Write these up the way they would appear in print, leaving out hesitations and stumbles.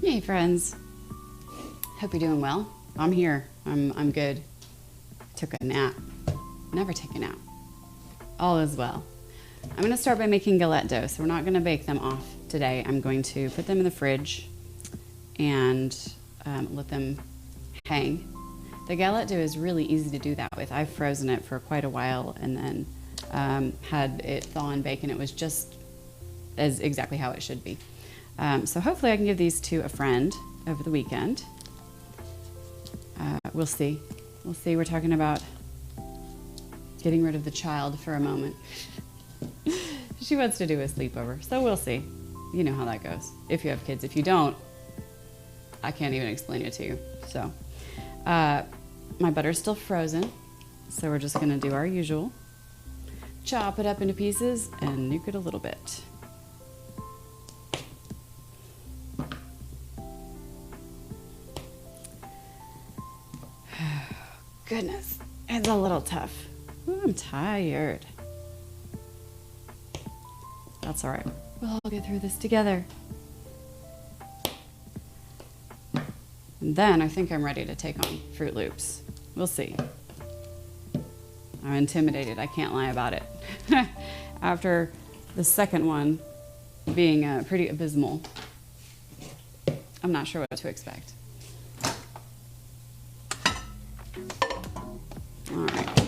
Hey friends, hope you're doing well. I'm here. I'm good. Took a nap. Never take a nap. All is well. I'm going to start by making galette dough. So we're not going to bake them off today. I'm going to put them in the fridge and let them hang. The galette dough is really easy to do that with. I've frozen it for quite a while and then had it thaw and bake, and it was just as exactly how it should be. So hopefully I can give these to a friend over the weekend. We'll see. We'll see. We're talking about getting rid of the child for a moment. She wants to do a sleepover, so we'll see. You know how that goes. If you have kids. If you don't, I can't even explain it to you. So my butter's still frozen, so we're just going to do our usual. Chop it up into pieces and nuke it a little bit. Goodness, it's a little tough. Ooh, I'm tired. That's all right. We'll all get through this together. And then I think I'm ready to take on Fruit Loops. We'll see. I'm intimidated, I can't lie about it. After the second one being pretty abysmal, I'm not sure what to expect. All right,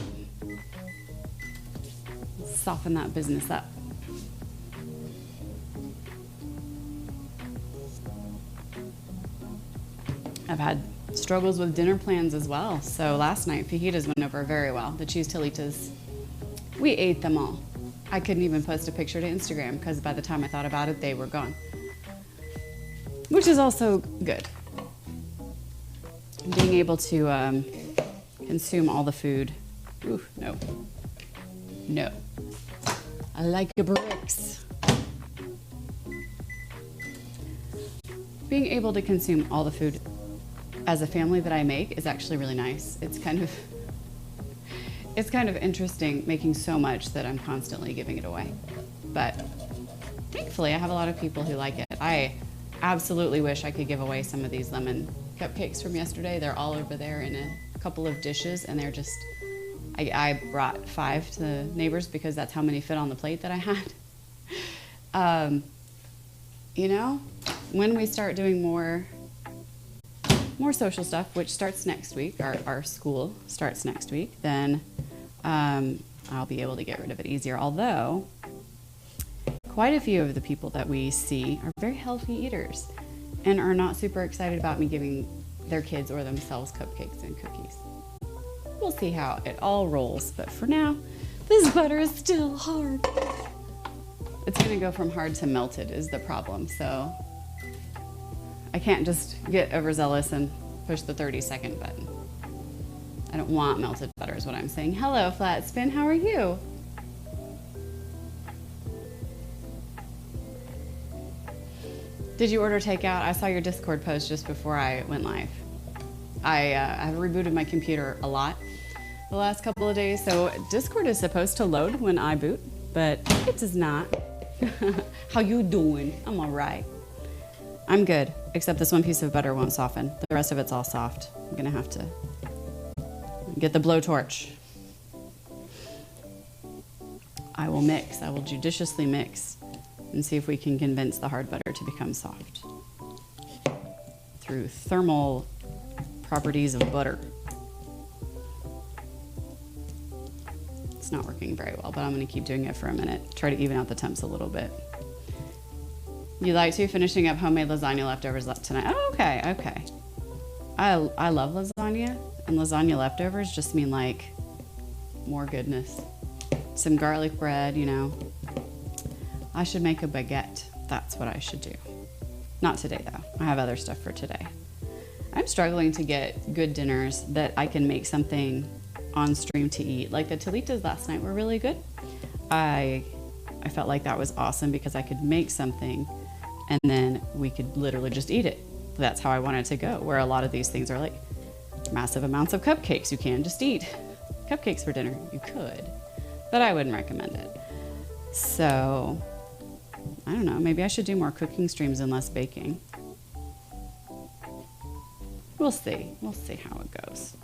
let's soften that business up. I've had struggles with dinner plans as well. So last night, fajitas went over very well. The cheese tilitas, we ate them all. I couldn't even post a picture to Instagram because by the time I thought about it, they were gone. Which is also good. Being able to consume all the food. Ooh, no. No. I like your bricks. Being able to consume all the food as a family that I make is actually really nice. It's kind of interesting making so much that I'm constantly giving it away. But thankfully I have a lot of people who like it. I absolutely wish I could give away some of these lemon cupcakes from yesterday. They're all over there in a couple of dishes, and they're just, I brought 5 to the neighbors because that's how many fit on the plate that I had. You know, when we start doing more social stuff, which starts next week, our school starts next week, then I'll be able to get rid of it easier. Although, quite a few of the people that we see are very healthy eaters and are not super excited about me giving their kids or themselves cupcakes and cookies. We'll see how it all rolls, but for now, this butter is still hard. It's gonna go from hard to melted is the problem, so I can't just get overzealous and push the 30-second button. I don't want melted butter is what I'm saying. Hello, Flat Spin, how are you? Did you order takeout? I saw your Discord post just before I went live. I have rebooted my computer a lot the last couple of days, so Discord is supposed to load when I boot, but it does not. How you doing? I'm all right. I'm good, except this one piece of butter won't soften. The rest of it's all soft. I'm gonna have to get the blowtorch. I will mix, I will judiciously mix and see if we can convince the hard butter to become soft through thermal properties of butter. It's not working very well, but I'm gonna keep doing it for a minute. Try to even out the temps a little bit. You like to finishing up homemade lasagna leftovers tonight? Oh, okay, okay. I love lasagna, and lasagna leftovers just mean like more goodness. Some garlic bread, you know. I should make a baguette. That's what I should do. Not today though. I have other stuff for today. I'm struggling to get good dinners that I can make something on stream to eat. Like the tilitas last night were really good. I felt like that was awesome because I could make something and then we could literally just eat it. That's how I want it to go, where a lot of these things are like massive amounts of cupcakes. You can just eat cupcakes for dinner. You could, but I wouldn't recommend it. So I don't know, maybe I should do more cooking streams and less baking. We'll see. We'll see how it goes.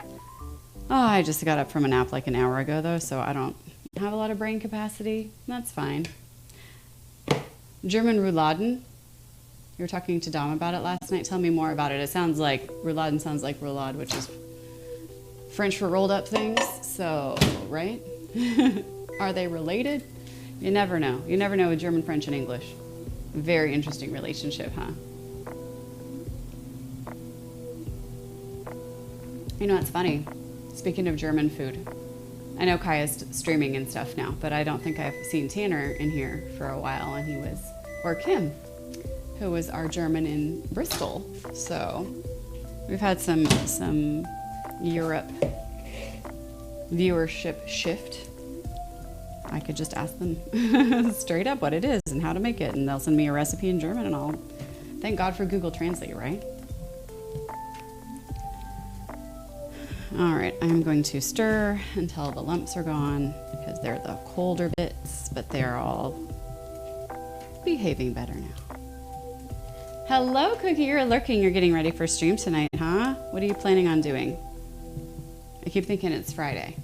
Oh, I just got up from a nap like an hour ago, though, so I don't have a lot of brain capacity. That's fine. German Rouladen. You were talking to Dom about it last night. Tell me more about it. It sounds like rouladen sounds like roulade, which is French for rolled up things. So, right? Are they related? You never know. You never know with German, French, and English. Very interesting relationship, huh? You know, it's funny. Speaking of German food, I know Kai is streaming and stuff now, but I don't think I've seen Tanner in here for a while, and he was, or Kim, who was our German in Bristol. So we've had some Europe viewership shift. I could just ask them straight up what it is and how to make it, and they'll send me a recipe in German, and I'll thank God for Google Translate, right? All right, I'm going to stir until the lumps are gone because they're the colder bits, but they're all behaving better now. Hello, Cookie, you're lurking. You're getting ready for stream tonight, huh? What are you planning on doing? I keep thinking it's Friday,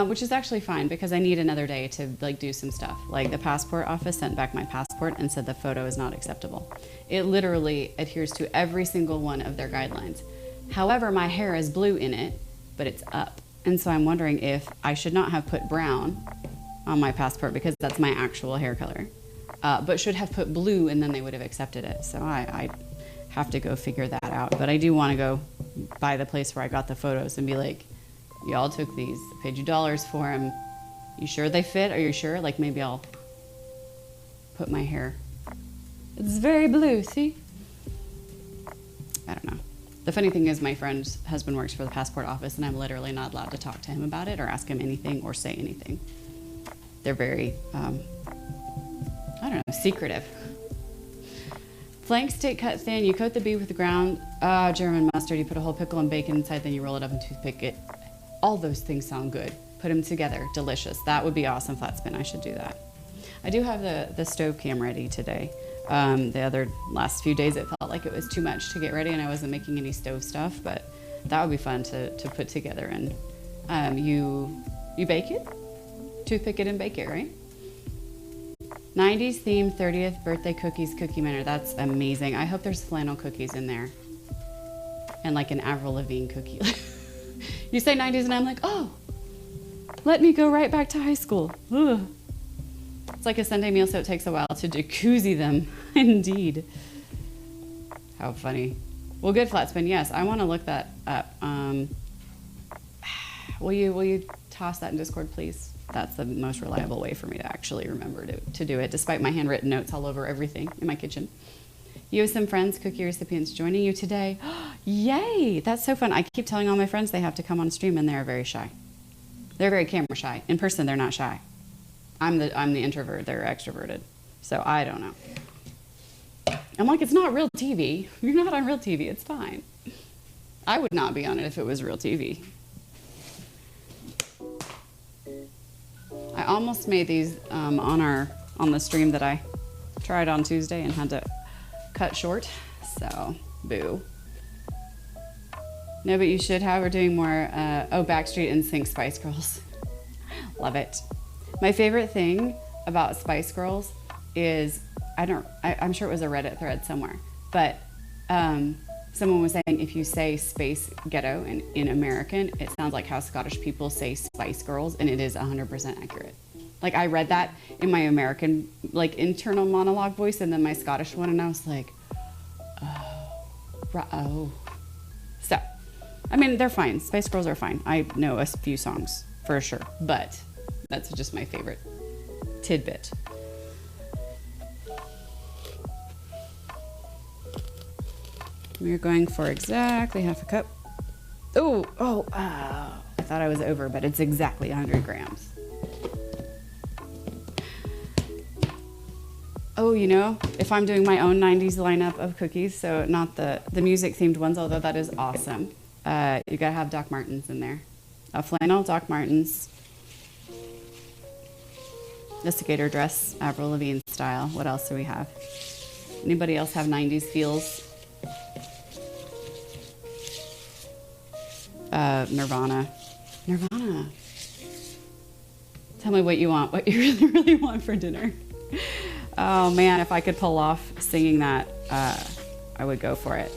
which is actually fine because I need another day to do some stuff. Like the passport office sent back my passport and said the photo is not acceptable. It literally adheres to every single one of their guidelines. However, my hair is blue in it, but it's up. And so I'm wondering if I should not have put brown on my passport because that's my actual hair color, but should have put blue and then they would have accepted it. So I have to go figure that out. But I do want to go by the place where I got the photos and be like, y'all took these, I paid you dollars for them. You sure they fit? Are you sure? Like maybe I'll put my hair. It's very blue, see? I don't know. The funny thing is my friend's husband works for the passport office and I'm literally not allowed to talk to him about it or ask him anything or say anything. They're very, I don't know, secretive. Flank steak cut thin. You coat the beef with ground German mustard. You put a whole pickle and bacon inside, then you roll it up and toothpick it. All those things sound good. Put them together. Delicious. That would be awesome, flat spin. I should do that. I do have the stove cam ready today. The last few days it felt like it was too much to get ready and I wasn't making any stove stuff, but that would be fun to put together. And you bake it, toothpick it and bake it, right? 90s themed 30th birthday cookies cookie manor. That's amazing. I hope there's flannel cookies in there and like an Avril Lavigne cookie. You say 90s and I'm like, oh, let me go right back to high school. Ugh. It's like a Sunday meal, so it takes a while to jacuzzi them. Indeed. How funny. Well, good, Flatspin. Yes, I want to look that up. Will you toss that in Discord, please? That's the most reliable way for me to actually remember to do it, despite my handwritten notes all over everything in my kitchen. You have some friends, cookie recipients, joining you today. Yay! That's so fun. I keep telling all my friends they have to come on stream, and they're very shy. They're very camera shy. In person, they're not shy. I'm the introvert. They're extroverted. So I don't know. I'm like, it's not real TV. You're not on real TV. It's fine. I would not be on it if it was real TV. I almost made these on the stream that I tried on Tuesday and had to cut short. So boo. No, but you should have. We're doing more. Backstreet and Sync Spice Girls. Love it. My favorite thing about Spice Girls is, I'm sure it was a Reddit thread somewhere, but someone was saying if you say space ghetto in American, it sounds like how Scottish people say Spice Girls, and it is 100% accurate. Like I read that in my American internal monologue voice and then my Scottish one, and I was like, oh. So, I mean, they're fine. Spice Girls are fine. I know a few songs for sure, but that's just my favorite tidbit. We're going for exactly half a cup. I thought I was over, but it's exactly 100 grams. Oh, you know, if I'm doing my own 90s lineup of cookies, so not the music themed ones, although that is awesome. You gotta have Doc Martens in there. A flannel, Doc Martens. The skater dress, Avril Lavigne style. What else do we have? Anybody else have 90s feels? Nirvana. Nirvana. Tell me what you want, what you really, really want for dinner. Oh man, if I could pull off singing that, I would go for it.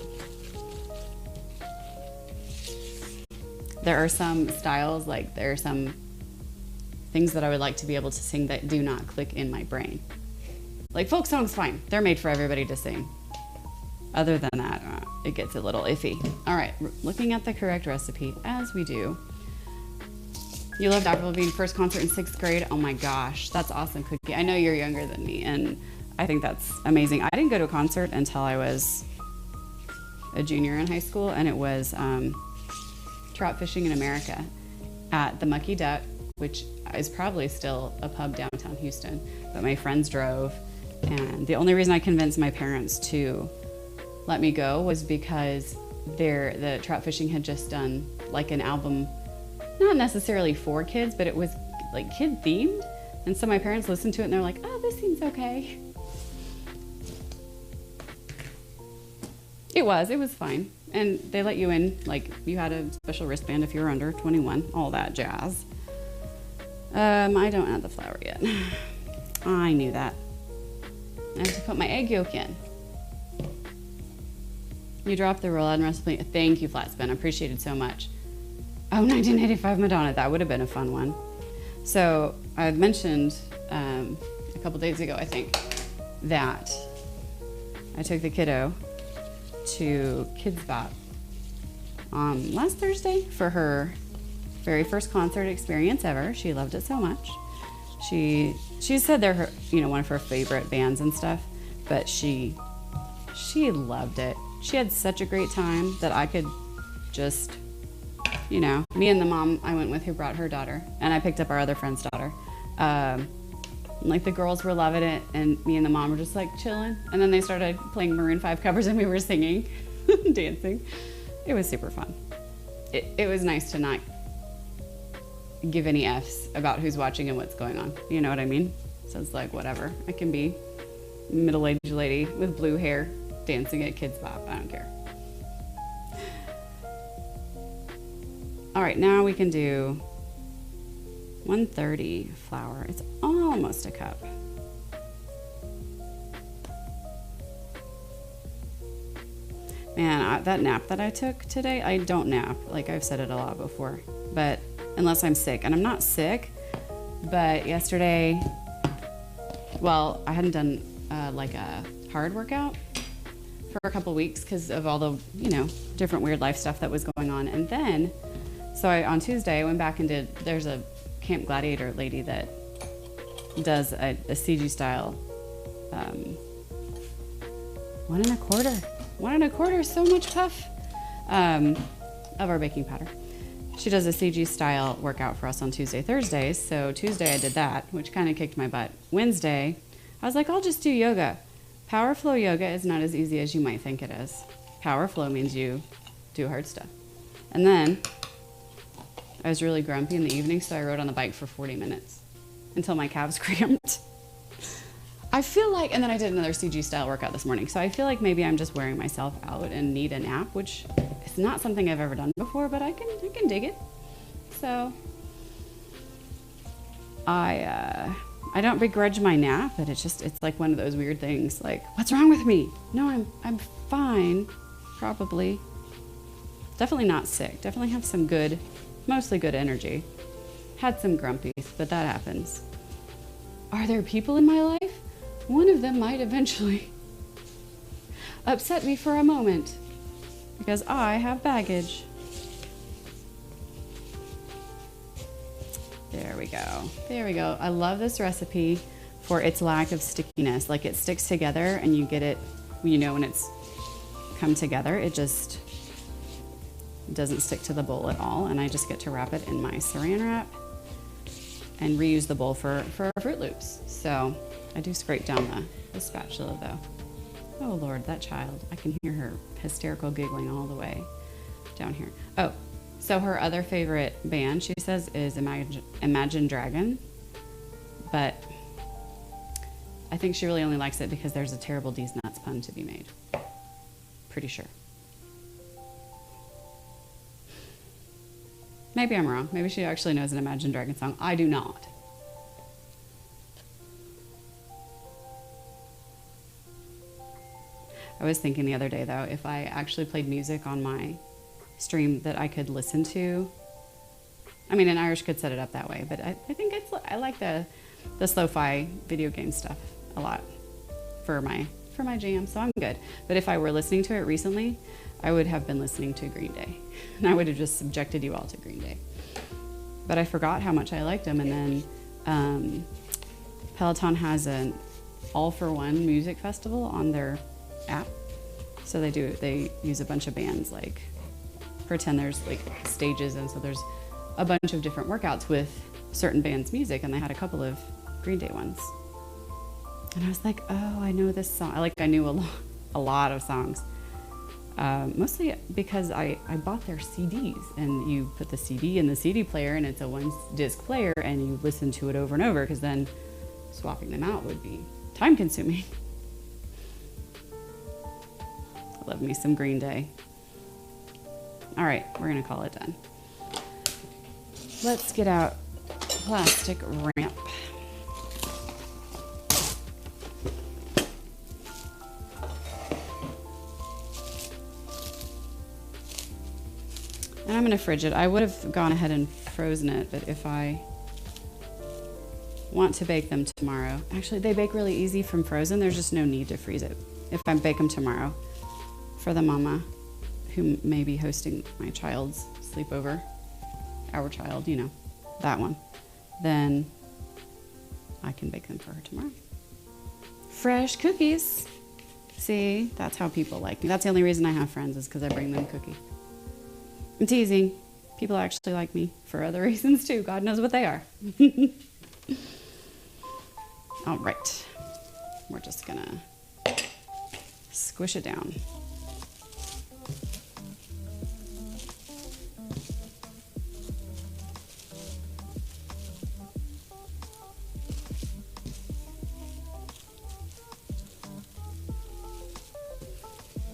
There are some styles, like there are some things that I would like to be able to sing that do not click in my brain. Like folk songs, fine. They're made for everybody to sing. Other than that, it gets a little iffy. All right, looking at the correct recipe, as we do. You loved Avril Lavigne first concert in 6th grade. Oh my gosh, that's awesome, Cookie. I know you're younger than me, and I think that's amazing. I didn't go to a concert until I was a junior in high school, and it was trout fishing in America at the Mucky Duck, which is probably still a pub downtown Houston, but my friends drove, and the only reason I convinced my parents to let me go was because the trout fishing had just done like an album, not necessarily for kids, but it was like kid themed, and so my parents listened to it and they're like, oh, this seems okay. It was fine. And they let you in, like you had a special wristband if you were under 21, all that jazz. I don't add the flour yet. I knew that. I have to put my egg yolk in. You dropped the roll out and recipe. Thank you, Flatspin. I appreciate it so much. Oh, 1985 Madonna. That would have been a fun one. So I had mentioned a couple days ago, I think, that I took the kiddo to Kids Bop last Thursday for her very first concert experience ever. She loved it so much. She said they're her, one of her favorite bands and stuff, but she loved it. She had such a great time that I could just, me and the mom I went with who brought her daughter, and I picked up our other friend's daughter. Like the girls were loving it, and me and the mom were just like chilling. And then they started playing Maroon 5 covers, and we were singing, dancing. It was super fun. It was nice to not give any F's about who's watching and what's going on. You know what I mean? So it's like, whatever. I can be a middle-aged lady with blue hair dancing at Kids Bop. I don't care. All right, now we can do 130 flour. It's almost a cup. Man, that nap that I took today, I don't nap. Like I've said it a lot before, but unless I'm sick, and I'm not sick, but yesterday, well, I hadn't done like a hard workout for a couple weeks because of all the, different weird life stuff that was going on. And then, so on Tuesday, I went back and there's a Camp Gladiator lady that does a CG style 1 1/4. 1 1/4, so much puff of our baking powder. She does a CG style workout for us on Tuesday, Thursdays. So Tuesday I did that, which kind of kicked my butt. Wednesday, I was like, I'll just do yoga. Power flow yoga is not as easy as you might think it is. Power flow means you do hard stuff. And then I was really grumpy in the evening, so I rode on the bike for 40 minutes until my calves cramped. I feel like, and then I did another CG style workout this morning, so I feel like maybe I'm just wearing myself out and need a nap, which is not something I've ever done before, but I can dig it. So I don't begrudge my nap, but it's like one of those weird things, like, what's wrong with me? No, I'm fine, probably. Definitely not sick. Definitely have some good, mostly good energy. Had some grumpies, but that happens. Are there people in my life? One of them might eventually upset me for a moment because I have baggage. There we go. There we go. I love this recipe for its lack of stickiness. Like it sticks together and you get it, when it's come together, it just doesn't stick to the bowl at all. And I just get to wrap it in my saran wrap and reuse the bowl for Fruit Loops. So I do scrape down the spatula though. Oh Lord, that child. I can hear her hysterical giggling all the way down here. Oh, so her other favorite band, she says, is Imagine Dragon. But I think she really only likes it because there's a terrible D's Nuts pun to be made. Pretty sure. Maybe I'm wrong. Maybe she actually knows an Imagine Dragon song. I do not. I was thinking the other day, though, if I actually played music on my stream that I could listen to. I mean, an Irish could set it up that way, but I think I like the lo-fi video game stuff a lot for my jam, so I'm good. But if I were listening to it recently, I would have been listening to Green Day, and I would have just subjected you all to Green Day. But I forgot how much I liked them, and then Peloton has an all-for-one music festival on their app. So they use a bunch of bands, like pretend there's like stages, and so there's a bunch of different workouts with certain bands' music, and they had a couple of Green Day ones. And I was like, oh, I know this song. I knew a lot of songs. Mostly because I bought their CDs, and you put the CD in the CD player, and it's a one disc player, and you listen to it over and over, because then swapping them out would be time consuming. I love me some Green Day. All right, we're gonna call it done. Let's get out plastic ramp. And I'm gonna fridge it. I would have gone ahead and frozen it, but if I want to bake them tomorrow, actually they bake really easy from frozen. There's just no need to freeze it. If I bake them tomorrow for the mama who may be hosting my child's sleepover, our child, you know, that one, then I can bake them for her tomorrow. Fresh cookies. See, that's how people like me. That's the only reason I have friends, is because I bring them cookies. I'm teasing. People actually like me for other reasons too. God knows what they are. All right. We're just gonna squish it down.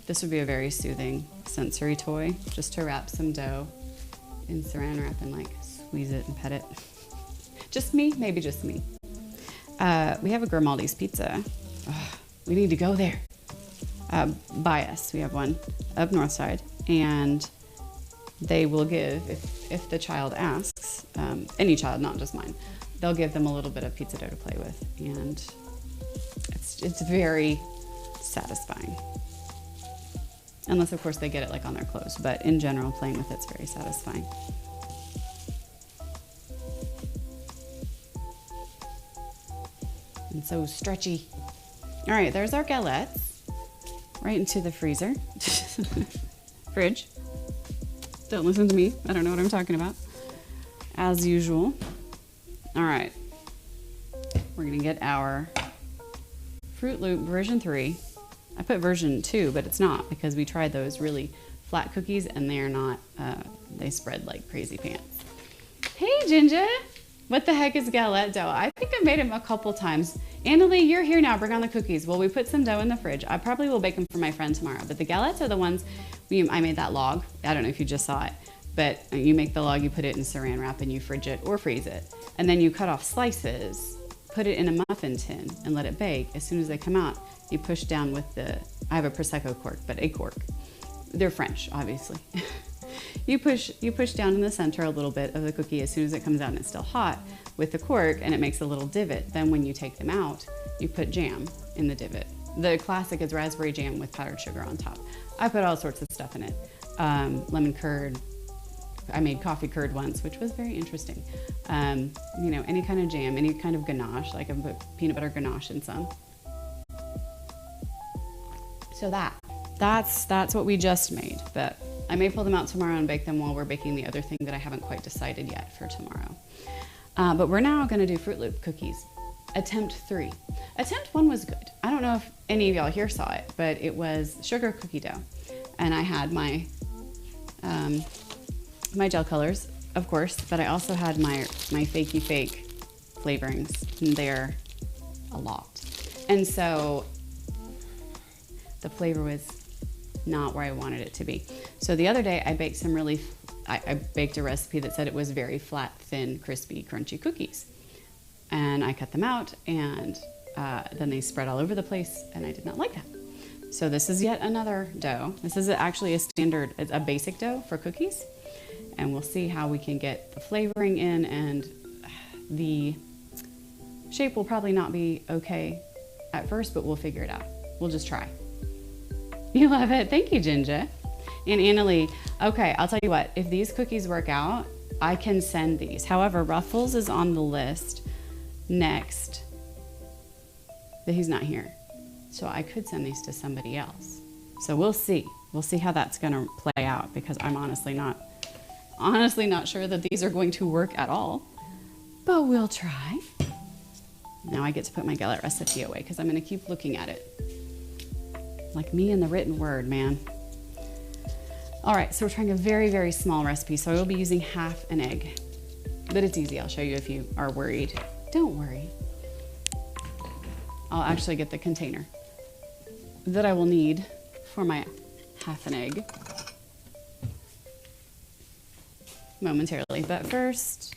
This would be a very soothing sensory toy, just to wrap some dough in saran wrap and like squeeze it and pet it. Just me, maybe just me. We have a Grimaldi's pizza. Ugh, we need to go there. By us, we have one up North Side, and they will give, if the child asks, any child, not just mine, they'll give them a little bit of pizza dough to play with, and it's very satisfying. Unless, of course, they get it like on their clothes. But in general, playing with it's very satisfying. And so stretchy. All right, there's our galettes. Right into the freezer. Fridge. Don't listen to me. I don't know what I'm talking about. As usual. All right. We're going to get our Fruit Loop version 3. I put version 2, but it's not, because we tried those really flat cookies, and they are not, they spread like crazy pants. Hey, Ginger. What the heck is galette dough? I think I've made them a couple times. Annalie, you're here now. Bring on the cookies. Well, we put some dough in the fridge. I probably will bake them for my friend tomorrow, but the galettes are the ones, I made that log. I don't know if you just saw it, but you make the log, you put it in saran wrap, and you fridge it or freeze it. And then you cut off slices, put it in a muffin tin, and let it bake. As soon as they come out, you push down with I have a Prosecco cork, but a cork. They're French, obviously. You push down in the center a little bit of the cookie as soon as it comes out and it's still hot with the cork, and it makes a little divot. Then when you take them out, you put jam in the divot. The classic is raspberry jam with powdered sugar on top. I put all sorts of stuff in it. Lemon curd. I made coffee curd once, which was very interesting. You know, any kind of jam, any kind of ganache, like I put peanut butter ganache in some. So that's what we just made, but I may pull them out tomorrow and bake them while we're baking the other thing that I haven't quite decided yet for tomorrow. But we're now gonna do Fruit Loop cookies. Attempt 3. Attempt 1 was good. I don't know if any of y'all here saw it, but it was sugar cookie dough. And I had my gel colors, of course, but I also had my fakey fake flavorings, and they're a lot. And so the flavor was not where I wanted it to be. So the other day I baked some really I baked a recipe that said it was very flat, thin, crispy, crunchy cookies. And I cut them out, and then they spread all over the place, and I did not like that. So this is yet another dough. This is actually a standard, it's a basic dough for cookies. And we'll see how we can get the flavoring in, and the shape will probably not be okay at first, but we'll figure it out. We'll just try. You love it. Thank you, Ginger. And Annalie, okay, I'll tell you what, if these cookies work out, I can send these. However, Ruffles is on the list next, but he's not here. So I could send these to somebody else. So we'll see. We'll see how that's gonna play out, because I'm honestly not sure that these are going to work at all, but we'll try. Now I get to put my galette recipe away because I'm gonna keep looking at it. Like me and the written word, man. All right, so we're trying a very, very small recipe. So I will be using half an egg, but it's easy. I'll show you if you are worried. Don't worry. I'll actually get the container that I will need for my half an egg momentarily. But first,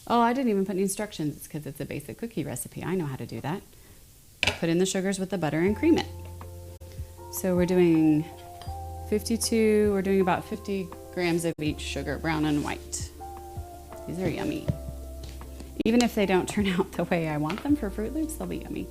oh, I didn't even put any instructions. It's because it's a basic cookie recipe. I know how to do that. Put in the sugars with the butter and cream it. So we're doing 52, we're doing about 50 grams of each sugar, brown and white. These are yummy. Even if they don't turn out the way I want them for Fruit Loops, they'll be yummy.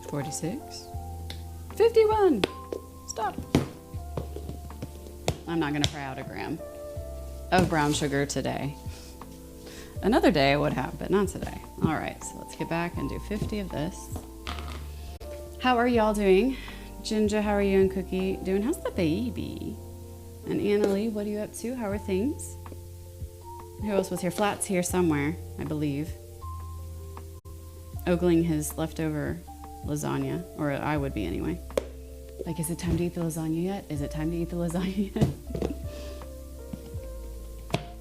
$46, $51, stop. I'm not gonna fry out a gram of brown sugar today. Another day I would have, but not today. All right, so let's get back and do 50 of this. How are y'all doing? Ginger, how are you and Cookie doing? How's the baby? And Annalie, what are you up to? How are things? Who else was here? Flat's here somewhere, I believe. Ogling his leftover lasagna, or I would be anyway. Like, is it time to eat the lasagna yet? Is it time to eat the lasagna yet?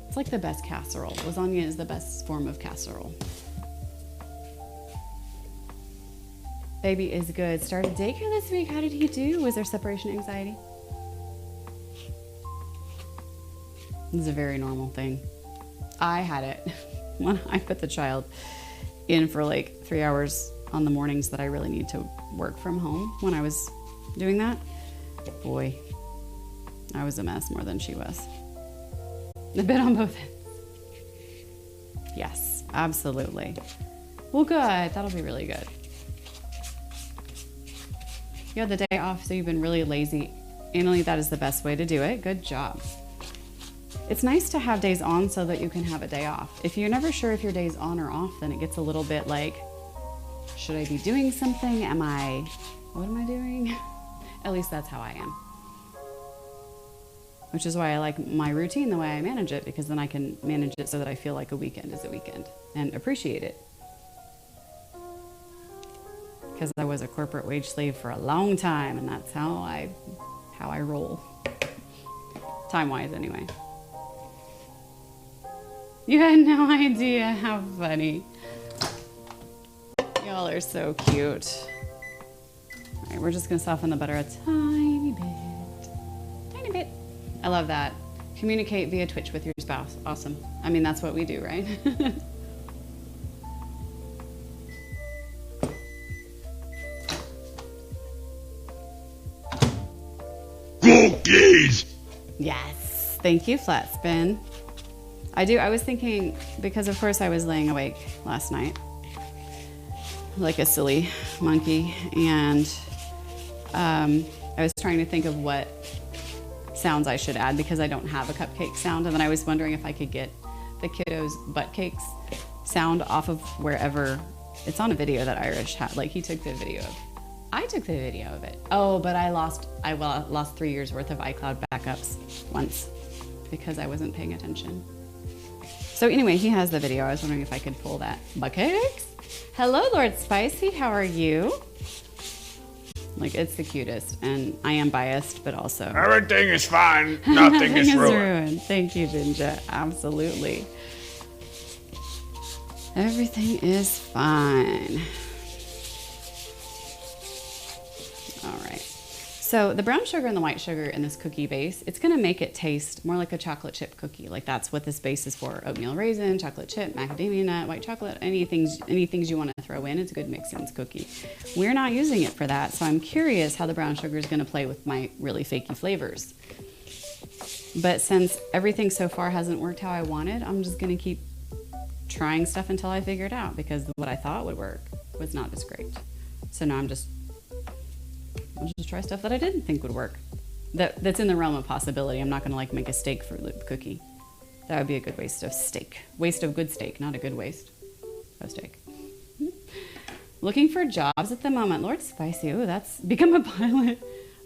It's like the best casserole. Lasagna is the best form of casserole. Baby is good. Started daycare this week. How did he do? Was there separation anxiety? This is a very normal thing. I had it when I put the child in for like 3 hours on the mornings that I really need to work from home. When I was doing that, boy, I was a mess more than she was. A bit on both ends. Yes, absolutely. Well, good. That'll be really good. You had the day off, so you've been really lazy. Annalie, that is the best way to do it. Good job. It's nice to have days on so that you can have a day off. If you're never sure if your day's on or off, then it gets a little bit like, should I be doing something? What am I doing? At least that's how I am. Which is why I like my routine the way I manage it, because then I can manage it so that I feel like a weekend is a weekend and appreciate it. Because I was a corporate wage slave for a long time, and that's how I roll. Time-wise, anyway. You had no idea. How funny. Y'all are so cute. All right, we're just gonna soften the butter a tiny bit. Tiny bit. I love that. Communicate via Twitch with your spouse. Awesome. I mean, that's what we do, right? Cookies! Yes. Thank you, Flat Spin. I was thinking, because of course I was laying awake last night like a silly monkey, and I was trying to think of what sounds I should add, because I don't have a cupcake sound, and then I was wondering if I could get the kiddos' butt cakes sound off of wherever. It's on a video that Irish had. Like, he took the video of. I took the video of it. Oh, but I lost 3 years worth of iCloud backups once because I wasn't paying attention. So anyway, he has the video. I was wondering if I could pull that. Butt cakes? Hello, Lord Spicy. How are you? Like, it's the cutest, and I am biased, but also Everything is fine. Nothing is ruined. Thank you, Ginger. Absolutely. Everything is fine. All right. So the brown sugar and the white sugar in this cookie base, it's going to make it taste more like a chocolate chip cookie. Like that's what this base is for. Oatmeal raisin, chocolate chip, macadamia nut, white chocolate, any things you want to throw in. It's a good mix-in cookie. We're not using it for that. So I'm curious how the brown sugar is going to play with my really fakey flavors. But since everything so far hasn't worked how I wanted, I'm just going to keep trying stuff until I figure it out, because what I thought would work was not as great. So now I'll just try stuff that I didn't think would work. That's in the realm of possibility. I'm not going to like make a steak Fruit Loop cookie. That would be a good waste of steak. Waste of good steak, not a good waste of steak. Looking for jobs at the moment. Lord Spicy. Ooh, that's become a pilot.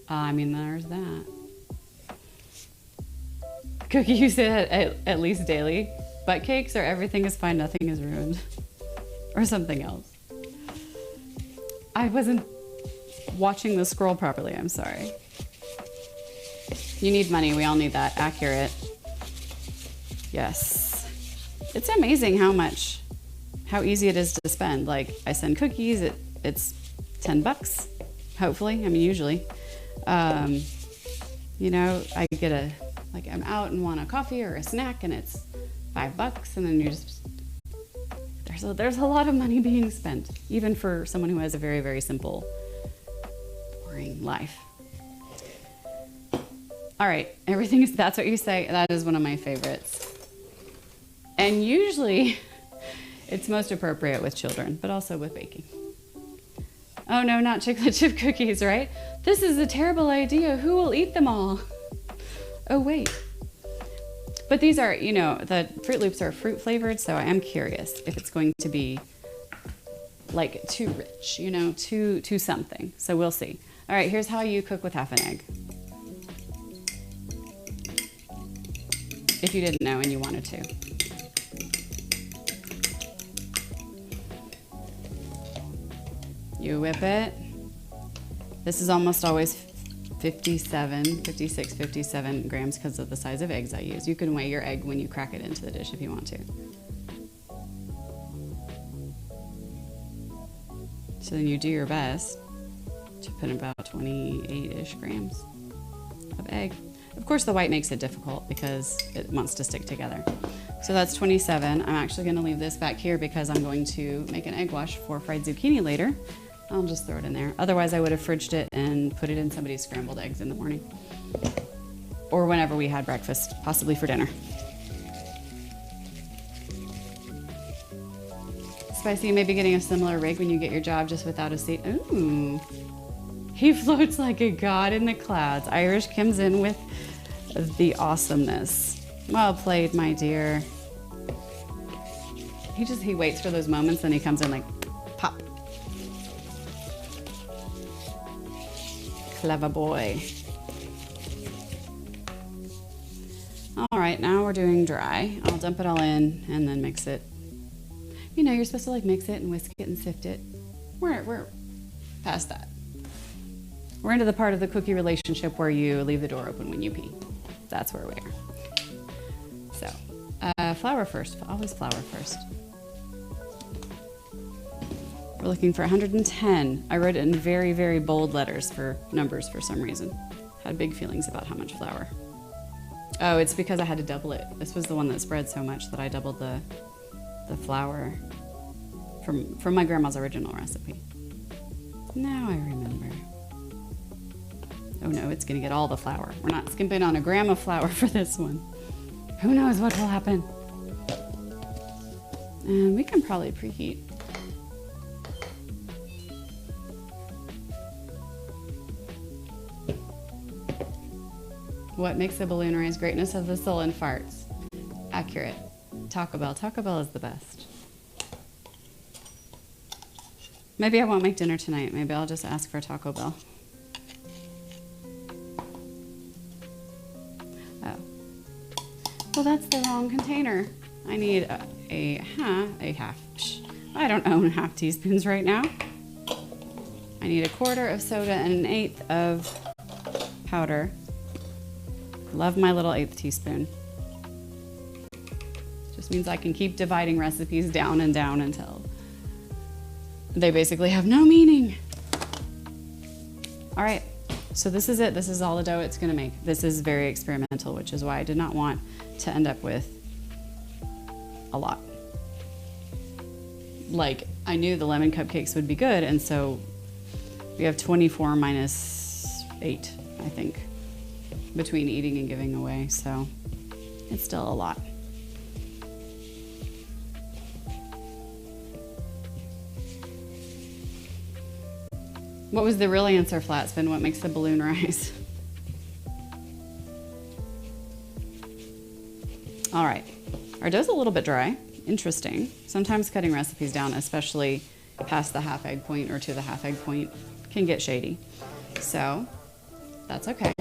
I mean, there's that. Cookie you say at least daily. Butt cakes or everything is fine, nothing is ruined. Or something else. I wasn't watching the scroll properly, I'm sorry. You need money, we all need that. Accurate. Yes. It's amazing how easy it is to spend. Like, I send cookies, it's $10, hopefully, I mean, usually. You know, I get I'm out and want a coffee or a snack and it's $5, and then there's a lot of money being spent, even for someone who has a very, very simple, boring life. All right, that's what you say. That is one of my favorites. And usually it's most appropriate with children, but also with baking. Oh no, not chocolate chip cookies, right? This is a terrible idea. Who will eat them all? Oh wait. But these are, you know, the Fruit Loops are fruit flavored, so I am curious if it's going to be like too rich, you know, too something. So we'll see. All right, here's how you cook with half an egg. If you didn't know and you wanted to. You whip it. This is almost always 57 grams because of the size of eggs I use. You can weigh your egg when you crack it into the dish if you want to. So then you do your best to put about 28-ish grams of egg. Of course, the white makes it difficult because it wants to stick together. So that's 27. I'm actually going to leave this back here because I'm going to make an egg wash for fried zucchini later. I'll just throw it in there. Otherwise, I would have fridged it and put it in somebody's scrambled eggs in the morning. Or whenever we had breakfast, possibly for dinner. Spicy, you may be getting a similar rig when you get your job, just without a seat. Ooh. He floats like a god in the clouds. Irish comes in with the awesomeness. Well played, my dear. He waits for those moments, then he comes in like, pop. Clever boy. All right, now we're doing dry. I'll dump it all in and then mix it. You know, you're supposed to like mix it and whisk it and sift it. We're past that. We're into the part of the cookie relationship where you leave the door open when you pee. That's where we are. So, flour first. Always flour first. We're looking for 110. I wrote it in very, very bold letters for numbers for some reason. Had big feelings about how much flour. Oh, it's because I had to double it. This was the one that spread so much that I doubled the flour from my grandma's original recipe. Now I remember. Oh no, it's gonna get all the flour. We're not skimping on a gram of flour for this one. Who knows what will happen? And we can probably preheat. What makes a balloon rise? Greatness of the soul and farts. Accurate. Taco Bell. Taco Bell is the best. Maybe I won't make dinner tonight. Maybe I'll just ask for Taco Bell. Oh. Well, that's the wrong container. I need a half. I don't own half teaspoons right now. I need 1/4 of soda and 1/8 of powder. Love my little 1/8 teaspoon. Just This means I can keep dividing recipes down and down until they basically have no meaning. All right, so this is it. This is all the dough it's gonna make. This is very experimental, which is why I did not want to end up with a lot. Like, I knew the lemon cupcakes would be good, and so we have 24 minus 8, I think, between eating and giving away, so it's still a lot. What was the real answer, flat spin? What makes the balloon rise? All right, our dough's a little bit dry. Interesting. Sometimes cutting recipes down, especially past the half egg point or to the half egg point, can get shady. So that's okay.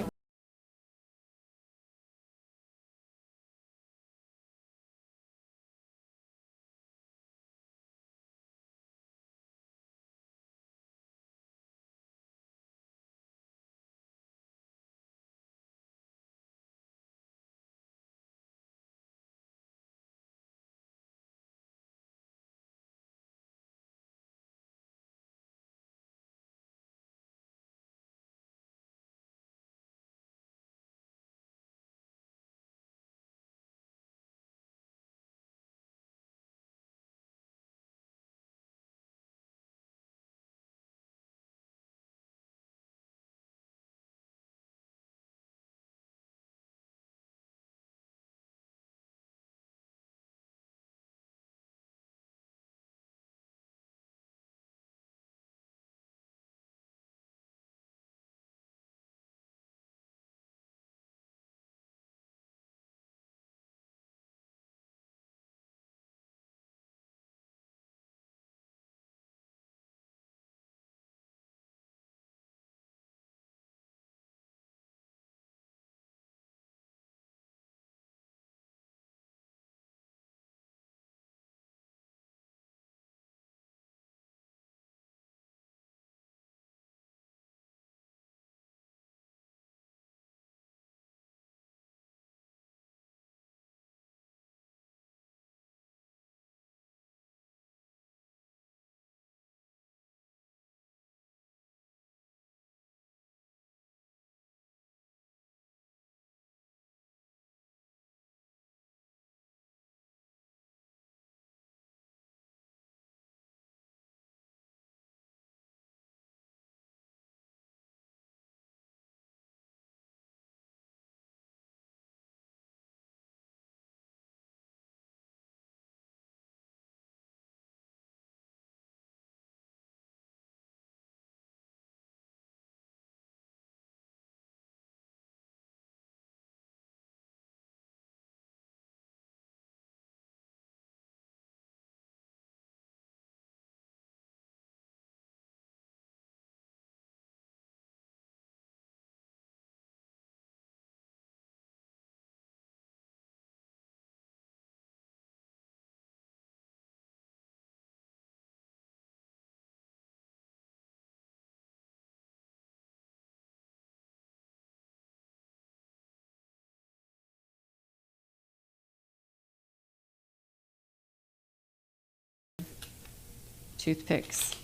Toothpicks.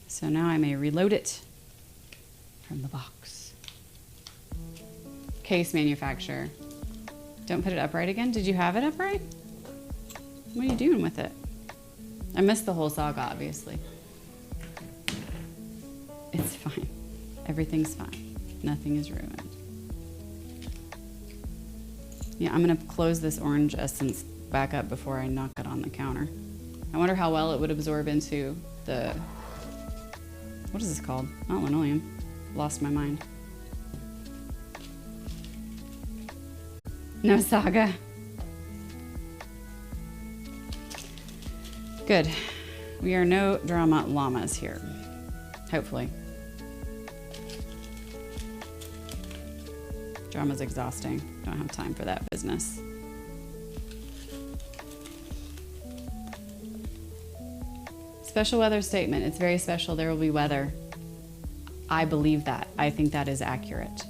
So now I may reload it from the box. Case manufacturer. Don't put it upright again. Did you have it upright? What are you doing with it? I missed the whole saga, obviously. It's fine. Everything's fine. Nothing is ruined. Yeah, I'm gonna close this orange essence back up before I knock it on the counter. I wonder how well it would absorb into the, what is this called? Not linoleum. Lost my mind. No saga. Good. We are no drama llamas here. Hopefully. Drama's exhausting. Don't have time for that business. Special weather statement. It's very special. There will be weather. I believe that. I think that is accurate.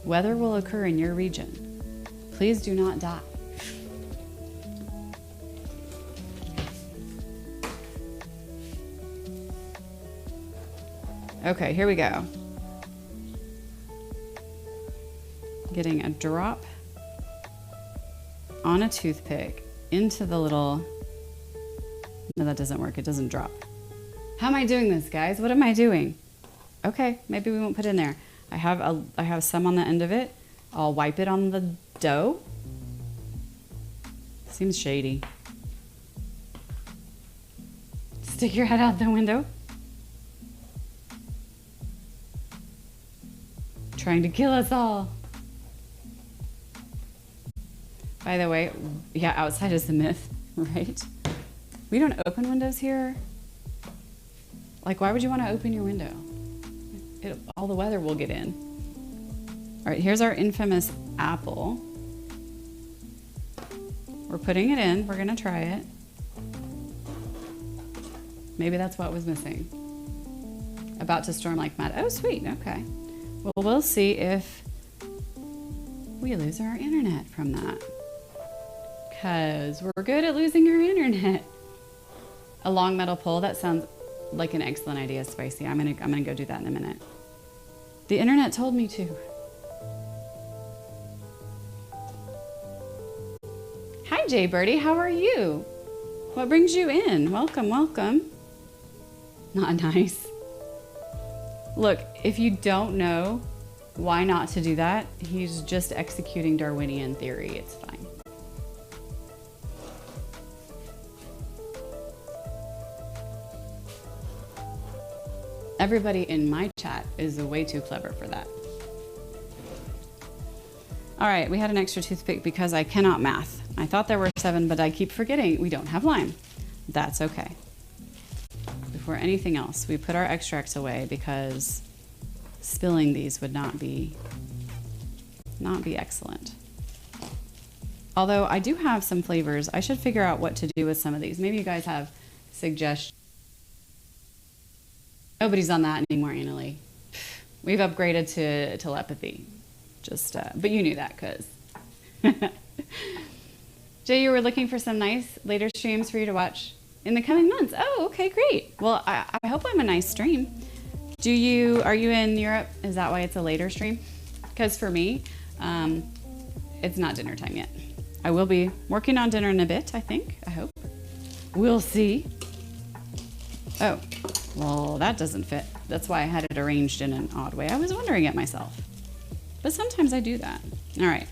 Weather will occur in your region. Please do not die. Okay, here we go. Getting a drop on a toothpick into the little, no, that doesn't work. It doesn't drop. How am I doing this, guys? What am I doing? Okay, maybe we won't put in there. I have some on the end of it. I'll wipe it on the dough. Seems shady. Stick your head out the window. Trying to kill us all. By the way, yeah, outside is the myth, right? We don't open windows here. Like, why would you want to open your window? All the weather will get in. All right, here's our infamous apple. We're putting it in. We're gonna try it. Maybe that's what was missing. About to storm like mad. Oh, sweet, okay. Well, we'll see if we lose our internet from that. Because we're good at losing our internet. A long metal pole, that sounds like an excellent idea, Spicy. I'm gonna go do that in a minute. The internet told me to. Hi, Jay Birdie, how are you? What brings you in? Welcome, welcome. Not nice. Look, if you don't know why not to do that, he's just executing Darwinian theory. It's fine. Everybody in my chat is way too clever for that. All right, we had an extra toothpick because I cannot math. I thought there were 7, but I keep forgetting we don't have lime. That's okay. Before anything else, we put our extracts away because spilling these would not be excellent. Although I do have some flavors. I should figure out what to do with some of these. Maybe you guys have suggestions. Nobody's on that anymore, Annalie. We've upgraded to telepathy. Just, but you knew that, because. Jay, you were looking for some nice later streams for you to watch in the coming months. Oh, okay, great. Well, I hope I'm a nice stream. Are you in Europe? Is that why it's a later stream? Because for me, it's not dinner time yet. I will be working on dinner in a bit, I think. I hope. We'll see. Oh, well, that doesn't fit. That's why I had it arranged in an odd way. I was wondering it myself. But sometimes I do that. All right.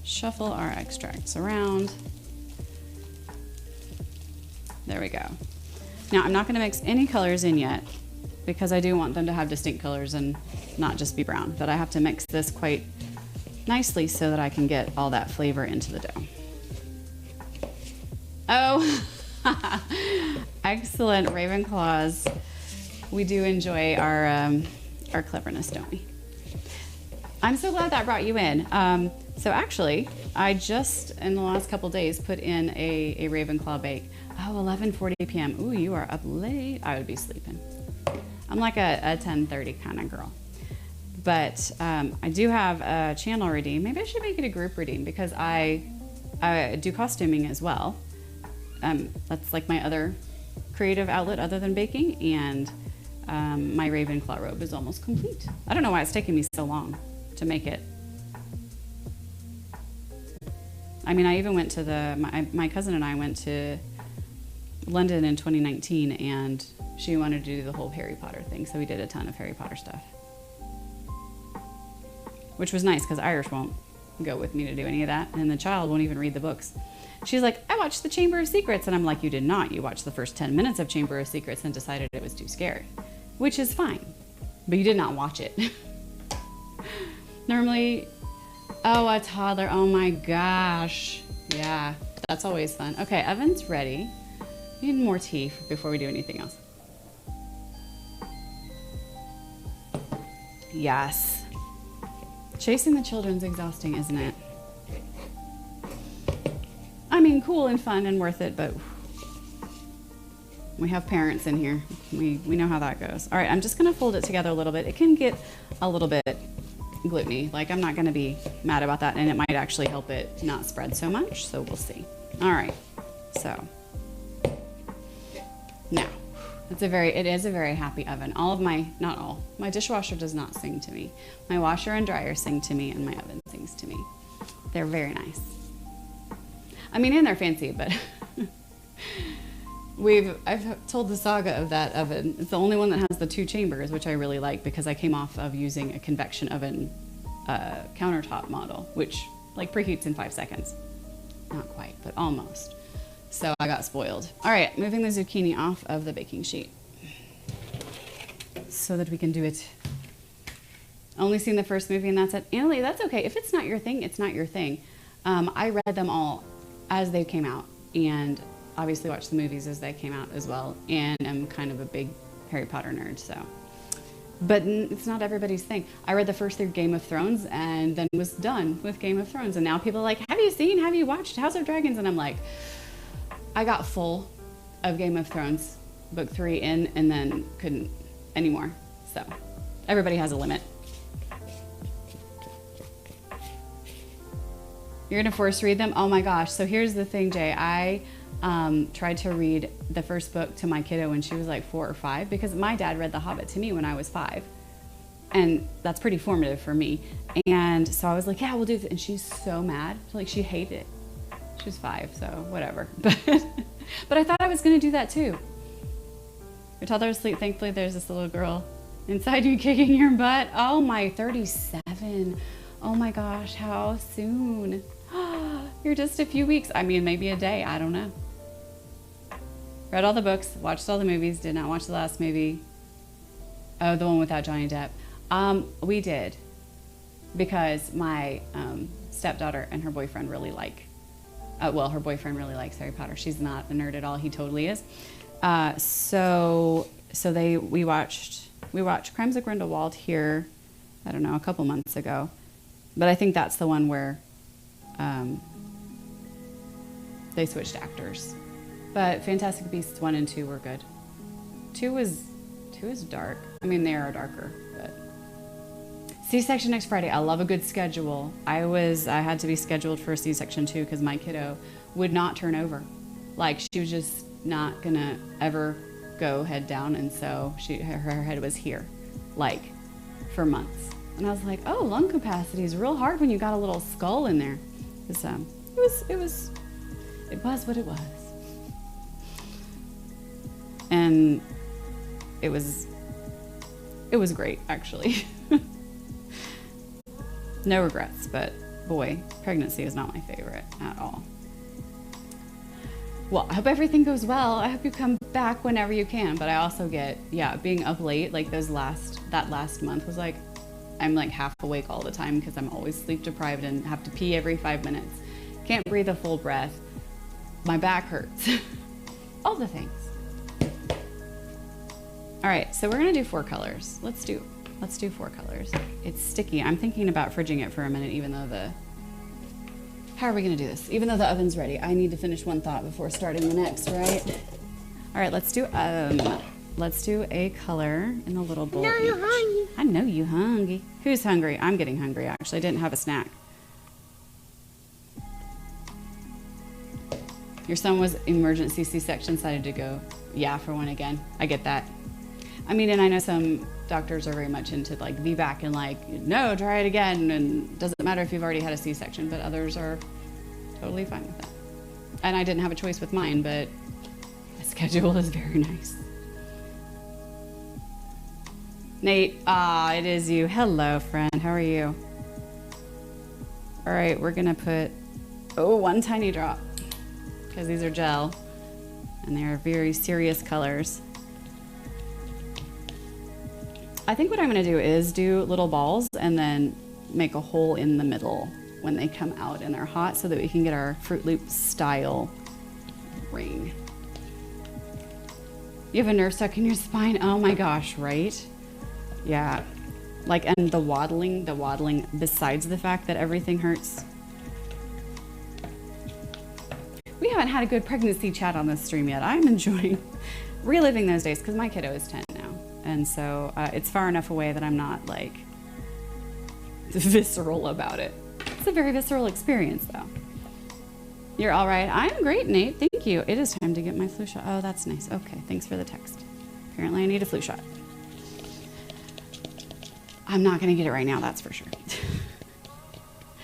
Shuffle our extracts around. There we go. Now, I'm not going to mix any colors in yet because I do want them to have distinct colors and not just be brown. But I have to mix this quite nicely so that I can get all that flavor into the dough. Oh, excellent, Ravenclaws. We do enjoy our cleverness, don't we? I'm so glad that brought you in. So actually, I just, in the last couple days, put in a Ravenclaw bake. Oh, 11:40 p.m. Ooh, you are up late. I would be sleeping. I'm like a 10:30 kind of girl. But I do have a channel redeem. Maybe I should make it a group redeem because I do costuming as well. That's like my other creative outlet other than baking. And my Ravenclaw robe is almost complete. I don't know why it's taking me so long to make it. I mean, I even went to my cousin and I went to London in 2019 and she wanted to do the whole Harry Potter thing. So we did a ton of Harry Potter stuff. Which was nice because Irish won't go with me to do any of that. And the child won't even read the books. She's like, I watched the Chamber of Secrets. And I'm like, you did not. You watched the first 10 minutes of Chamber of Secrets and decided it was too scary. Which is fine. But you did not watch it. Normally, oh, a toddler. Oh my gosh. Yeah, that's always fun. Okay, oven's ready. Need more tea before we do anything else. Yes. Chasing the children's exhausting, isn't it? I mean, cool and fun and worth it, but we have parents in here. We know how that goes. All right, I'm just gonna fold it together a little bit. It can get a little bit gluten-y. Like, I'm not gonna be mad about that, and it might actually help it not spread so much, so we'll see. All right, so now It is a very happy oven. Not all, my dishwasher does not sing to me. My washer and dryer sing to me, and my oven sings to me. They're very nice. I mean, and they're fancy, but I've told the saga of that oven. It's the only one that has the 2 chambers, which I really like because I came off of using a convection oven countertop model, which like preheats in 5 seconds. Not quite, but almost. So I got spoiled. All right, moving the zucchini off of the baking sheet so that we can do it. Only seen the first movie and that's it. Annalie, that's okay. If it's not your thing, it's not your thing. I read them all as they came out and obviously watched the movies as they came out as well. And I'm kind of a big Harry Potter nerd, so. But it's not everybody's thing. I read the first 3 Game of Thrones and then was done with Game of Thrones. And now people are like, have you watched House of Dragons? And I'm like, I got full of Game of Thrones, book 3 in, and then couldn't anymore. So everybody has a limit. You're gonna force read them? Oh my gosh. So here's the thing, Jay. I tried to read the first book to my kiddo when she was like 4 or 5 because my dad read The Hobbit to me when I was 5. And that's pretty formative for me. And so I was like, yeah, we'll do it. And she's so mad. Like she hated it. She was 5, so whatever. But I thought I was gonna do that too. Your toddler asleep. Thankfully, there's this little girl inside you kicking your butt. Oh my, 37. Oh my gosh, how soon? You're just a few weeks. I mean, maybe a day. I don't know. Read all the books, watched all the movies, did not watch the last movie. Oh, the one without Johnny Depp. We did because my stepdaughter and her boyfriend really like. Her boyfriend really likes Harry Potter. She's not a nerd at all. He totally is. So we watched Crimes of Grindelwald here. I don't know, a couple months ago, but I think that's the one where they switched actors. But Fantastic Beasts 1 and 2 were good. 2 is dark. I mean, they are darker, but C-section next Friday. I love a good schedule. I had to be scheduled for a C-section too because my kiddo would not turn over. Like she was just not gonna ever go head down, and so her head was here, like for months. And I was like, oh, lung capacity is real hard when you got a little skull in there. It was what it was. And it was great, actually. No regrets, but boy, pregnancy is not my favorite at all. Well, I hope everything goes well. I hope you come back whenever you can, but I also get, being up late, like that last month was like, I'm like half awake all the time because I'm always sleep deprived and have to pee every 5 minutes. Can't breathe a full breath. My back hurts. All the things. All right, so we're gonna do 4 colors. Let's do 4 colors. It's sticky. I'm thinking about fridging it for a minute, even though how are we gonna do this? Even though the oven's ready, I need to finish one thought before starting the next, right? All right, let's do a color in a little bowl. No, you're hungry. I know you hungry. Who's hungry? I'm getting hungry, actually. I didn't have a snack. Your son was emergency C-section, decided to go, for one again. I get that. I mean, and I know some doctors are very much into like VBAC and like, no, try it again. And doesn't matter if you've already had a C-section, but others are totally fine with that. And I didn't have a choice with mine, but the schedule is very nice. Nate, it is you. Hello, friend. How are you? All right, we're gonna put, one tiny drop because these are gel and they are very serious colors. I think what I'm gonna do is do little balls and then make a hole in the middle when they come out and they're hot so that we can get our Fruit Loop style ring. You have a nerve stuck in your spine? Oh my gosh, right? Yeah, like, and the waddling, besides the fact that everything hurts. We haven't had a good pregnancy chat on this stream yet. I'm enjoying reliving those days because my kiddo is 10 now. And so it's far enough away that I'm not like visceral about it. It's a very visceral experience though. You're all right. I'm great, Nate. Thank you. It is time to get my flu shot. Oh, that's nice. Okay, thanks for the text. Apparently I need a flu shot. I'm not gonna get it right now, that's for sure.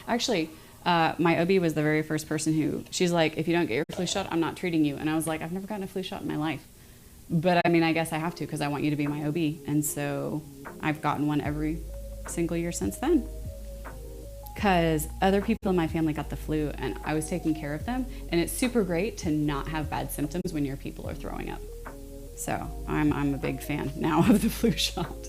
Actually, my OB was the very first person who, she's like, if you don't get your flu shot, I'm not treating you. And I was like, I've never gotten a flu shot in my life. But I mean, I guess I have to because I want you to be my OB. And so I've gotten one every single year since then. Because other people in my family got the flu and I was taking care of them. And it's super great to not have bad symptoms when your people are throwing up. So I'm a big fan now of the flu shot.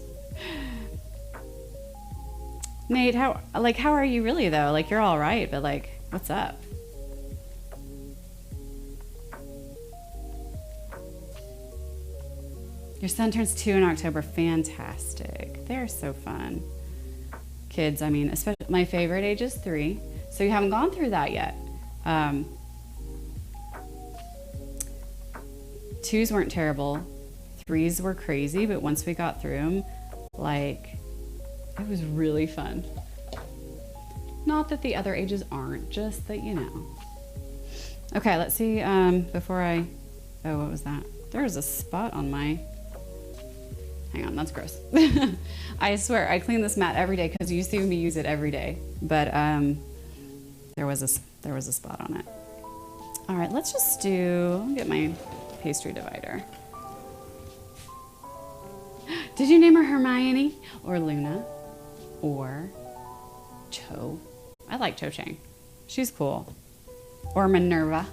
Nate, how are you really though? Like, you're all right, but like, what's up? Your son turns 2 in October. Fantastic. They're so fun. Kids, I mean, especially my favorite age is 3. So you haven't gone through that yet. 2s weren't terrible. 3s were crazy, but once we got through them, like, it was really fun. Not that the other ages aren't, just that, you know. Okay, let's see, before oh, what was that? There was a spot on my, hang on, that's gross. I swear, I clean this mat every day because you see me use it every day. But there was a spot on it. All right, let's just get my pastry divider. Did you name her Hermione or Luna or Cho? I like Cho Chang. She's cool. Or Minerva.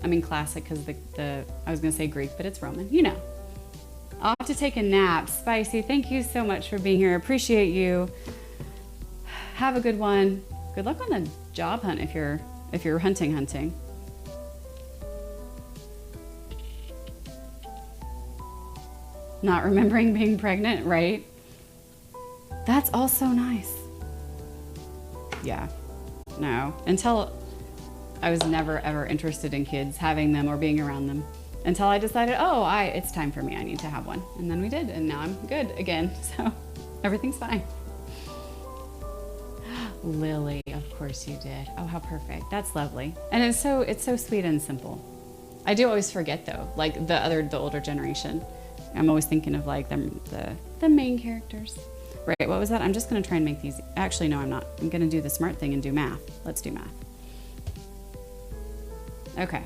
I mean classic because I was gonna say Greek, but it's Roman. You know. I'll have to take a nap. Spicy, thank you so much for being here. Appreciate you. Have a good one. Good luck on the job hunt if you're hunting. Not remembering being pregnant, right? That's also nice. Yeah, no. Until I was never ever interested in kids, having them or being around them. Until I decided, it's time for me, I need to have one. And then we did, and now I'm good again, so everything's fine. Lily, of course you did. Oh, how perfect, that's lovely. And it's so sweet and simple. I do always forget though, like the older generation. I'm always thinking of like the main characters. Right, what was that? I'm just gonna try and make these, actually no I'm not. I'm gonna do the smart thing and do math. Let's do math. Okay.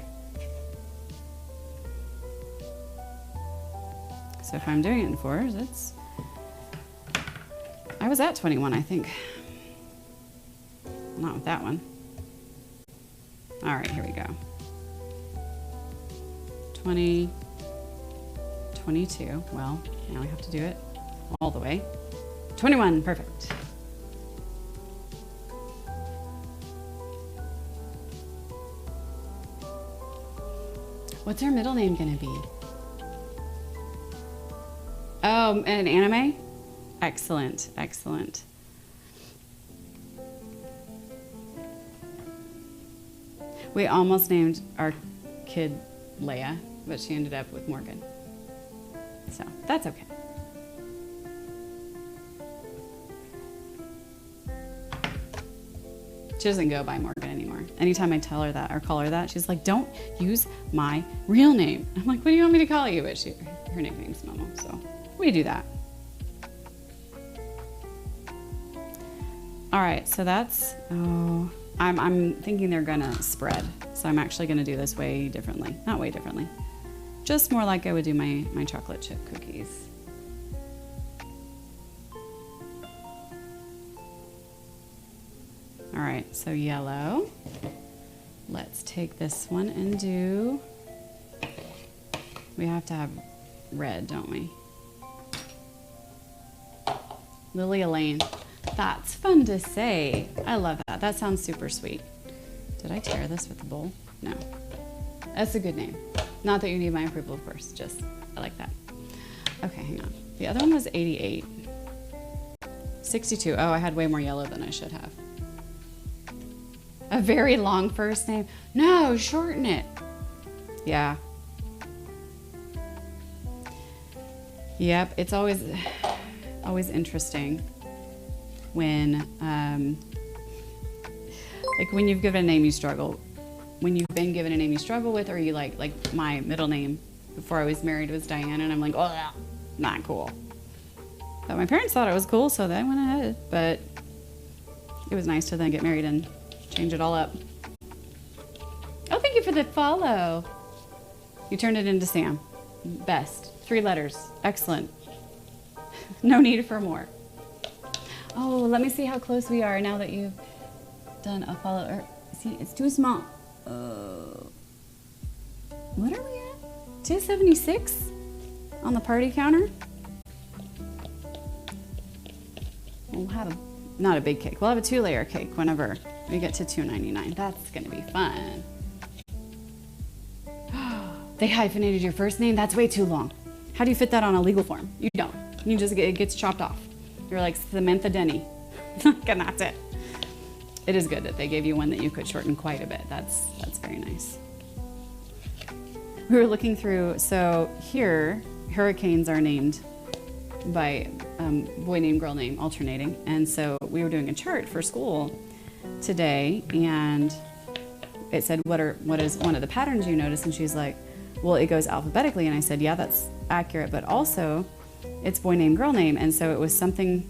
So if I'm doing it in 4s, I was at 21, I think. Not with that one. All right, here we go. 20, 22, well, now we have to do it all the way. 21, perfect. What's her middle name gonna be? Oh, an anime? Excellent, excellent. We almost named our kid Leia, but she ended up with Morgan. So that's okay. She doesn't go by Morgan anymore. Anytime I tell her that or call her that, she's like, don't use my real name. I'm like, what do you want me to call you? But her nickname's Momo, so we do that. All right, so that's, I'm thinking they're gonna spread. So I'm actually gonna do this way differently. Not way differently. Just more like I would do my chocolate chip cookies. All right, so yellow. Let's take this one and do, we have to have red, don't we? Lily Elaine. That's fun to say. I love that. That sounds super sweet. Did I tear this with the bowl? No. That's a good name. Not that you need my approval, of course. Just, I like that. Okay, hang on. The other one was 88. 62. Oh, I had way more yellow than I should have. A very long first name. No, shorten it. Yeah. Yep, it's always interesting when, like when you've given a name you struggle, when you've been given a name you struggle with, or you like my middle name before I was married was Diane, and I'm like, oh, not cool. But my parents thought it was cool, so they went ahead. But it was nice to then get married and change it all up. Oh, thank you for the follow. You turned it into Sam. Best. 3 letters. Excellent. No need for more. Oh, let me see how close we are now that you've done a follow. See, it's too small. What are we at? 276 on the party counter? We'll have not a big cake. We'll have a 2-layer cake whenever we get to 299. That's gonna be fun. They hyphenated your first name? That's way too long. How do you fit that on a legal form? You don't. You just it gets chopped off. You're like Samantha Denny. And that's it. It is good that they gave you one that you could shorten quite a bit. That's very nice. We were looking through, so here, hurricanes are named by boy name, girl name, alternating. And so we were doing a chart for school today, and it said, what is one of the patterns you notice? And she's like, well, it goes alphabetically. And I said, yeah, that's accurate, but also it's boy name, girl name. And so it was something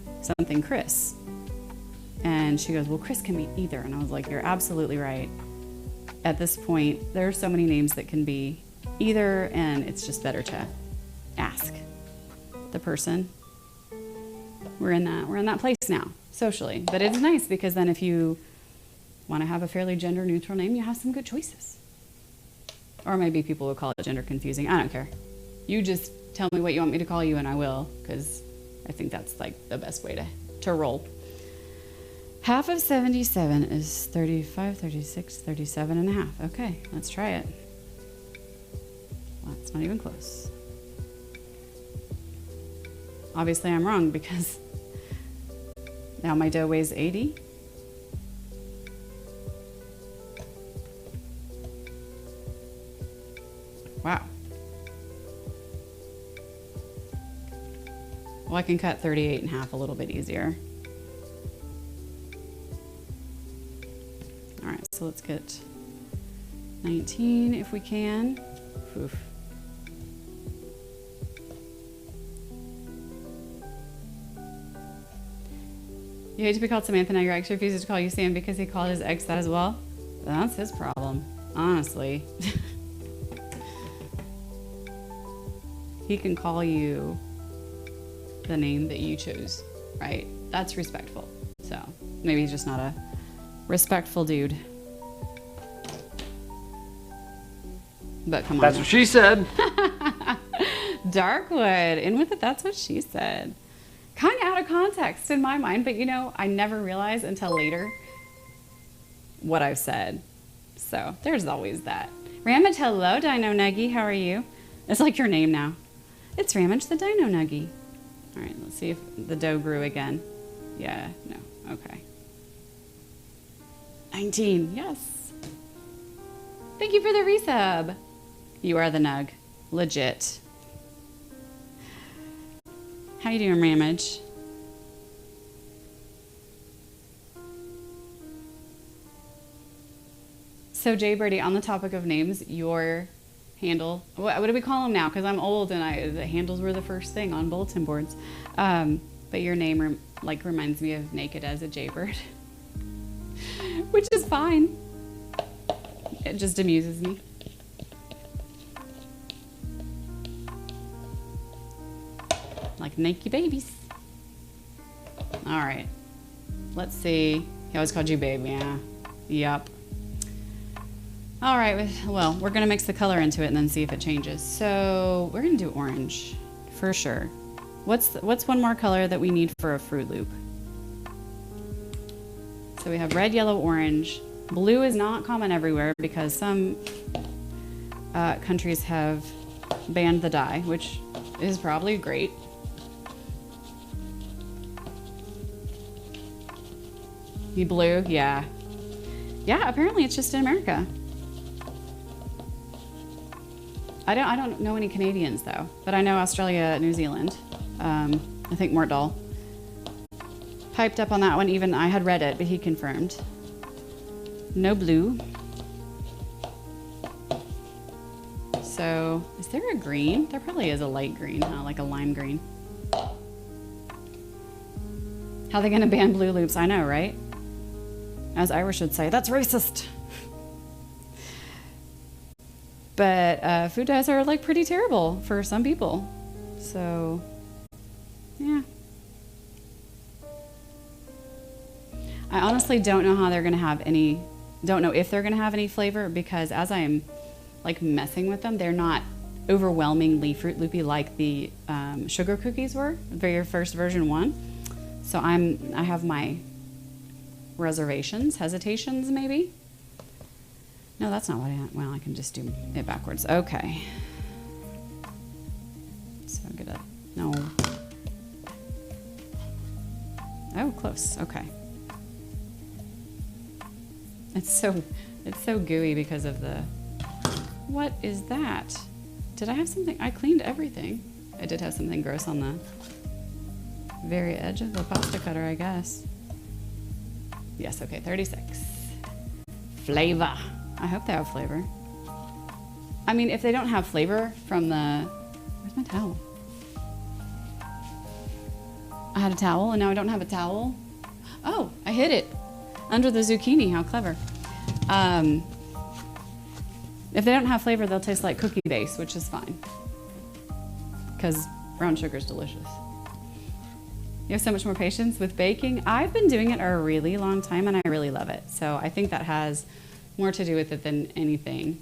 Chris. And she goes, well, Chris can be either. And I was like, you're absolutely right. At this point, there are so many names that can be either, and it's just better to ask the person. We're in that place now, socially. But it's nice because then if you want to have a fairly gender neutral name, you have some good choices. Or maybe people would call it gender confusing. I don't care. You just tell me what you want me to call you and I will, because I think that's like the best way to roll. Half of 77 is 35, 36, 37 and a half. Okay, let's try it. Well, it's not even close. Obviously I'm wrong because now my dough weighs 80. Wow. Well, I can cut 38 in half a little bit easier. All right, so let's get 19 if we can. Oof. You hate to be called Samantha, now your ex refuses to call you Sam because he called his ex that as well? That's his problem, honestly. He can call you the name that you chose, right? That's respectful. So maybe he's just not a respectful dude. But come on. That's what she said. Darkwood, in with it, that's what she said. Kind of out of context in my mind, but you know, I never realize until later what I've said. So there's always that. Ramage, hello, Dino Nuggy, how are you? It's like your name now. It's Ramage the Dino Nuggy. All right, let's see if the dough grew again. Yeah, no, okay. 19, yes. Thank you for the resub. You are the nug, legit. How you doing, Ramage? So Jay Brady, on the topic of names, your handle, what do we call them now? Because I'm old and the handles were the first thing on bulletin boards. But your name reminds me of Naked as a Jaybird, which is fine. It just amuses me. Like naked babies. All right, let's see. He always called you babe, yeah. Yep. All right, well, we're gonna mix the color into it and then see if it changes. So we're gonna do orange for sure. What's one more color that we need for a Fruit Loop? So we have red, yellow, orange. Blue is not common everywhere because some countries have banned the dye, which is probably great. You blue? Yeah. Yeah, apparently it's just in America. I don't know any Canadians though, but I know Australia, New Zealand. I think Mortdahl piped up on that one. Even I had read it, but he confirmed. No blue. So is there a green? There probably is a light green, huh? Like a lime green. How are they gonna ban blue loops? I know, right? As Irish would say, that's racist. But food dyes are like pretty terrible for some people. So, yeah. I honestly don't know how they're gonna have any, don't know if they're gonna have any flavor, because as I'm like messing with them, they're not overwhelmingly Fruit Loopy like the sugar cookies were, the very first version one. So I have my reservations, hesitations maybe. No, that's not what well, I can just do it backwards. Okay. So I'm gonna, no. Oh, close, okay. It's so gooey because of the, what is that? Did I have something? I cleaned everything. I did have something gross on the very edge of the pasta cutter, I guess. Yes, okay, 36. Flavor. I hope they have flavor. I mean, if they don't have flavor from the, where's my towel? I had a towel and now I don't have a towel. Oh, I hid it under the zucchini, how clever. If they don't have flavor, they'll taste like cookie base, which is fine. Because brown sugar is delicious. You have so much more patience with baking. I've been doing it a really long time and I really love it. So I think that has more to do with it than anything.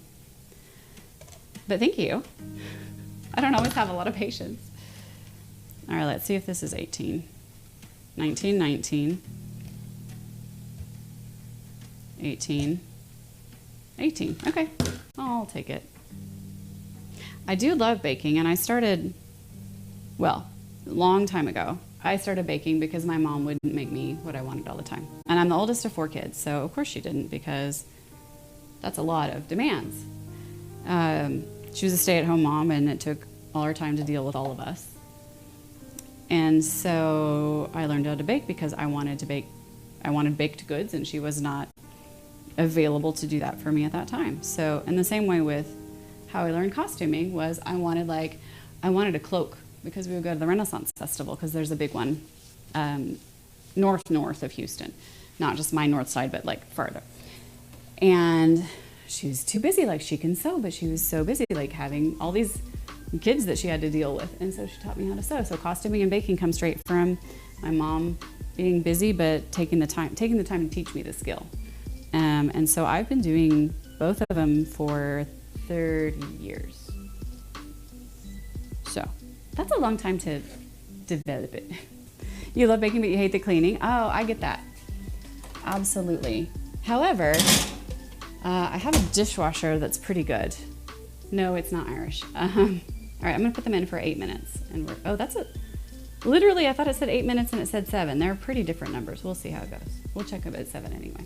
But thank you. I don't always have a lot of patience. All right, let's see if this is 18. 19, 19. 18. 18, okay, I'll take it. I do love baking, and I started, well, a long time ago. I started baking because my mom wouldn't make me what I wanted all the time. And I'm the oldest of 4 kids, so of course she didn't, because that's a lot of demands. She was a stay-at-home mom, and it took all her time to deal with all of us. And so I learned how to bake because I wanted to bake. I wanted baked goods, and she was not available to do that for me at that time. So in the same way with how I learned costuming was I wanted a cloak, because we would go to the Renaissance Festival, because there's a big one north of Houston, not just my north side, but like farther. And she was too busy, like she can sew, but she was so busy like having all these kids that she had to deal with. And so she taught me how to sew. So costuming and baking come straight from my mom being busy, but taking the time to teach me the skill. And so I've been doing both of them for 30 years. So that's a long time to develop it. You love baking, but you hate the cleaning. Oh, I get that. Absolutely. However, I have a dishwasher that's pretty good. No, it's not Irish. All right, I'm gonna put them in for 8 minutes. And oh, that's it. Literally, I thought it said 8 minutes and it said 7. They're pretty different numbers. We'll see how it goes. We'll check them at 7 anyway.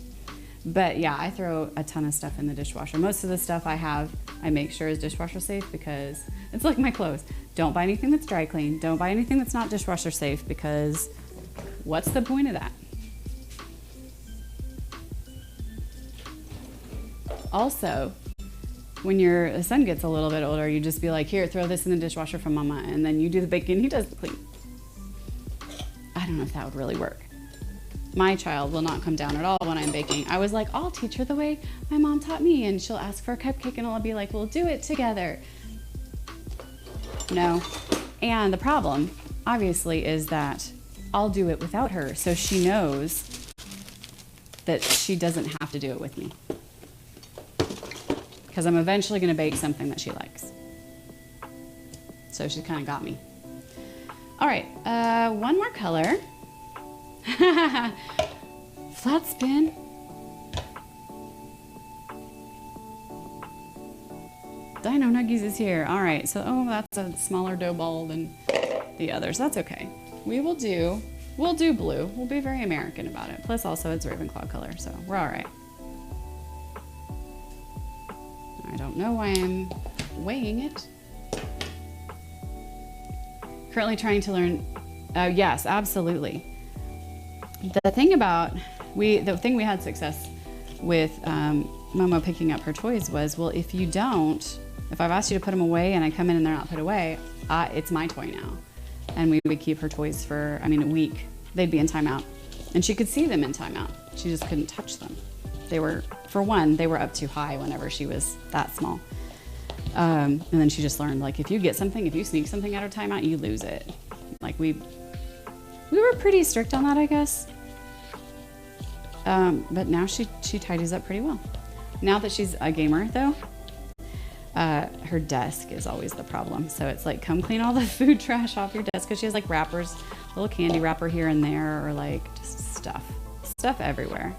But yeah, I throw a ton of stuff in the dishwasher. Most of the stuff I make sure is dishwasher safe, because it's like my clothes. Don't buy anything that's dry clean. Don't buy anything that's not dishwasher safe, because what's the point of that? Also, when your son gets a little bit older, you just be like, here, throw this in the dishwasher for mama, and then you do the baking, he does the clean. I don't know if that would really work. My child will not come down at all when I'm baking. I was like, I'll teach her the way my mom taught me, and she'll ask for a cupcake and I'll be like, we'll do it together. No. And the problem, obviously, is that I'll do it without her, so she knows that she doesn't have to do it with me. Because I'm eventually gonna bake something that she likes. So she kind of got me. All right, one more color. Flat spin. Dino Nuggies is here. All right, so that's a smaller dough ball than the others. That's okay. We'll do blue. We'll be very American about it. Plus also it's Ravenclaw color, so we're all right. I don't know why I'm weighing it. Currently trying to learn, yes, absolutely. The thing we had success with Momo picking up her toys was, well, if you don't If I've asked you to put them away and I come in and they're not put away, it's my toy now. And we would keep her toys for, a week. They'd be in timeout. And she could see them in timeout. She just couldn't touch them. They were, for one, they were up too high whenever she was that small. And then she just learned, like, if you get something, if you sneak something out of timeout, you lose it. Like, we were pretty strict on that, I guess. But now she tidies up pretty well. Now that she's a gamer, though, her desk is always the problem. So it's like, come clean all the food trash off your desk, because she has like wrappers, a little candy wrapper here and there, or like just stuff everywhere.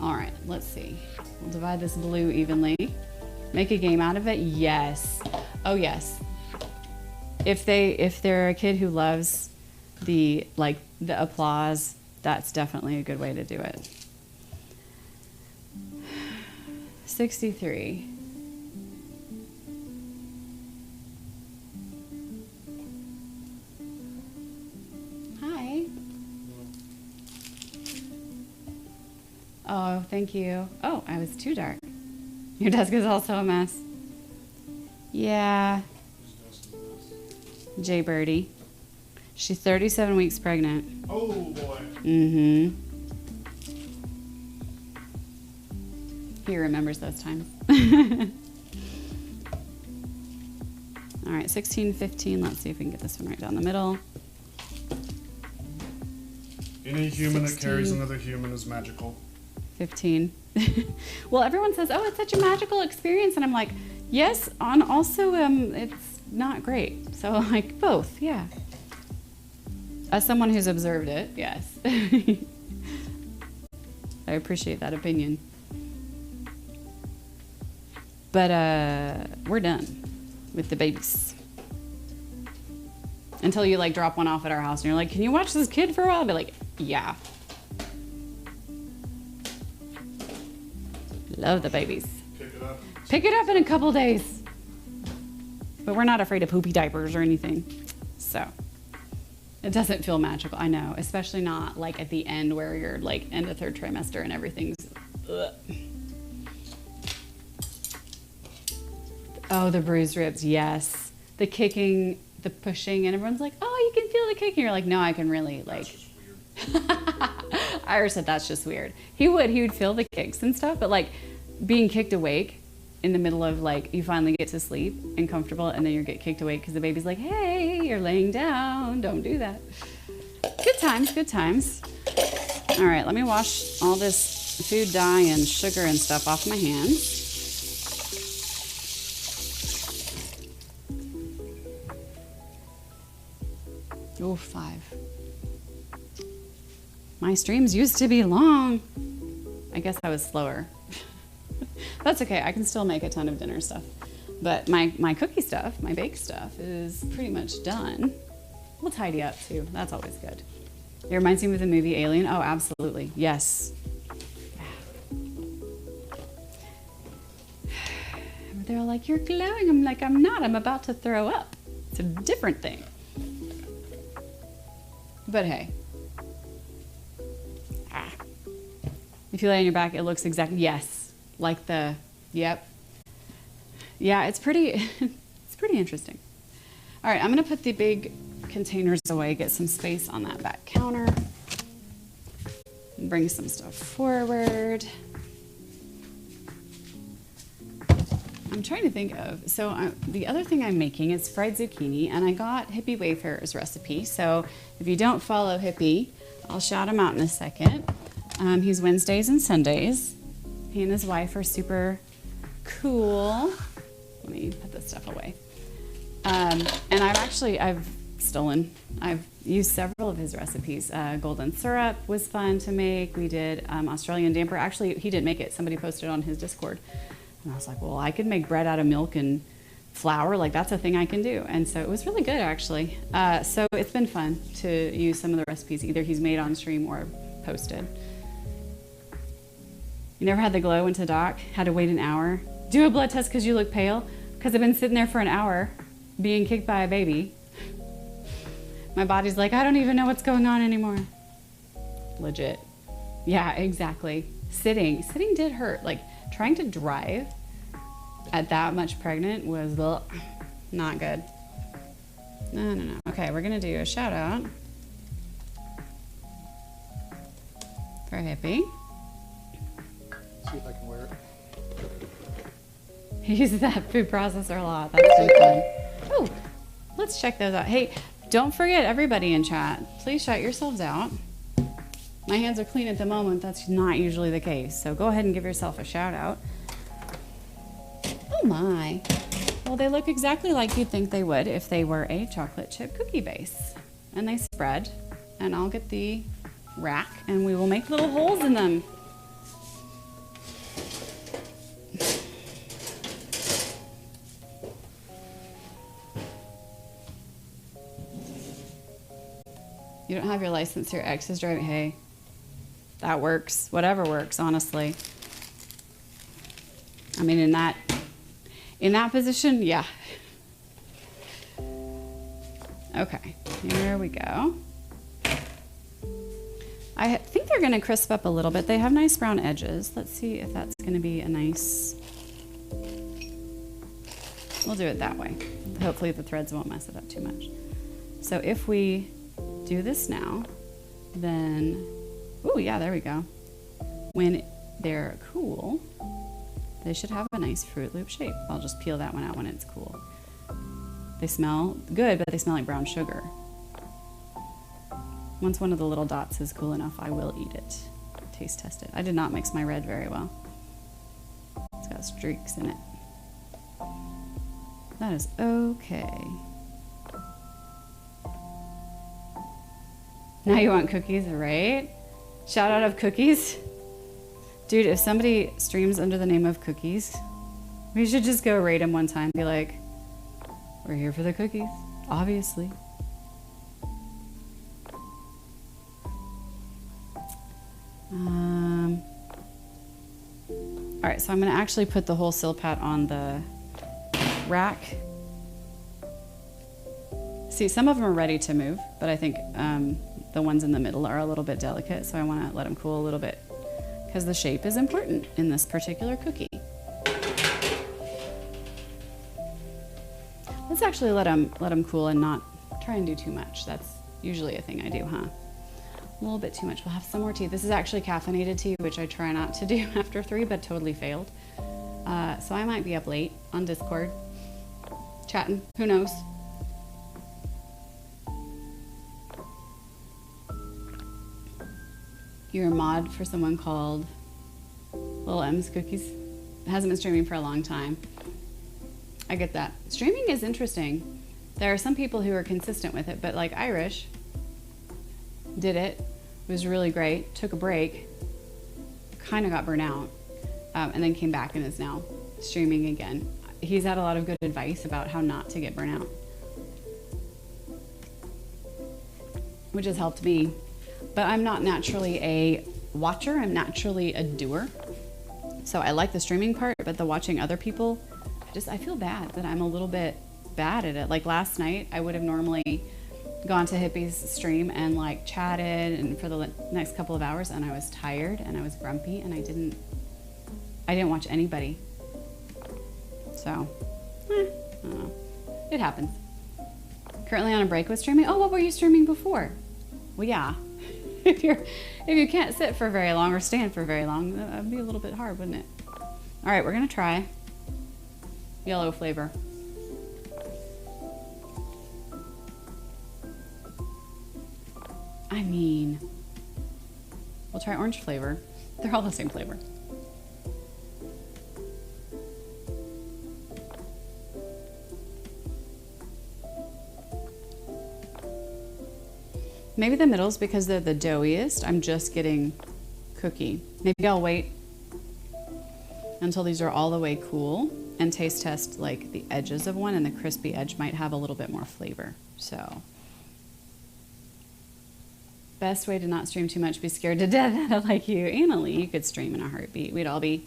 All right, let's see. We'll divide this blue evenly. Make a game out of it. Yes. Oh yes. If they're a kid who loves the applause, that's definitely a good way to do it. 63. Hi. Oh, thank you. Oh, I was too dark. Your desk is also a mess. Yeah. Jay Birdie. She's 37 weeks pregnant. Oh, boy. Mm-hmm. He remembers those times. All right, 16, 15. Let's see if we can get this one right down the middle. Any human 16. that carries another human is magical. 15. Well, everyone says, oh, it's such a magical experience. And I'm like, yes, and also it's not great. So like both, yeah. As someone who's observed it, yes. I appreciate that opinion. But we're done with the babies. Until you like drop one off at our house and you're like, can you watch this kid for a while? I'll be like, yeah. Love the babies. Pick it up. Pick it up in a couple days. But we're not afraid of poopy diapers or anything. So it doesn't feel magical, I know. Especially not like at the end where you're like end of third trimester and everything's ugh. Oh, the bruised ribs, yes. The kicking, the pushing, and everyone's like, oh, you can feel the kicking. You're like, no, I can really, like. That's just weird. Ira said that's just weird. He would feel the kicks and stuff, but like being kicked awake in the middle of like, you finally get to sleep and comfortable, and then you get kicked awake because the baby's like, hey, you're laying down. Don't do that. Good times, good times. All right, let me wash all this food dye and sugar and stuff off my hands. Oh, 5. My streams used to be long. I guess I was slower. That's okay. I can still make a ton of dinner stuff. But my cookie stuff, my bake stuff is pretty much done. We'll tidy up too. That's always good. It reminds me of the movie Alien. Oh, absolutely. Yes. They're like, you're glowing. I'm like, I'm not. I'm about to throw up. It's a different thing. But hey. If you lay on your back, it looks exactly, yes. Like the, yep. Yeah, it's pretty, it's pretty interesting. All right, I'm gonna put the big containers away, get some space on that back counter. And bring some stuff forward. I'm trying to think of, so the other thing I'm making is fried zucchini, and I got Hippie Wayfarer's recipe. So if you don't follow Hippie, I'll shout him out in a second. He's Wednesdays and Sundays. He and his wife are super cool. Let me put this stuff away. And I've used several of his recipes. Golden syrup was fun to make. We did Australian damper. Actually, he didn't make it. Somebody posted on his Discord. And I was like, well, I could make bread out of milk and flour. Like, that's a thing I can do. And so it was really good, actually. So it's been fun to use some of the recipes. Either he's made on stream or posted. You never had the glow into doc? Had to wait an hour? Do a blood test because you look pale? Because I've been sitting there for an hour being kicked by a baby. My body's like, I don't even know what's going on anymore. Legit. Yeah, exactly. Sitting did hurt. Like, Trying to drive at that much pregnant was not good. No. Okay, we're gonna do a shout out for Hippie. See if I can wear it. He uses that food processor a lot. That's so fun. Oh, let's check those out. Hey, don't forget, everybody in chat, please shout yourselves out. My hands are clean at the moment. That's not usually the case. So go ahead and give yourself a shout out. Oh my. Well, they look exactly like you'd think they would if they were a chocolate chip cookie base. And they spread. And I'll get the rack and we will make little holes in them. You don't have your license, your ex is driving. Hey, that works. Whatever works, honestly. I mean, in that position, yeah. Okay, here we go. I think they're gonna crisp up a little bit. They have nice brown edges. Let's see if that's gonna be a nice, we'll do it that way. Hopefully the threads won't mess it up too much. So if we do this now, then, oh yeah, there we go. When they're cool, they should have a nice Fruit Loop shape. I'll just peel that one out when it's cool. They smell good, but they smell like brown sugar. Once one of the little dots is cool enough, I will eat it. Taste test it. I did not mix my red very well. It's got streaks in it. That is okay. Now you want cookies, right? Shout out of cookies. Dude, if somebody streams under the name of cookies, we should just go raid them one time. Be like, we're here for the cookies, obviously. All right, so I'm gonna actually put the whole Silpat on the rack. See, some of them are ready to move, but I think the ones in the middle are a little bit delicate, so I want to let them cool a little bit because the shape is important in this particular cookie. Let's actually let them cool and not try and do too much. That's usually a thing I do, huh? A little bit too much. We'll have some more tea. This is actually caffeinated tea, which I try not to do after 3, but totally failed. So I might be up late on Discord, chatting. Who knows? You're a mod for someone called Lil M's Cookies. It hasn't been streaming for a long time. I get that. Streaming is interesting. There are some people who are consistent with it, but like Irish did it. It was really great. Took a break. Kind of got burnt out. And then came back and is now streaming again. He's had a lot of good advice about how not to get burnt out, which has helped me. But I'm not naturally a watcher, I'm naturally a doer. So I like the streaming part, but the watching other people, I feel bad that I'm a little bit bad at it. Like last night, I would have normally gone to Hippie's stream and like chatted and for the next couple of hours, and I was tired and I was grumpy and I didn't watch anybody. So, I don't know. It happens. Currently on a break with streaming. Oh, what were you streaming before? Well, yeah. If you can't sit for very long or stand for very long, that would be a little bit hard, wouldn't it? All right, we're gonna try yellow flavor. I mean, we'll try orange flavor. They're all the same flavor. Maybe the middle's because they're the doughiest. I'm just getting cookie. Maybe I'll wait until these are all the way cool and taste test like the edges of one, and the crispy edge might have a little bit more flavor. So, best way to not stream too much, be scared to death out of like you. Annalie, you could stream in a heartbeat. We'd all be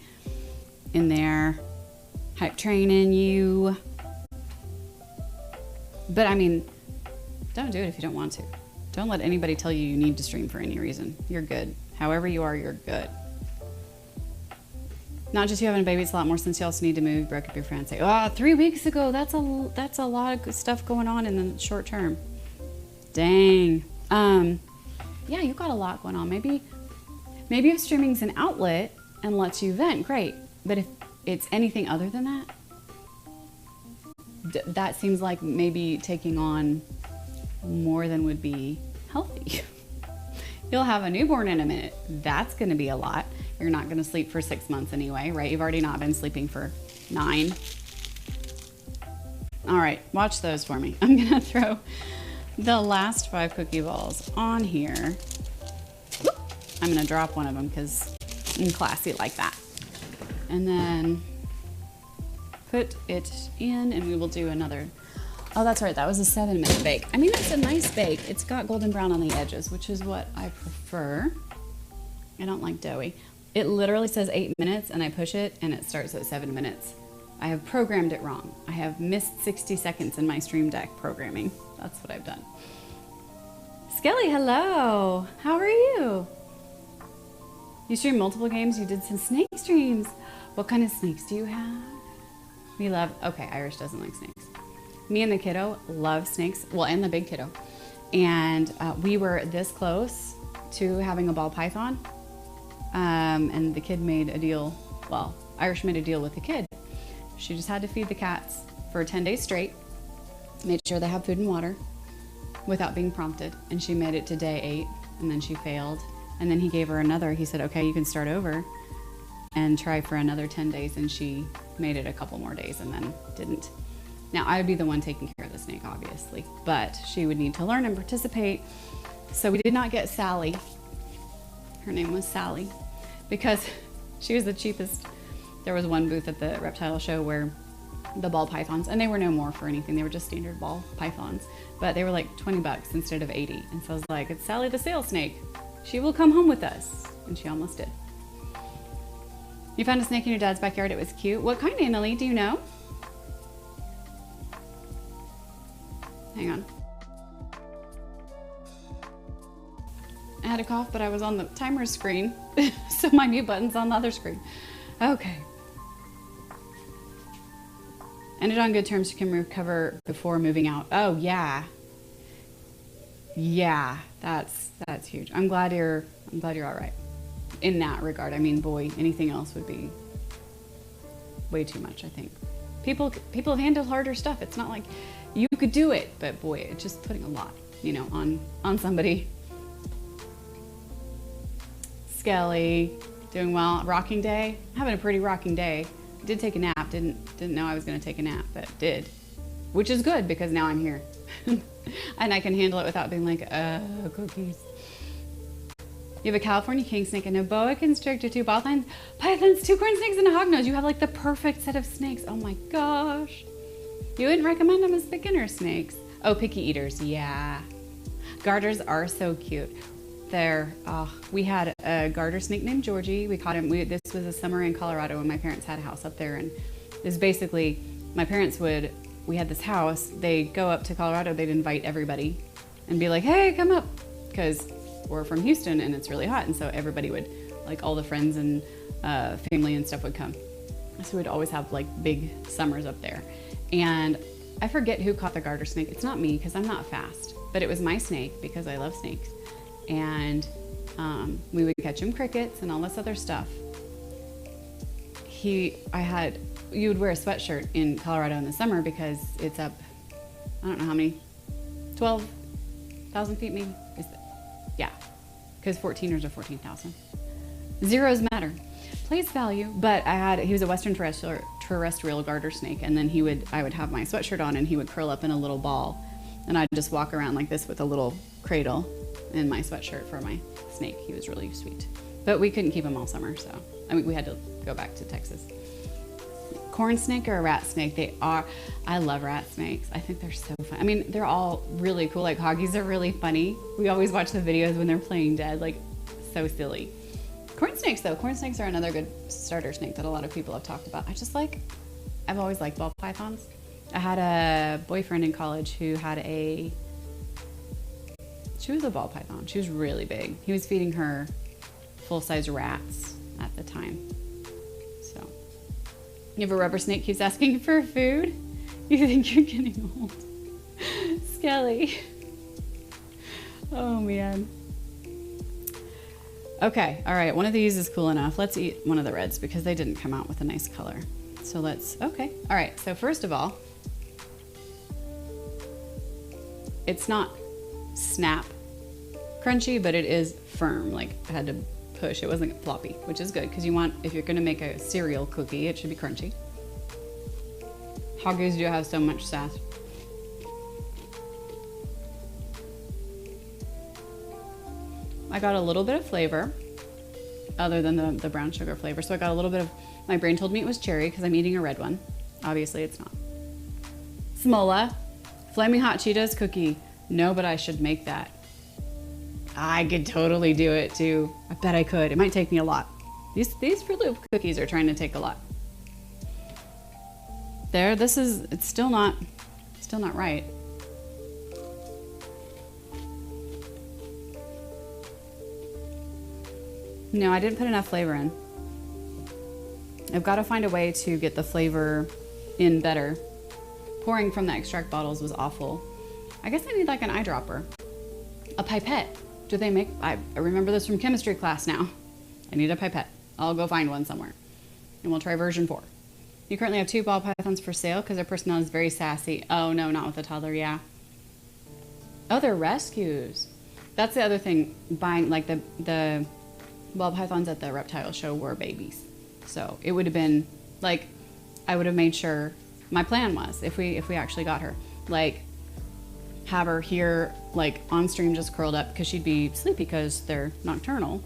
in there hype training you. But I mean, don't do it if you don't want to. Don't let anybody tell you you need to stream for any reason. You're good. However you are, you're good. Not just you having a baby, it's a lot more since you also need to move, broke up your fiance. Oh, 3 weeks ago, that's a lot of good stuff going on in the short term. Dang. Yeah, you got a lot going on. Maybe if streaming's an outlet and lets you vent, great. But if it's anything other than that, that seems like maybe taking on more than would be healthy. You'll have a newborn in a minute. That's going to be a lot. You're not going to sleep for 6 months anyway, right? You've already not been sleeping for 9. All right, watch those for me. I'm going to throw the last 5 cookie balls on here. Whoop. I'm going to drop one of them because I'm classy like that. And then put it in, and we will do another. Oh, that's right. That was a 7-minute bake. I mean, it's a nice bake. It's got golden brown on the edges, which is what I prefer. I don't like doughy. It literally says 8 minutes, and I push it, and it starts at 7 minutes. I have programmed it wrong. I have missed 60 seconds in my Stream Deck programming. That's what I've done. Skelly, hello. How are you? You stream multiple games. You did some snake streams. What kind of snakes do you have? We love, okay, Irish doesn't like snakes. Me and the kiddo love snakes, well, and the big kiddo. And we were this close to having a ball python. And the kid made a deal, well, Irish made a deal with the kid. She just had to feed the cats for 10 days straight, made sure they have food and water without being prompted. And she made it to day 8, and then she failed. And then he gave her another, he said, okay, you can start over and try for another 10 days. And she made it a couple more days and then didn't. Now, I would be the one taking care of the snake, obviously, but she would need to learn and participate. So we did not get Sally. Her name was Sally because she was the cheapest. There was one booth at the reptile show where the ball pythons, and they were no more for anything. They were just standard ball pythons, but they were like $20 instead of 80. And so I was like, it's Sally the sail snake. She will come home with us. And she almost did. You found a snake in your dad's backyard. It was cute. What kind, Annalie? Do you know? Hang on. I had a cough, but I was on the timer screen, so my mute button's on the other screen. Okay. Ended on good terms. You can recover before moving out. Oh yeah. Yeah, that's huge. I'm glad you're all right in that regard. I mean, boy, anything else would be way too much, I think. People have handled harder stuff. It's not like you could do it, but boy, it's just putting a lot, you know, on somebody. Skelly, doing well. Rocking day, having a pretty rocking day. Did take a nap. Didn't know I was going to take a nap, but did, which is good because now I'm here, and I can handle it without being like, cookies. You have a California king snake and a boa constrictor, 2 ball pythons, 2 corn snakes, and a hognose. You have like the perfect set of snakes. Oh my gosh. You wouldn't recommend them as beginner snakes. Oh, picky eaters, yeah. Garters are so cute. We had a garter snake named Georgie. We caught him, this was a summer in Colorado when my parents had a house up there. And it was basically, we had this house, they'd go up to Colorado, they'd invite everybody and be like, hey, come up. Because we're from Houston and it's really hot. And so everybody would, like all the friends and family and stuff would come. So we'd always have like big summers up there. And I forget who caught the garter snake. It's not me because I'm not fast, but it was my snake because I love snakes. And we would catch him crickets and all this other stuff. You would wear a sweatshirt in Colorado in the summer because it's up, I don't know how many, 12,000 feet maybe? Yeah, because 14ers are 14,000. Zeros matter. Place value, but he was a Western terrestrial garter snake, and then I would have my sweatshirt on and he would curl up in a little ball, and I'd just walk around like this with a little cradle in my sweatshirt for my snake. He was really sweet, but we couldn't keep him all summer, so we had to go back to Texas. Corn snake or a rat snake? I love rat snakes. I think they're so fun. I mean, they're all really cool. Like hoggies are really funny. We always watch the videos when they're playing dead, like so silly. Corn snakes though, corn snakes are another good starter snake that a lot of people have talked about. I've always liked ball pythons. I had a boyfriend in college who had she was a ball python. She was really big. He was feeding her full-size rats at the time. So You have a rubber snake keeps asking for food? You think you're getting old? Skelly. Oh man. Okay, all right, one of these is cool enough. Let's eat one of the reds because they didn't come out with a nice color. So okay. All right, so first of all, it's not snap crunchy, but it is firm. Like I had to push, it wasn't floppy, which is good because you want, if you're gonna make a cereal cookie, it should be crunchy. Hoggies do have so much sass. I got a little bit of flavor other than the brown sugar flavor. So I got a little bit of, my brain told me it was cherry because I'm eating a red one. Obviously it's not. Smola, Flaming Hot Cheetos cookie. No, but I should make that. I could totally do it too. I bet I could. It might take me a lot. These Fruit Loop cookies are trying to take a lot. There, it's still not right. No, I didn't put enough flavor in. I've got to find a way to get the flavor in better. Pouring from the extract bottles was awful. I guess I need like an eyedropper. A pipette. Do they make, I remember this from chemistry class now. I need a pipette. I'll go find one somewhere. And we'll try version 4. You currently have 2 ball pythons for sale because their personality is very sassy. Oh no, not with a toddler, yeah. Oh, they're rescues. That's the other thing, buying like the ball pythons at the reptile show were babies. So it would have been like, I would have made sure, my plan was if we actually got her, like have her here like on stream just curled up because she'd be sleepy because they're nocturnal.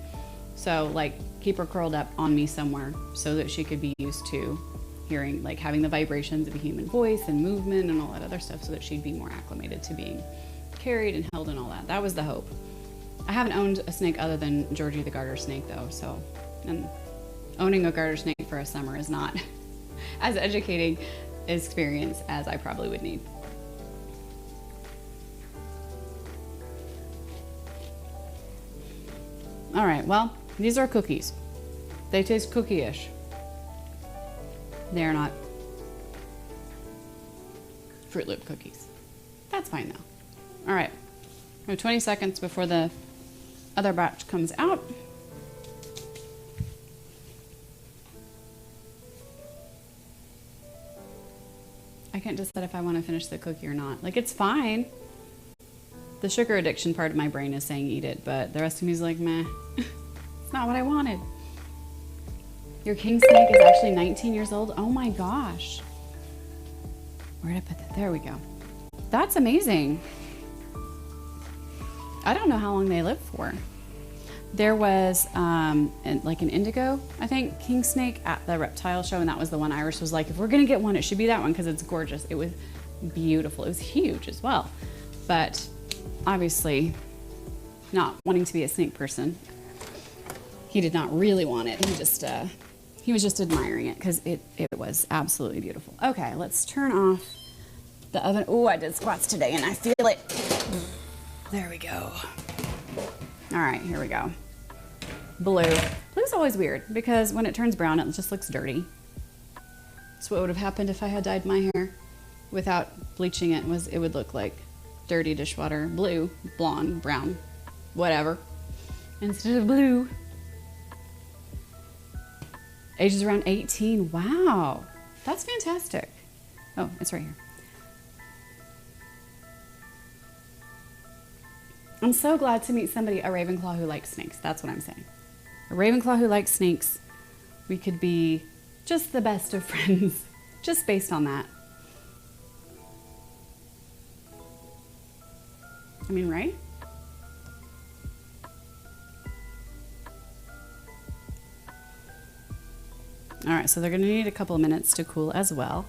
So like keep her curled up on me somewhere so that she could be used to hearing, like having the vibrations of a human voice and movement and all that other stuff so that she'd be more acclimated to being carried and held and all that. That was the hope. I haven't owned a snake other than Georgie the garter snake though, so, and owning a garter snake for a summer is not as educating experience as I probably would need. All right, well, these are cookies. They taste cookie-ish. They're not Fruit Loop cookies. That's fine though. All right, we have 20 seconds before the other batch comes out. I can't decide if I want to finish the cookie or not. Like, it's fine. The sugar addiction part of my brain is saying eat it, but the rest of me is like, meh. It's not what I wanted. Your king snake is actually 19 years old? Oh my gosh. Where did I put that? There we go. That's amazing. I don't know how long they live for. There was like an indigo, I think, king snake at the reptile show, and that was the one Iris was like, if we're gonna get one, it should be that one because it's gorgeous. It was beautiful. It was huge as well. But obviously not wanting to be a snake person, he did not really want it. He was just admiring it because it was absolutely beautiful. Okay, let's turn off the oven. Oh, I did squats today and I feel it. There we go. All right, here we go. Blue. Blue's always weird because when it turns brown, it just looks dirty. So what would have happened if I had dyed my hair without bleaching it was it would look like dirty dishwater. Blue, blonde, brown, whatever. Instead of blue. Age is around 18. Wow, that's fantastic. Oh, it's right here. I'm so glad to meet somebody, a Ravenclaw who likes snakes. That's what I'm saying. A Ravenclaw who likes snakes. We could be just the best of friends, just based on that. I mean, right? All right, so they're gonna need a couple of minutes to cool as well.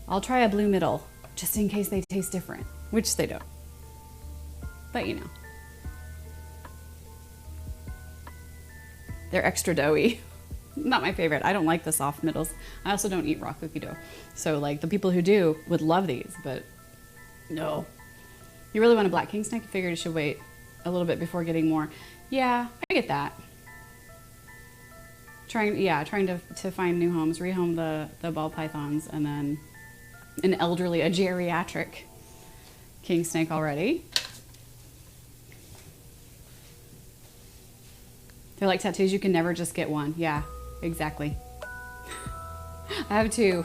I'll try a blue middle, just in case they taste different, which they don't. But you know. They're extra doughy. Not my favorite. I don't like the soft middles. I also don't eat raw cookie dough. So like the people who do would love these, but no. You really want a black king snake? I figured you should wait a little bit before getting more. Yeah, I get that. trying to find new homes, rehome the ball pythons, and then a geriatric king snake already. They're like tattoos, you can never just get one. Yeah, exactly. I have two.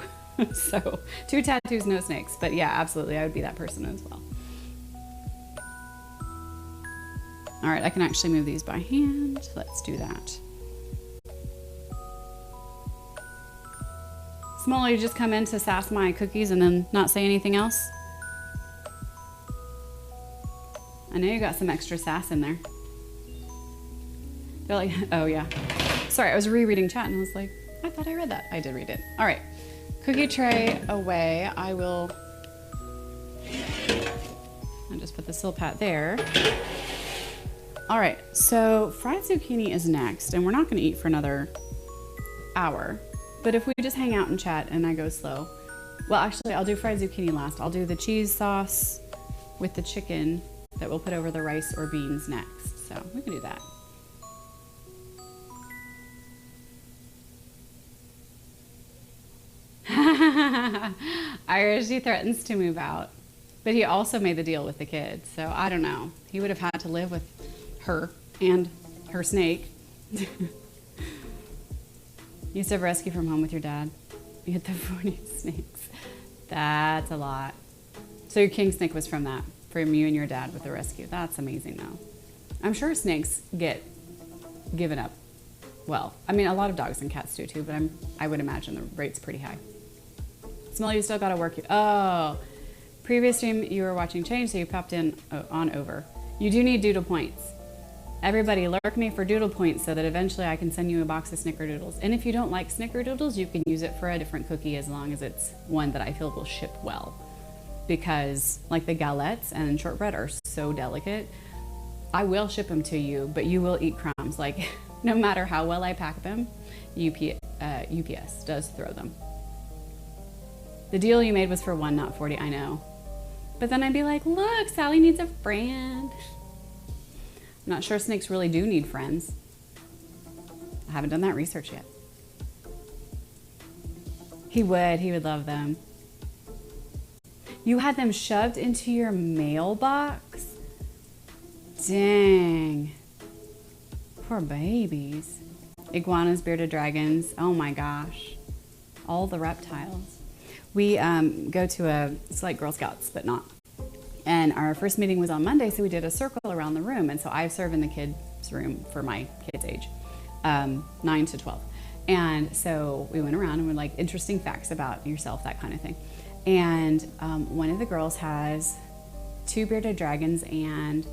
So 2 tattoos, no snakes. But yeah, absolutely, I would be that person as well. All right, I can actually move these by hand. Let's do that. Small, you just come in to sass my cookies and then not say anything else? I know you got some extra sass in there. They're like, oh yeah. Sorry, I was rereading chat and I was like, I thought I read that. I did read it. All right, cookie tray away. I'll just put the silpat there. All right, so fried zucchini is next, and we're not gonna eat for another hour. But if we just hang out and chat and I go slow, well, actually, I'll do fried zucchini last. I'll do the cheese sauce with the chicken that we'll put over the rice or beans next. So we can do that. Irish, he threatens to move out, but he also made the deal with the kids. So I don't know. He would have had to live with her and her snake. You used to have rescue from home with your dad. You had the 40 snakes. That's a lot. So your king snake was from that, from you and your dad with the rescue. That's amazing though. I'm sure snakes get given up. Well, I mean, a lot of dogs and cats do too, but I would imagine the rate's pretty high. Smell, you still gotta work. Oh, previous stream you were watching change, so you popped in on over. You do need doodle points. Everybody lurk me for doodle points so that eventually I can send you a box of snickerdoodles. And if you don't like snickerdoodles, you can use it for a different cookie as long as it's one that I feel will ship well. Because like the galettes and shortbread are so delicate, I will ship them to you, but you will eat crumbs. Like no matter how well I pack them, UPS does throw them. The deal you made was for 1, not 40, I know. But then I'd be like, look, Sally needs a friend. I'm not sure snakes really do need friends. I haven't done that research yet. He would love them. You had them shoved into your mailbox? Dang. Poor babies. Iguanas, bearded dragons, oh my gosh. All the reptiles. We go to it's like Girl Scouts, but not. And our first meeting was on Monday, so we did a circle around the room. And so I serve in the kids' room for my kids' age, 9 to 12. And so we went around and we're like, interesting facts about yourself, that kind of thing. And one of the girls has 2 bearded dragons and,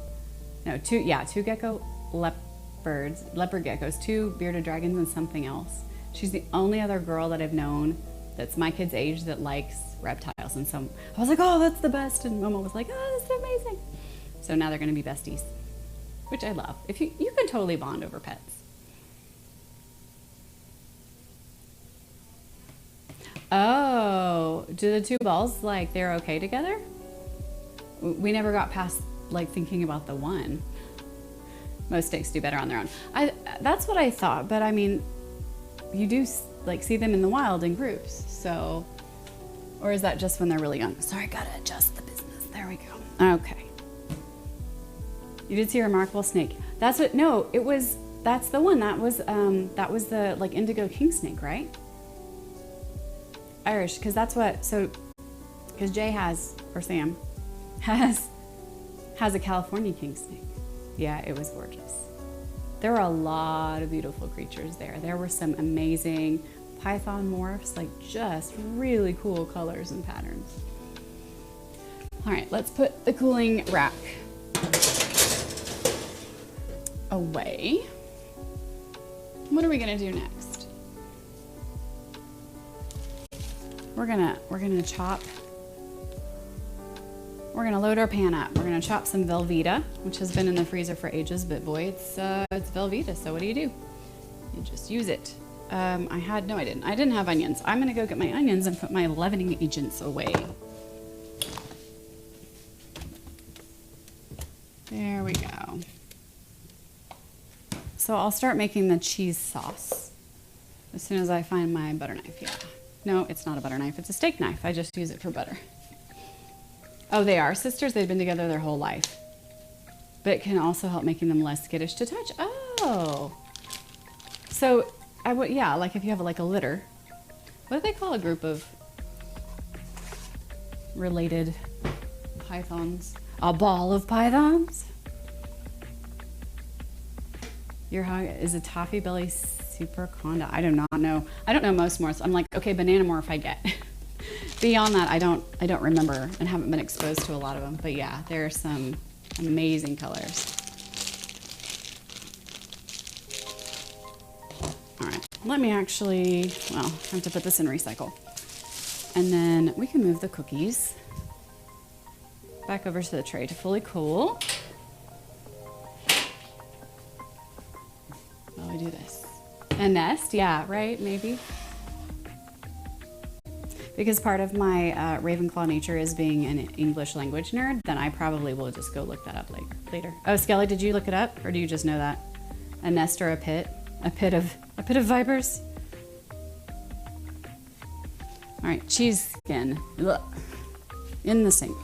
two gecko leopard geckos, 2 bearded dragons and something else. She's the only other girl that I've known that's my kid's age that likes reptiles. And so I was like, oh, that's the best. And Momo was like, oh, this is amazing. So now they're going to be besties, which I love. If you can totally bond over pets. Oh, do the 2 balls, like they're okay together? We never got past like thinking about the one. Most snakes do better on their own. That's what I thought, but I mean, you do like see them in the wild in groups, so, or is that just when they're really young? Sorry, gotta adjust the business. There we go. Okay. You did see a remarkable snake. That's what, no, it was, that's the one. That was the like indigo king snake, right? Irish, because that's what, so, because Jay has, or Sam, has a California king snake. Yeah, it was gorgeous. There were a lot of beautiful creatures there. There were some amazing python morphs, like just really cool colors and patterns. All right, let's put the cooling rack away. What are we gonna do next? We're gonna chop. We're gonna load our pan up. We're gonna chop some Velveeta, which has been in the freezer for ages, but boy, it's Velveeta, so what do? You just use it. I didn't have onions. I'm gonna go get my onions and put my leavening agents away. There we go. So I'll start making the cheese sauce. As soon as I find my butter knife, yeah. No, it's not a butter knife. It's a steak knife. I just use it for butter. Oh, they are sisters. They've been together their whole life. But it can also help making them less skittish to touch. Oh. So, yeah, like if you have like a litter. What do they call a group of related pythons? A ball of pythons? Your hog is a toffee belly superconda. I do not know. I don't know most morphs. I'm like, okay, banana morph I get. Beyond that, I don't remember and haven't been exposed to a lot of them. But yeah, there are some amazing colors. All right, let me actually, well, I have to put this in recycle. And then we can move the cookies back over to the tray to fully cool. While we do this. A nest, yeah, right, maybe. Because part of my Ravenclaw nature is being an English language nerd, then I probably will just go look that up later. Oh, Skelly, did you look it up, or do you just know that? A nest or a pit? A pit of vipers? All right, cheese skin. Ugh. In the sink.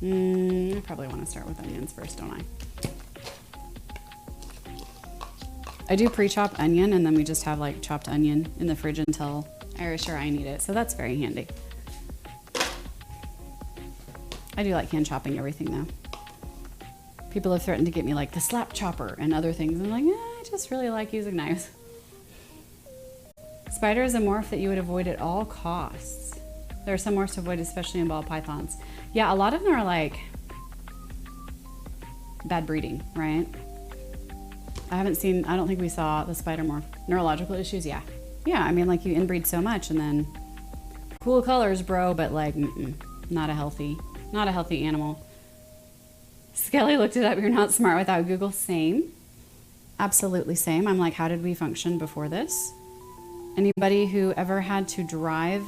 I probably want to start with onions first, don't I? I do pre-chop onion, and then we just have like chopped onion in the fridge until Irish or I need it, so that's very handy. I do like hand chopping everything though. People have threatened to get me like the slap chopper and other things. I'm like, I just really like using knives. Spider is a morph that you would avoid at all costs. There are some morphs to avoid, especially in ball pythons. Yeah, a lot of them are like bad breeding, right? I don't think we saw the spider morph. Neurological issues, yeah. Yeah, I mean, like you inbreed so much and then cool colors, bro, but like, not a healthy animal. Skelly looked it up. You're not smart without Google. Same. Absolutely same. I'm like, how did we function before this? Anybody who ever had to drive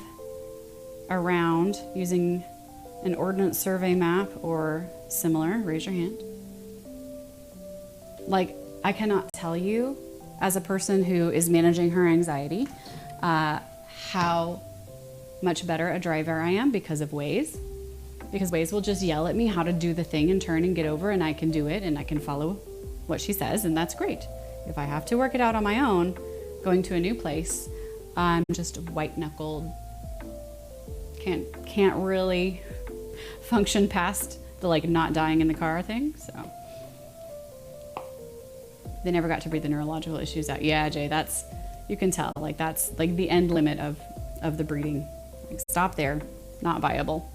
around using an ordnance survey map or similar, raise your hand. Like, I cannot tell you, as a person who is managing her anxiety, how much better a driver I am because of Waze. Because Waze will just yell at me how to do the thing and turn and get over, and I can do it and I can follow what she says, and that's great. If I have to work it out on my own, going to a new place, I'm just white-knuckled. Can't really function past the like not dying in the car thing, so. They never got to breed the neurological issues out. Yeah, Jay, you can tell, like that's like the end limit of the breeding. Like, stop there, not viable.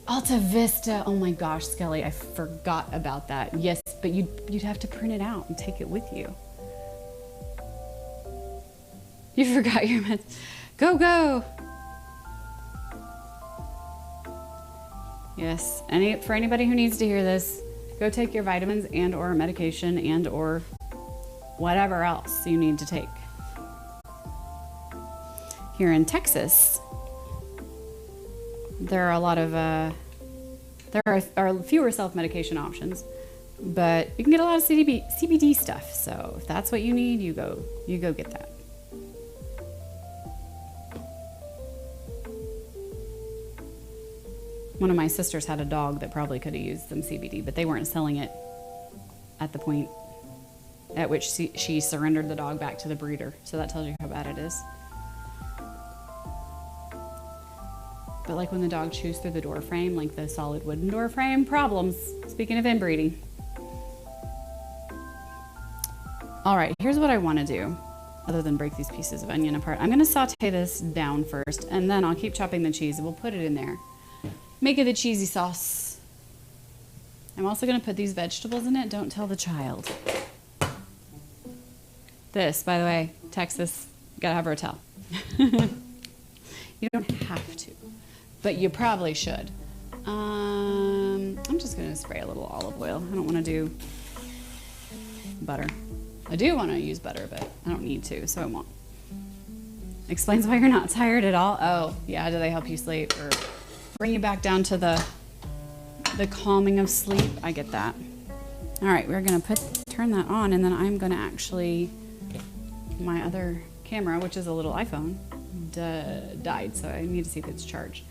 Alta Vista, oh my gosh, Skelly, I forgot about that. Yes, but you'd have to print it out and take it with you. You forgot your meds. Go. Yes, for anybody who needs to hear this, go take your vitamins and or medication and or whatever else you need to take. Here in Texas, there are a lot of, there are fewer self-medication options, but you can get a lot of CBD stuff. So if that's what you need, you go get that. One of my sisters had a dog that probably could have used some CBD, but they weren't selling it at the point at which she surrendered the dog back to the breeder. So that tells you how bad it is. But like when the dog chews through the door frame, like the solid wooden door frame, problems. Speaking of inbreeding. All right, here's what I want to do, other than break these pieces of onion apart. I'm going to saute this down first, and then I'll keep chopping the cheese, and we'll put it in there. Make it a cheesy sauce. I'm also going to put these vegetables in it. Don't tell the child. This, by the way, Texas, gotta have Rotel. You don't have to, but you probably should. I'm just going to spray a little olive oil. I don't want to do butter. I do want to use butter, but I don't need to, so I won't. Explains why you're not tired at all. Oh, yeah, do they help you sleep or bring you back down to the calming of sleep? I get that. All right, we're gonna turn that on, and then I'm gonna actually, my other camera, which is a little iPhone, died, so I need to see if it's charged.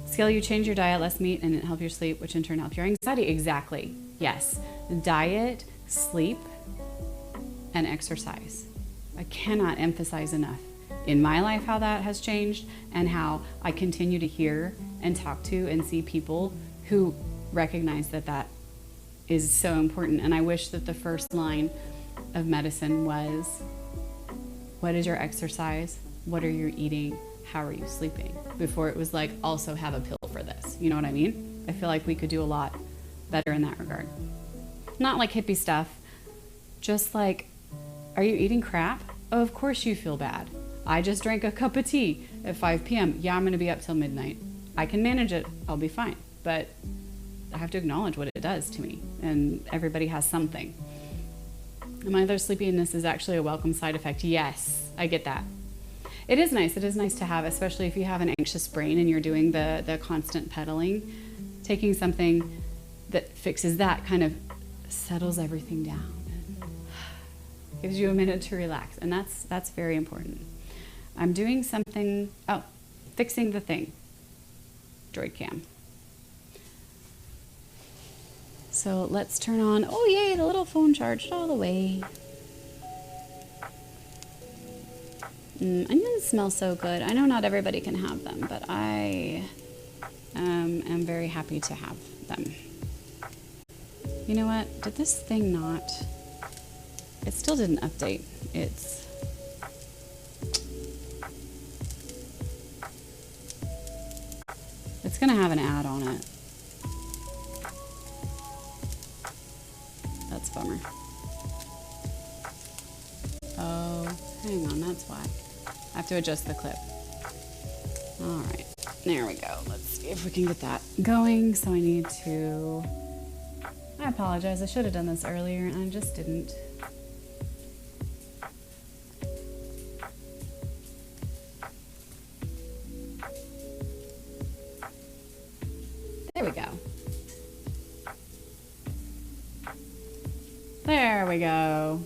Skelly, you change your diet, less meat, and it help your sleep, which in turn help your anxiety. Exactly, yes. Diet, sleep, and exercise. I cannot emphasize enough in my life how that has changed, and how I continue to hear and talk to and see people who recognize that that is so important. And I wish that the first line of medicine was, what is your exercise? What are you eating? How are you sleeping? Before it was like, also have a pill for this. You know what I mean? I feel like we could do a lot better in that regard. Not like hippie stuff, just like, are you eating crap? Oh, of course you feel bad. I just drank a cup of tea at 5 p.m. Yeah, I'm gonna be up till midnight. I can manage it, I'll be fine. But I have to acknowledge what it does to me, and everybody has something. And my other sleepiness is actually a welcome side effect. Yes, I get that. It is nice to have, especially if you have an anxious brain and you're doing the constant pedaling. Taking something that fixes that kind of settles everything down. Gives you a minute to relax, and that's very important. I'm doing something, fixing the thing. Droid cam. So let's turn on, oh yay, the little phone charged all the way. Onions smell so good. I know not everybody can have them, but I am very happy to have them. You know what, did this thing not, it still didn't update. It's gonna have an ad on it. That's a bummer. Oh, hang on, that's why. I have to adjust the clip. All right, there we go. Let's see if we can get that going. So I need to, I apologize. I should have done this earlier and I just didn't. There we go. There we go.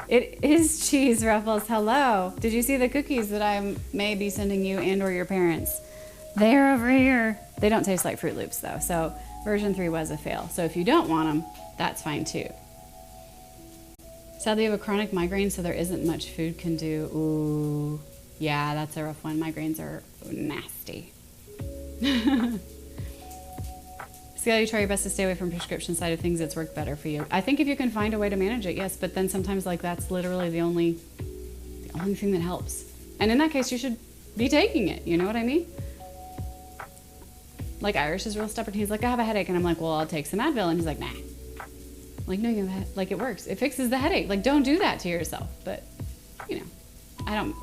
It is cheese, Ruffles. Hello. Did you see the cookies that I may be sending you and or your parents? They're over here. They don't taste like Fruit Loops though. So version 3 was a fail. So if you don't want them, that's fine too. Sadly, you have a chronic migraine, so there isn't much food can do. Ooh, yeah, that's a rough one. Migraines are nasty. Scale, you try your best to stay away from prescription side of things. It's worked better for you. I think if you can find a way to manage it, yes, but then sometimes like that's literally the only thing that helps. And in that case, you should be taking it. You know what I mean? Like Irish is real stubborn. He's like, I have a headache. And I'm like, well, I'll take some Advil. And he's like, nah. I'm like, no, you have like it works. It fixes the headache. Like, don't do that to yourself. But, you know, I don't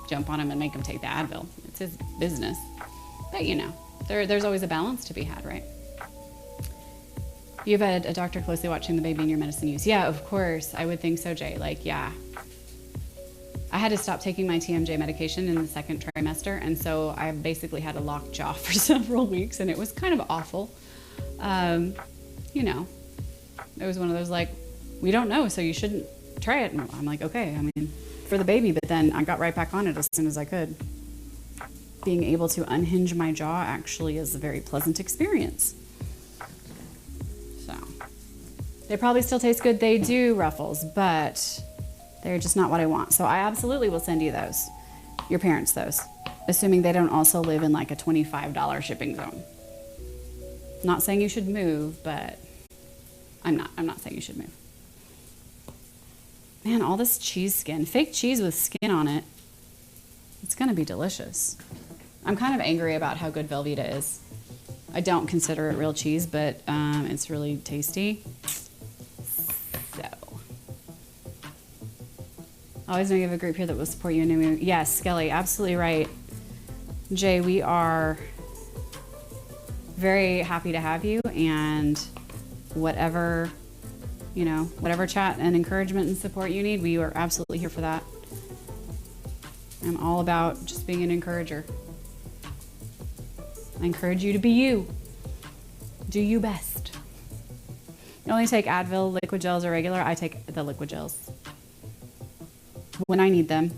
jump on him and make him take the Advil. It's his business. But, you know, there's always a balance to be had, right? You've had a doctor closely watching the baby and your medicine use. Yeah, of course. I would think so, Jay. Like, yeah. I had to stop taking my TMJ medication in the second trimester, and so I basically had a locked jaw for several weeks, and it was kind of awful. You know, it was one of those like, we don't know, so you shouldn't try it. And I'm like, okay, I mean, for the baby, but then I got right back on it as soon as I could. Being able to unhinge my jaw actually is a very pleasant experience. So, they probably still taste good. They do, Ruffles, but they're just not what I want. So I absolutely will send you those, your parents those, assuming they don't also live in like a $25 shipping zone. Not saying you should move, but I'm not saying you should move. Man, all this cheese skin, fake cheese with skin on it. It's gonna be delicious. I'm kind of angry about how good Velveeta is. I don't consider it real cheese, but it's really tasty. So, always know you have a group here that will support you. And yes, Skelly, absolutely right. Jay, we are very happy to have you, and whatever, you know, whatever chat and encouragement and support you need, we are absolutely here for that. I'm all about just being an encourager. I encourage you to be you. Do you best. only take Advil, liquid gels, or regular. I take the liquid gels when I need them.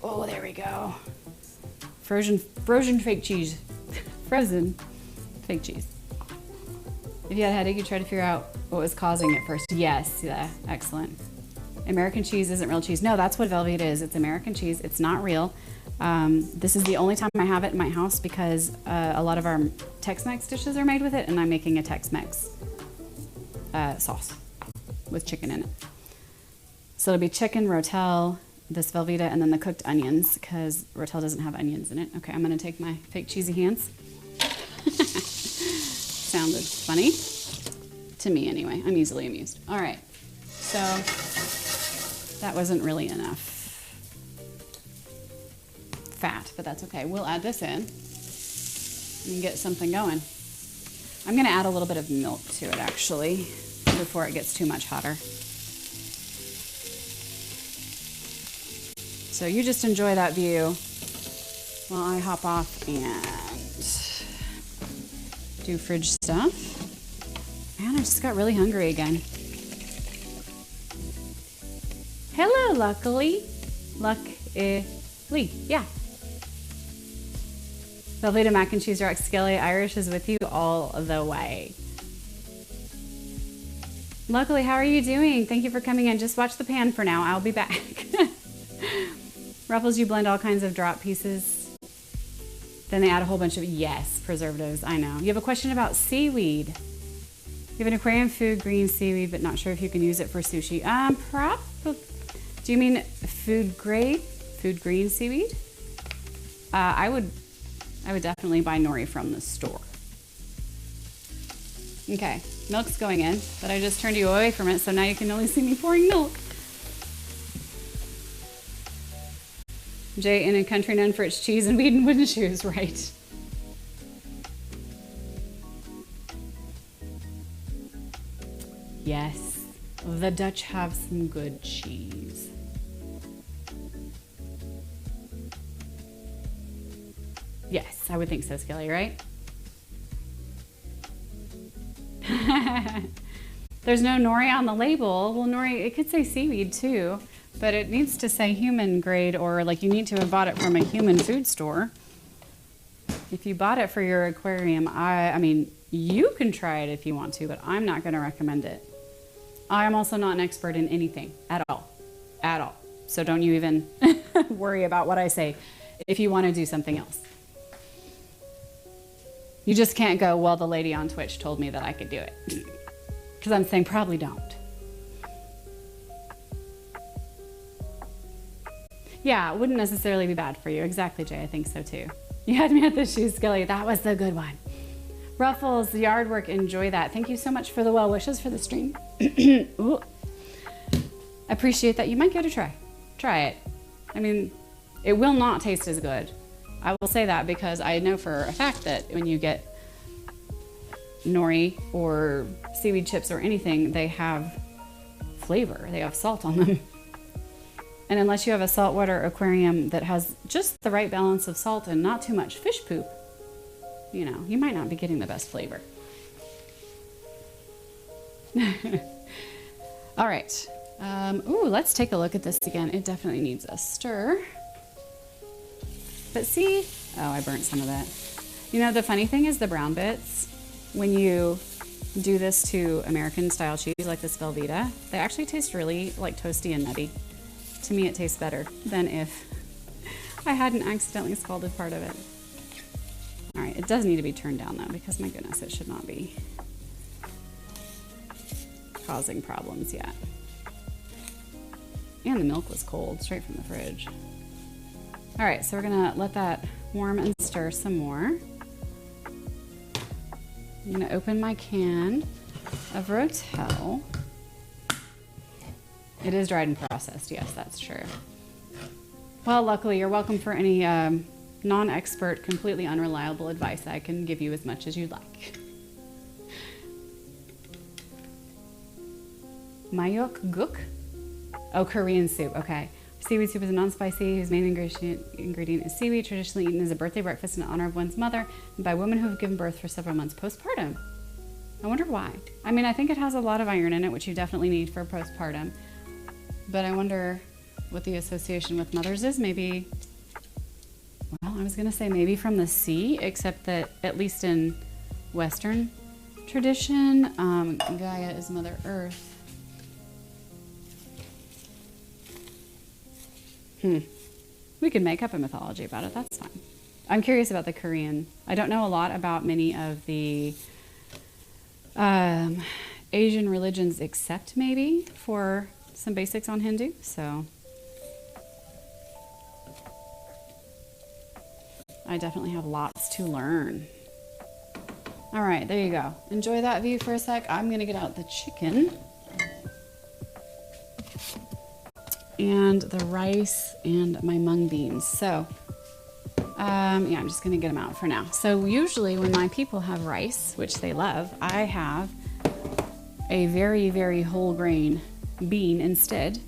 Oh, there we go. Frozen fake cheese. Frozen fake cheese. If you had a headache, you try to figure out what was causing it first. Yes, yeah, excellent. American cheese isn't real cheese. No, that's what Velveeta is. It's American cheese. It's not real. This is the only time I have it in my house because a lot of our Tex-Mex dishes are made with it, and I'm making a Tex-Mex sauce with chicken in it. So it'll be chicken, rotel, this Velveeta, and then the cooked onions because rotel doesn't have onions in it. Okay, I'm gonna take my fake cheesy hands. Sounded funny to me anyway. I'm easily amused. All right, so that wasn't really enough fat, but that's okay. We'll add this in and get something going. I'm gonna add a little bit of milk to it actually before it gets too much hotter. So you just enjoy that view while I hop off and do fridge stuff. Man, I just got really hungry again. Hello, Luckily, yeah. Velveeta mac and cheese rocks. Skelly Irish is with you all the way. Luckily, how are you doing? Thank you for coming in. Just watch the pan for now. I'll be back. Ruffles, you blend all kinds of drop pieces. Then they add a whole bunch of, yes, preservatives. I know. You have a question about seaweed. You have an aquarium food green seaweed, but not sure if you can use it for sushi. Probably. Do you mean food grade, food green seaweed? I would definitely buy nori from the store. Okay, milk's going in, but I just turned you away from it, so now you can only see me pouring milk. Jay in a country known for its cheese and weed and wooden shoes, right? Yes, the Dutch have some good cheese. Yes, I would think so, Skelly, right? There's no nori on the label. Well, nori, it could say seaweed too, but it needs to say human grade, or like you need to have bought it from a human food store. If you bought it for your aquarium, I mean, you can try it if you want to, but I'm not going to recommend it. I'm also not an expert in anything at all. So don't you even worry about what I say if you want to do something else. You just can't go, well, the lady on Twitch told me that I could do it. Because I'm saying probably don't. Yeah, it wouldn't necessarily be bad for you. Exactly, Jay. I think so too. You had me at the shoe, Skelly. That was the good one. Ruffles, the yard work, enjoy that. Thank you so much for the well wishes for the stream. Ooh. Appreciate that. You might give it a try. Try it. I mean, it will not taste as good. I will say that because I know for a fact that when you get nori or seaweed chips or anything, they have flavor. They have salt on them. And unless you have a saltwater aquarium that has just the right balance of salt and not too much fish poop, you know, you might not be getting the best flavor. All right. Ooh, let's take a look at this again. It definitely needs a stir. But see, oh, I burnt some of that. You know, the funny thing is the brown bits, when you do this to American style cheese like this Velveeta, they actually taste really like toasty and nutty. To me, it tastes better than if I hadn't accidentally scalded part of it. All right, it does need to be turned down though, because my goodness, it should not be causing problems yet. And the milk was cold, straight from the fridge. All right, so we're gonna let that warm and stir some more. I'm gonna open my can of rotel. It is dried and processed, yes, that's true. Well, luckily, you're welcome for any non-expert, completely unreliable advice. I can give you as much as you'd like. Mayok guk? Oh, Korean soup, okay. Seaweed soup is a non-spicy whose main ingredient is seaweed, traditionally eaten as a birthday breakfast in honor of one's mother and by women who have given birth for several months postpartum. I wonder why. I mean, I think it has a lot of iron in it, which you definitely need for postpartum. But I wonder what the association with mothers is. Maybe, well, I was going to say maybe from the sea, except that at least in Western tradition, Gaia is Mother Earth. We could make up a mythology about it. That's fine. I'm curious about the Korean. I don't know a lot about many of the Asian religions, except maybe for some basics on Hindu. So I definitely have lots to learn. All right, there you go. Enjoy that view for a sec. I'm gonna get out the chicken and the rice and my mung beans. So yeah, I'm just gonna get them out for now. So usually when my people have rice, which they love, I have a very, very whole grain bean instead.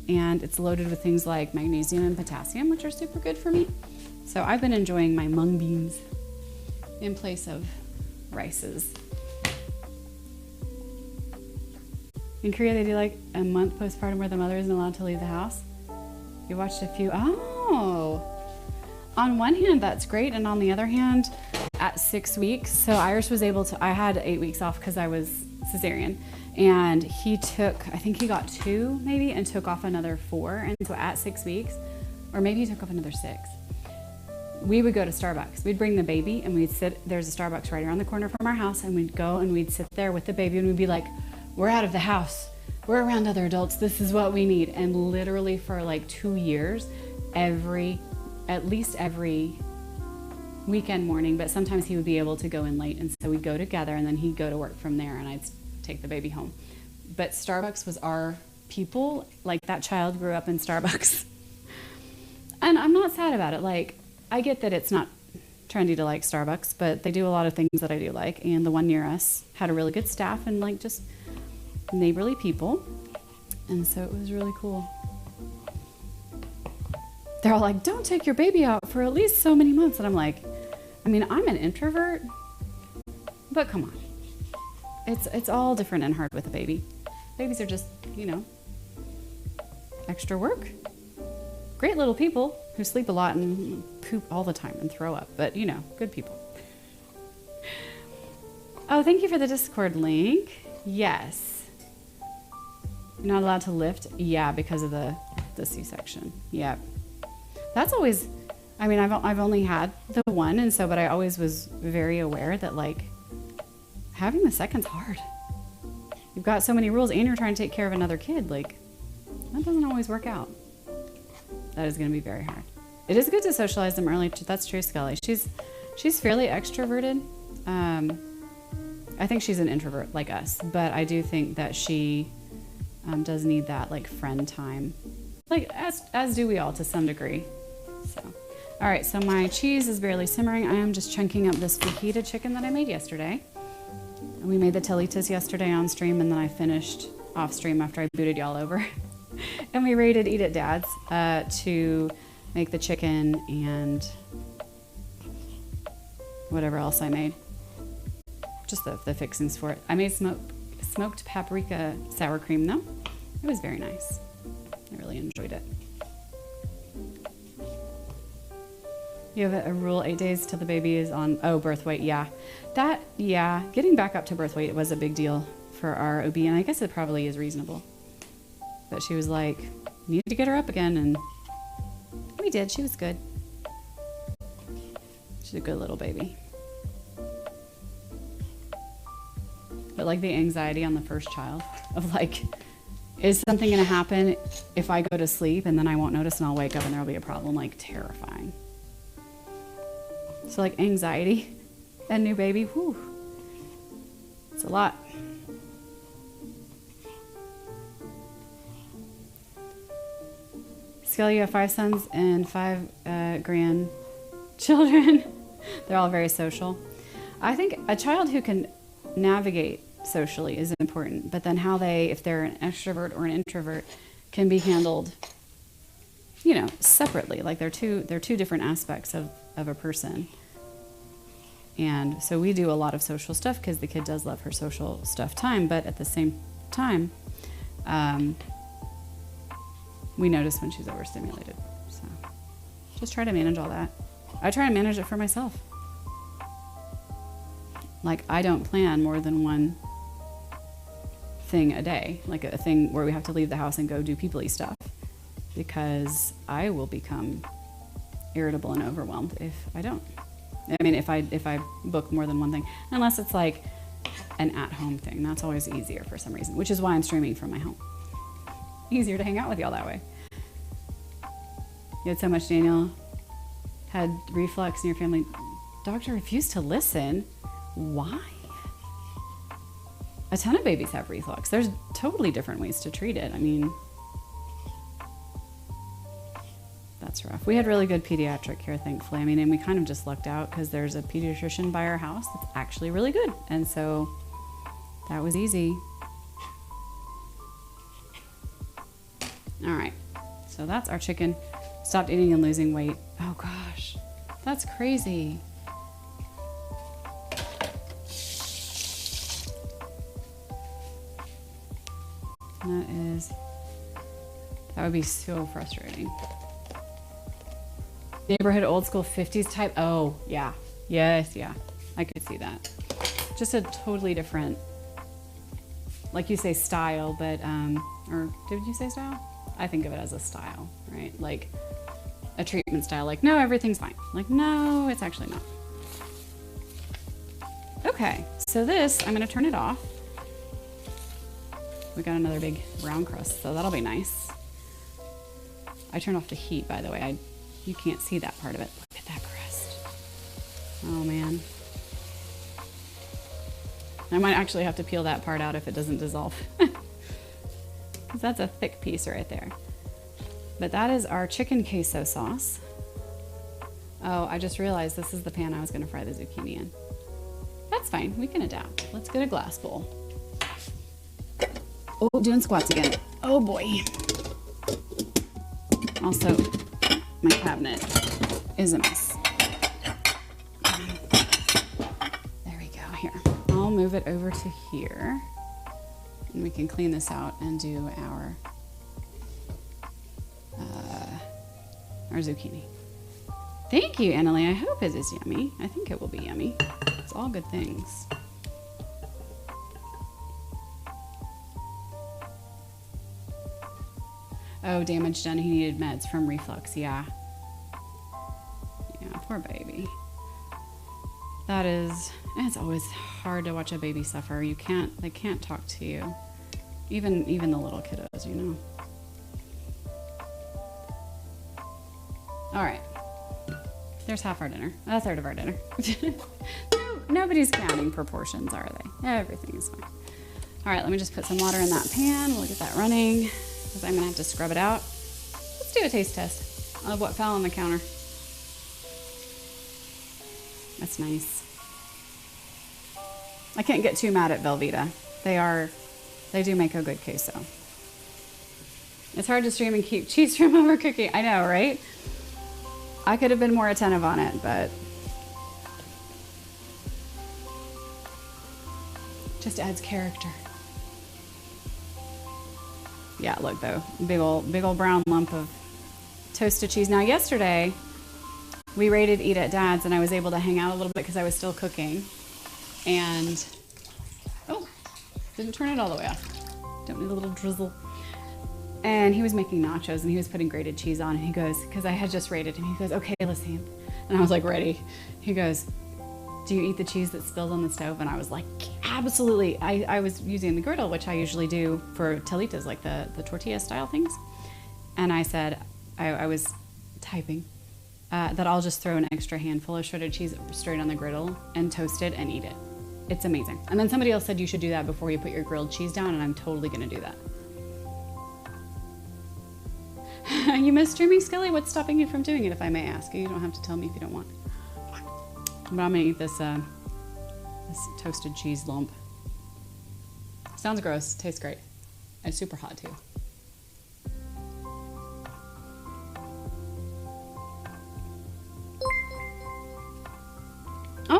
And it's loaded with things like magnesium and potassium, which are super good for me. So I've been enjoying my mung beans in place of rices. In Korea, they do like a month postpartum where the mother isn't allowed to leave the house. You watched a few. Oh, on one hand, that's great. And on the other hand, at 6 weeks, so Irish was able to, I had 8 weeks off because I was cesarean. And he took, I think he got 2 maybe, and took off another 4. And so at 6 weeks, or maybe he took off another 6, we would go to Starbucks. We'd bring the baby and we'd sit, there's a Starbucks right around the corner from our house, and we'd go and we'd sit there with the baby and we'd be like, we're out of the house. We're around other adults. This is what we need. And literally for like 2 years, at least every weekend morning, but sometimes he would be able to go in late. And so we'd go together and then he'd go to work from there and I'd take the baby home. But Starbucks was our people. Like that child grew up in Starbucks. And I'm not sad about it. Like, I get that it's not trendy to like Starbucks, but they do a lot of things that I do like. And the one near us had a really good staff and like just neighborly people. And so it was really cool. They're all like, don't take your baby out for at least so many months. And I'm like, I mean, I'm an introvert, but come on. It's all different and hard with a baby. Babies are just, you know, extra work. Great little people who sleep a lot and poop all the time and throw up, but you know, good people. Oh, thank you for the Discord link. Yes. You're not allowed to lift? Yeah, because of the C-section. Yeah. That's always, I mean, I've only had the one, and so, but I always was very aware that like having the second's hard. You've got so many rules and you're trying to take care of another kid. Like that doesn't always work out. That is going to be very hard. It is good to socialize them early. That's true, Scully. She's fairly extroverted. I think she's an introvert like us, but I do think that she does need that like friend time, like as do we all to some degree. So, all right. So my cheese is barely simmering. I am just chunking up this fajita chicken that I made yesterday. We made the telitas yesterday on stream, and then I finished off stream after I booted y'all over. And we raided Eat at Dad's to make the chicken and whatever else I made. Just the fixings for it. I made smoked paprika sour cream though. It was very nice. I really enjoyed it. You have a rule 8 days till the baby is on, birth weight. Yeah. Getting back up to birth weight was a big deal for our OB, and I guess it probably is reasonable. But she was like, need to get her up again, and we did. She was good. She's a good little baby. But like the anxiety on the first child of like, is something going to happen if I go to sleep and then I won't notice and I'll wake up and there'll be a problem? Like terrifying. So like anxiety and new baby, whew, it's a lot. Skelly, you have 5 sons and 5 grandchildren. They're all very social. I think a child who can navigate socially is important, but then how they, if they're an extrovert or an introvert, can be handled you know, separately. Like they're two different aspects of a person. And so we do a lot of social stuff because the kid does love her social stuff time, but at the same time, we notice when she's overstimulated. So just try to manage all that. I try to manage it for myself. Like I don't plan more than one thing a day, like a thing where we have to leave the house and go do people-y stuff, because I will become irritable and overwhelmed if I don't. I mean, if I book more than one thing, unless it's like an at-home thing, that's always easier for some reason, which is why I'm streaming from my home. Easier to hang out with y'all that way. You had so much, Daniel had reflux in your family. Doctor refused to listen. Why? A ton of babies have reflux. There's totally different ways to treat it. I mean, that's rough. We had really good pediatric care, thankfully. I mean, and we kind of just lucked out because there's a pediatrician by our house that's actually really good. And so that was easy. All right, so that's our chicken. Stopped eating and losing weight. Oh gosh, that's crazy. That would be so frustrating. Neighborhood old school 50s type. Oh yeah, yes, yeah, I could see that. Just a totally different, like you say style, but or did you say style? I think of it as a style, right? Like a treatment style, like no, everything's fine. Like no, it's actually not. Okay, so this, I'm gonna turn it off. We got another big brown crust, so that'll be nice. I turned off the heat, by the way. You can't see that part of it. Look at that crust. Oh man. I might actually have to peel that part out if it doesn't dissolve. That's a thick piece right there. But that is our chicken queso sauce. Oh, I just realized this is the pan I was gonna fry the zucchini in. That's fine, we can adapt. Let's get a glass bowl. Oh, doing squats again. Oh boy. Also, my cabinet is a mess. There we go, here. I'll move it over to here. And we can clean this out and do our zucchini. Thank you, Annalie. I hope it is yummy. I think it will be yummy. It's all good things. Oh, damage done. He needed meds from reflux. Yeah. Yeah, poor baby. That is, it's always hard to watch a baby suffer. They can't talk to you. Even the little kiddos, you know. All right. There's half our dinner. A third of our dinner. Nobody's counting proportions, are they? Everything is fine. All right, let me just put some water in that pan. We'll get that running, because I'm gonna have to scrub it out. Let's do a taste test of what fell on the counter. That's nice. I can't get too mad at Velveeta. They do make a good queso. It's hard to stream and keep cheese from overcooking. I know, right? I could have been more attentive on it, but just adds character. Yeah, look though, big old brown lump of toasted cheese. Now yesterday, we raided Eat at Dad's and I was able to hang out a little bit because I was still cooking. And, oh, didn't turn it all the way off. Don't need a little drizzle. And he was making nachos and he was putting grated cheese on and he goes, because I had just raided him, he goes, okay, listen. And I was like, ready. He goes, do you eat the cheese that spilled on the stove? And I was like, absolutely. I was using the griddle, which I usually do for telitas, like the tortilla style things. And I said, I was typing, that I'll just throw an extra handful of shredded cheese straight on the griddle and toast it and eat it. It's amazing. And then somebody else said you should do that before you put your grilled cheese down, and I'm totally gonna do that. You miss streaming, Skelly? What's stopping you from doing it, if I may ask? You don't have to tell me if you don't want. But I'm gonna eat this toasted cheese lump. Sounds gross, tastes great. It's super hot too.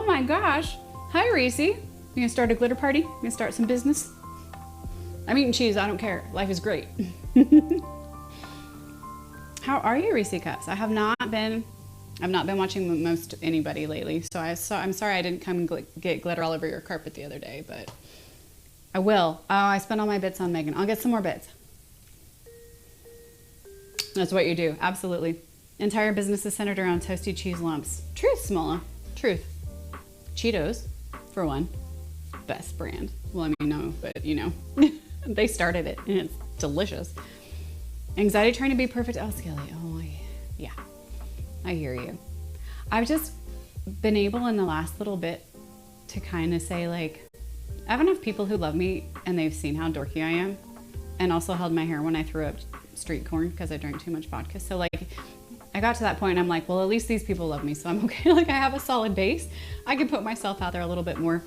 Oh my gosh. Hi, Reese. You gonna start a glitter party? You gonna start some business? I'm eating cheese, I don't care. Life is great. How are you, Reese Cups? I've not been watching most anybody lately, so I'm sorry I didn't come and get glitter all over your carpet the other day, but I will. Oh, I spent all my bits on Megan. I'll get some more bits. That's what you do, absolutely. Entire business is centered around toasty cheese lumps. Truth, Smolla, truth. Cheetos, for one, best brand. Well, I mean, no, but you know, they started it and it's delicious. Anxiety trying to be perfect. Oh, Skilly, oh yeah, I hear you. I've just been able in the last little bit to kind of say like, I have enough people who love me and they've seen how dorky I am and also held my hair when I threw up street corn because I drank too much vodka. So like, I got to that point and I'm like, well, at least these people love me, so I'm okay. Like I have a solid base. I can put myself out there a little bit more.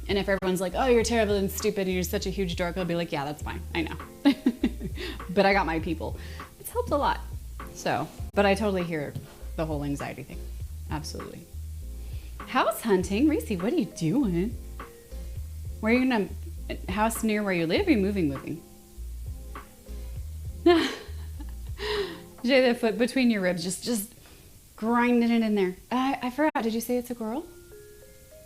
And if everyone's like, oh, you're terrible and stupid and you're such a huge dork, I'll be like, yeah, that's fine. I know. But I got my people. It's helped a lot. So, but I totally hear the whole anxiety thing. Absolutely. House hunting? Reese, what are you doing? Where are you gonna, house near where you live? Are you moving? Jay, the foot between your ribs, just grinding it in there. I forgot, did you say it's a girl?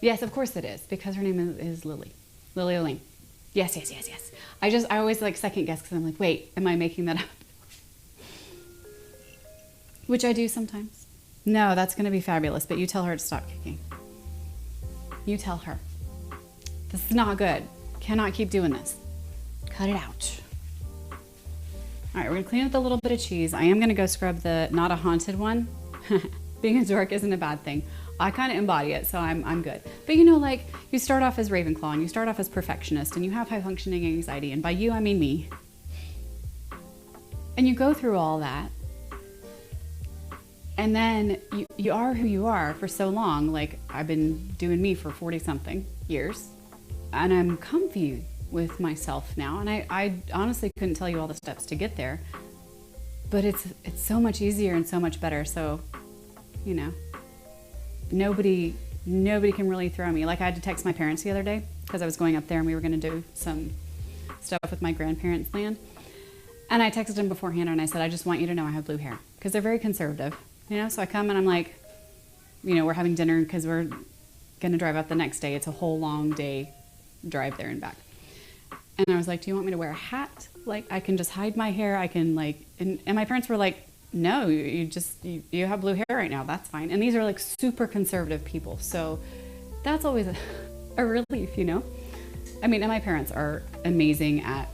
Yes, of course it is, because her name is Lily. Lily Elaine. Yes. I always like second guess because I'm like, wait, am I making that up? Which I do sometimes. No, that's gonna be fabulous, but you tell her to stop kicking. You tell her. This is not good. Cannot keep doing this. Cut it out. All right, we're gonna clean up the little bit of cheese. I am gonna go scrub the not a haunted one. Being a dork isn't a bad thing. I kind of embody it, so I'm good. But you know, like, you start off as Ravenclaw, and you start off as perfectionist, and you have high functioning anxiety, and by you, I mean me. And you go through all that, and then you are who you are for so long. Like, I've been doing me for 40 something years, and I'm comfy with myself now, and I honestly couldn't tell you all the steps to get there, but it's so much easier and so much better. So, you know, nobody can really throw me. Like I had to text my parents the other day because I was going up there and we were going to do some stuff with my grandparents' land, and I texted them beforehand and I said, I just want you to know I have blue hair, because they're very conservative, you know. So I come and I'm like, you know, we're having dinner because we're going to drive out the next day. It's a whole long day drive there and back. And I was like, do you want me to wear a hat? Like, I can just hide my hair. I can like, and my parents were like, no, you have blue hair right now. That's fine. And these are like super conservative people. So that's always a relief, you know? I mean, and my parents are amazing at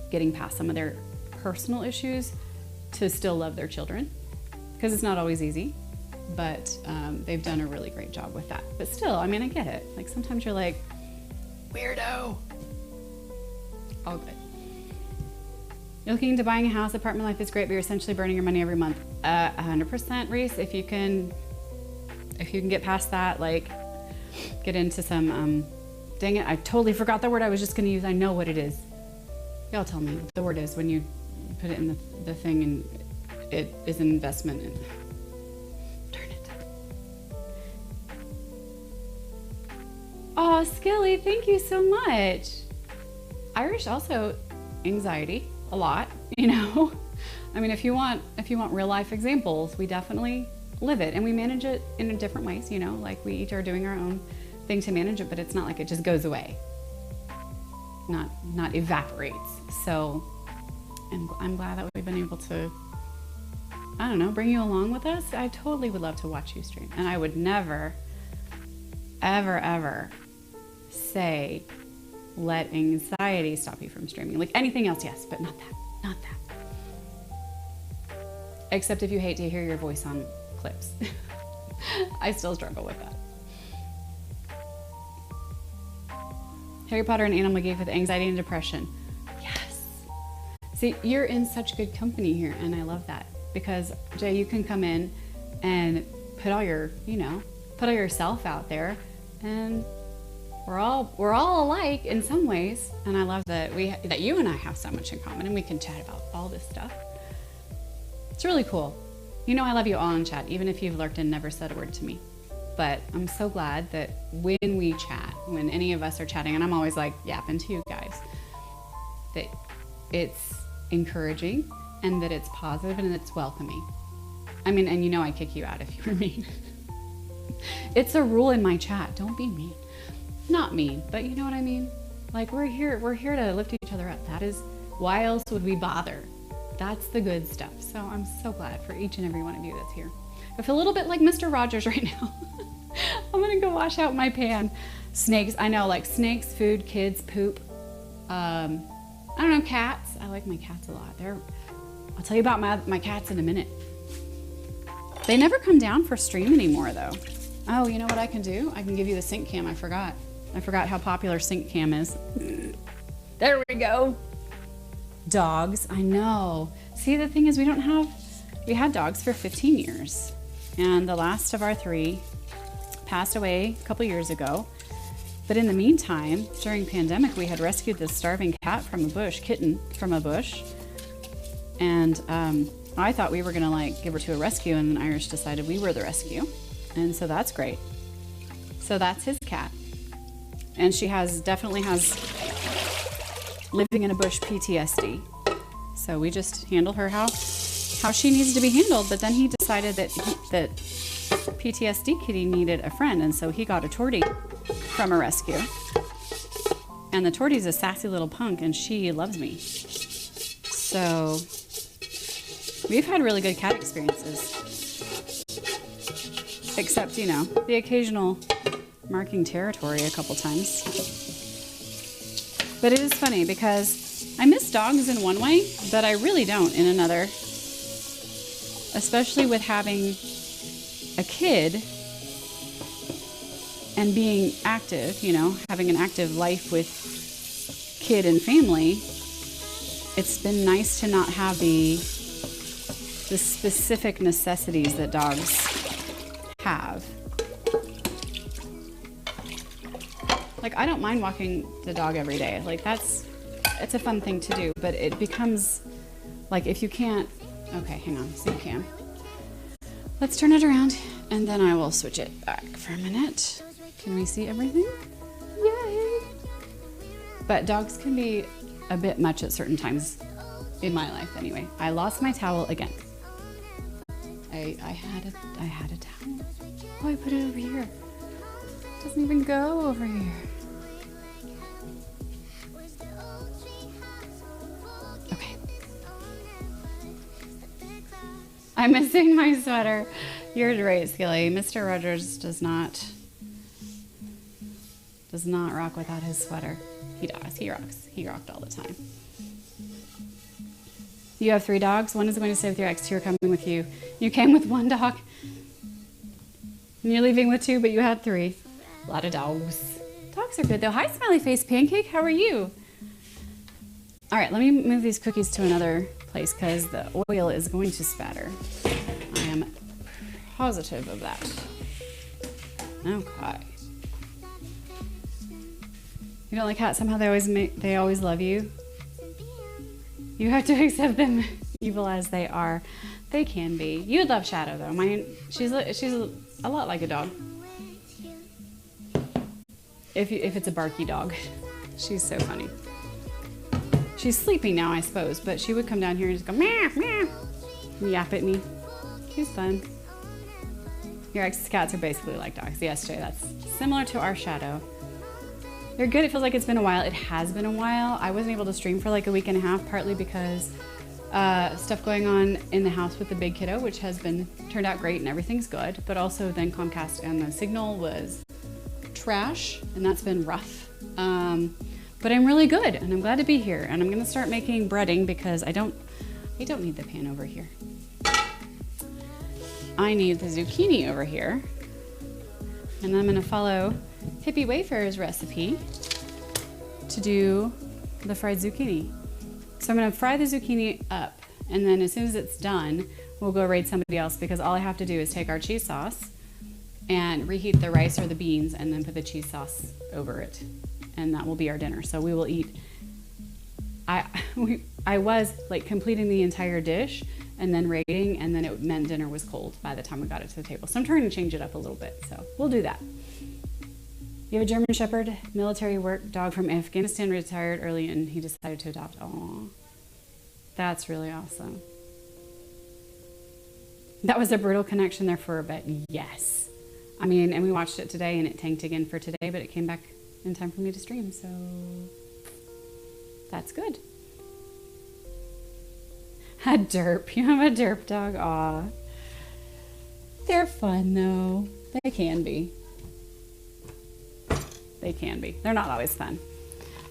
getting past some of their personal issues to still love their children, because it's not always easy, but they've done a really great job with that. But still, I mean, I get it. Like sometimes you're like, weirdo. All good. You're looking into buying a house. Apartment life is great, but you're essentially burning your money every month. 100%, Reese. If you can get past that, like get into some, dang it, I totally forgot the word I was just gonna use. I know what it is. Y'all tell me what the word is when you put it in the thing and it is an investment. And darn it. Oh, Skilly, thank you so much. Irish also anxiety a lot, you know. I mean, if you want real life examples, we definitely live it and we manage it in different ways, you know, like we each are doing our own thing to manage it, but it's not like it just goes away, not evaporates. So I'm glad that we've been able to, I don't know, bring you along with us. I totally would love to watch you stream, and I would never ever say let anxiety stop you from streaming. Like anything else, yes, but not that. Except if you hate to hear your voice on clips. I still struggle with that. Harry Potter and Animal Geek with anxiety and depression. Yes. See, you're in such good company here, and I love that, because Jay, you can come in and put all yourself out there, and we're all alike in some ways, and I love that that you and I have so much in common, and we can chat about all this stuff. It's really cool. You know, I love you all in chat, even if you've lurked and never said a word to me. But I'm so glad that when we chat, when any of us are chatting, and I'm always like yapping to you guys, that it's encouraging and that it's positive and it's welcoming. I mean, and you know I kick you out if you're mean. It's a rule in my chat. Don't be mean. Not mean, but you know what I mean? Like we're here to lift each other up. That is, why else would we bother? That's the good stuff. So I'm so glad for each and every one of you that's here. I feel a little bit like Mr. Rogers right now. I'm gonna go wash out my pan. Snakes, I know, like snakes, food, kids, poop. I don't know, cats. I like my cats a lot. I'll tell you about my cats in a minute. They never come down for stream anymore though. Oh, you know what I can do? I can give you the sync cam. I forgot how popular sync cam is. There we go. Dogs, I know. See, the thing is we had dogs for 15 years. And the last of our 3 passed away a couple years ago. But in the meantime, during pandemic, we had rescued this starving kitten from a bush. And I thought we were gonna like give her to a rescue, and then Irish decided we were the rescue. And so that's great. So that's his cat. And she definitely has living in a bush PTSD. So we just handle her how she needs to be handled. But then he decided that PTSD kitty needed a friend, and so he got a tortie from a rescue. And the tortie's a sassy little punk, and she loves me. So we've had really good cat experiences. Except, you know, the occasional marking territory a couple times. But it is funny because I miss dogs in one way, but I really don't in another. Especially with having a kid and being active, you know, having an active life with kid and family. It's been nice to not have the specific necessities that dogs have. Like, I don't mind walking the dog every day. Like, it's a fun thing to do, but it becomes like, if you can't, okay, hang on, sync cam. Let's turn it around and then I will switch it back for a minute. Can we see everything? Yay! But dogs can be a bit much at certain times in my life anyway. I lost my towel again. I had a towel. Oh, I put it over here. It doesn't even go over here. Okay. I'm missing my sweater. You're right, Skilly. Mr. Rogers does not rock without his sweater. He does. He rocks. He rocked all the time. You have 3 dogs. One is going to stay with your ex. 2 are coming with you. You came with 1 dog. And you're leaving with 2, but you had 3. A lot of dogs. Dogs are good though. Hi, Smiley Face Pancake. How are you? All right, let me move these cookies to another place because the oil is going to spatter. I am positive of that. Okay. You don't like how somehow they always love you? You have to accept them evil as they are. They can be. You would love Shadow though. She's a lot like a dog. If it's a barky dog. She's so funny. She's sleeping now, I suppose, but she would come down here and just go meow, meow, and yap at me. She's fun. Your ex's cats are basically like dogs. Yes, Jay, that's similar to our Shadow. They're good. It feels like it's been a while. It has been a while. I wasn't able to stream for like a week and a half, partly because stuff going on in the house with the big kiddo, which has turned out great and everything's good. But also then Comcast and the signal was trash, and that's been rough. But I'm really good, and I'm glad to be here. And I'm gonna start making breading because I don't need the pan over here. I need the zucchini over here, and I'm gonna follow Hippie Wayfarer's recipe to do the fried zucchini. So I'm gonna fry the zucchini up, and then as soon as it's done, we'll go raid somebody else because all I have to do is take our cheese sauce and reheat the rice or the beans and then put the cheese sauce over it. And that will be our dinner. So we will eat. I was like completing the entire dish and then rating, and then it meant dinner was cold by the time we got it to the table. So I'm trying to change it up a little bit, so we'll do that. You have a German Shepherd, military work dog from Afghanistan, retired early, and he decided to adopt. Aw, that's really awesome. That was a brutal connection there for a bit. Yes. I mean, and we watched it today, and it tanked again for today, but it came back in time for me to stream, so that's good. A derp. You have a derp dog? Aw. They're fun, though. They can be. They can be. They're not always fun.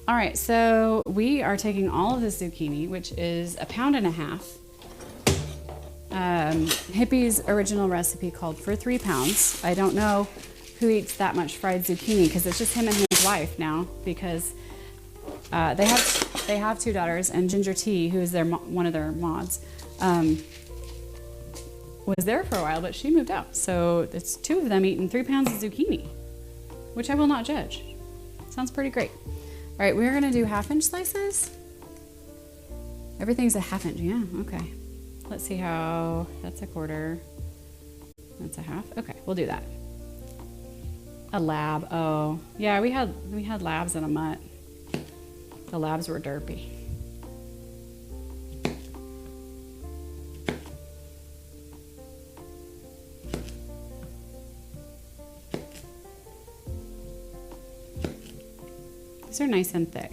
All right, so we are taking all of this zucchini, which is 1.5 pounds. Hippie's original recipe called for 3 pounds. I don't know who eats that much fried zucchini because it's just him and his wife now, because they have 2 daughters, and Ginger Tea, who is one of their mods, was there for a while, but she moved out. So it's 2 of them eating 3 pounds of zucchini, which I will not judge. Sounds pretty great. All right, we're gonna do 1/2 inch slices. Everything's a 1/2 inch, yeah, okay. Let's see how, that's 1/4. That's 1/2, okay, we'll do that. A lab, oh. Yeah, we had labs in a mutt. The labs were derpy. These are nice and thick.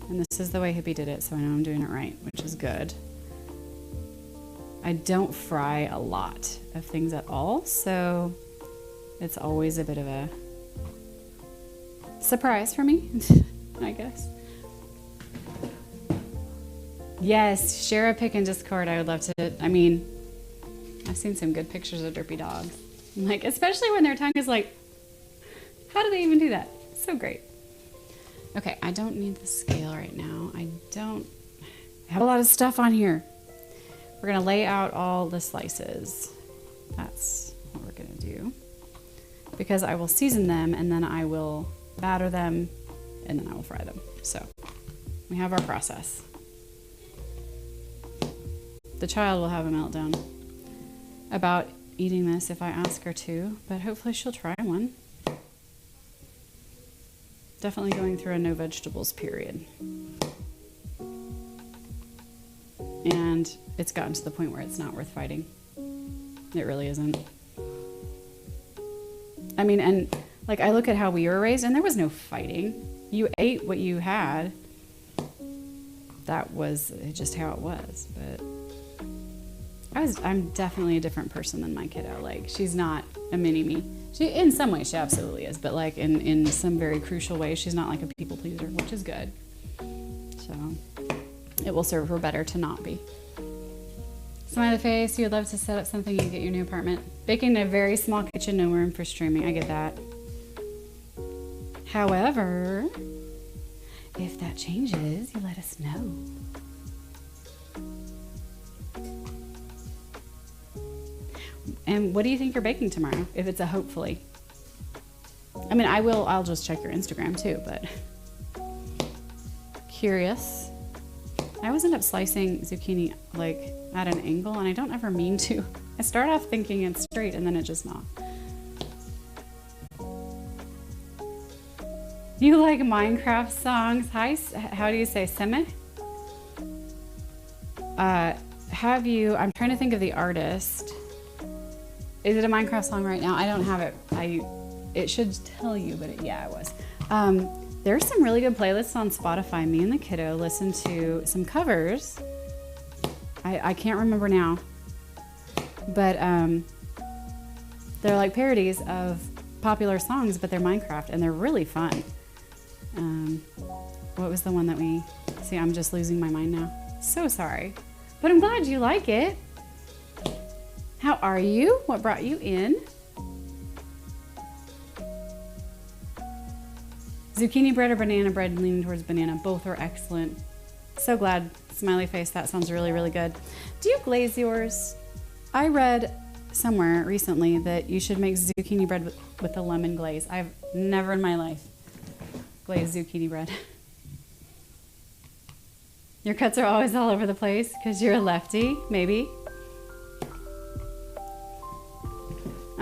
And this is the way Hippie did it, so I know I'm doing it right, which is good. I don't fry a lot of things at all, so it's always a bit of a surprise for me, I guess. Yes, share a pic in Discord. I would love to. I mean, I've seen some good pictures of derpy dogs. Like, especially when their tongue is like, how do they even do that? So great. Okay, I don't need the scale right now. I have a lot of stuff on here. We're gonna lay out all the slices. That's what we're gonna do. Because I will season them, and then I will batter them, and then I will fry them. So we have our process. The child will have a meltdown about eating this if I ask her to, but hopefully she'll try one. Definitely going through a no vegetables period. And it's gotten to the point where it's not worth fighting. It really isn't. I mean, and like I look at how we were raised, and there was no fighting. You ate what you had. That was just how it was. But I'm definitely a different person than my kiddo. Like, she's not a mini-me. In some ways, she absolutely is. But like in some very crucial ways, she's not like a people pleaser, which is good. So it will serve her better to not be. Smiley face, you would love to set up something and get your new apartment. Baking in a very small kitchen, no room for streaming. I get that. However, if that changes, you let us know. And what do you think you're baking tomorrow? If it's a hopefully. I mean, I'll just check your Instagram too, but curious. I always end up slicing zucchini like at an angle, and I don't ever mean to. I start off thinking it's straight, and then it's just not. You like Minecraft songs? Hi, how do you say seme? I'm trying to think of the artist. Is it a Minecraft song right now? I don't have it. It should tell you, but yeah, it was. There's some really good playlists on Spotify. Me and the kiddo listen to some covers. I can't remember now, but they're like parodies of popular songs, but they're Minecraft, and they're really fun. What was the one that we... See, I'm just losing my mind now. So sorry. But I'm glad you like it. How are you? What brought you in? Zucchini bread or banana bread? Leaning towards banana. Both are excellent. So glad. Smiley face. That sounds really, really good. Do you glaze yours? I read somewhere recently that you should make zucchini bread with a lemon glaze. I've never in my life glazed zucchini bread. Your cuts are always all over the place because you're a lefty, maybe.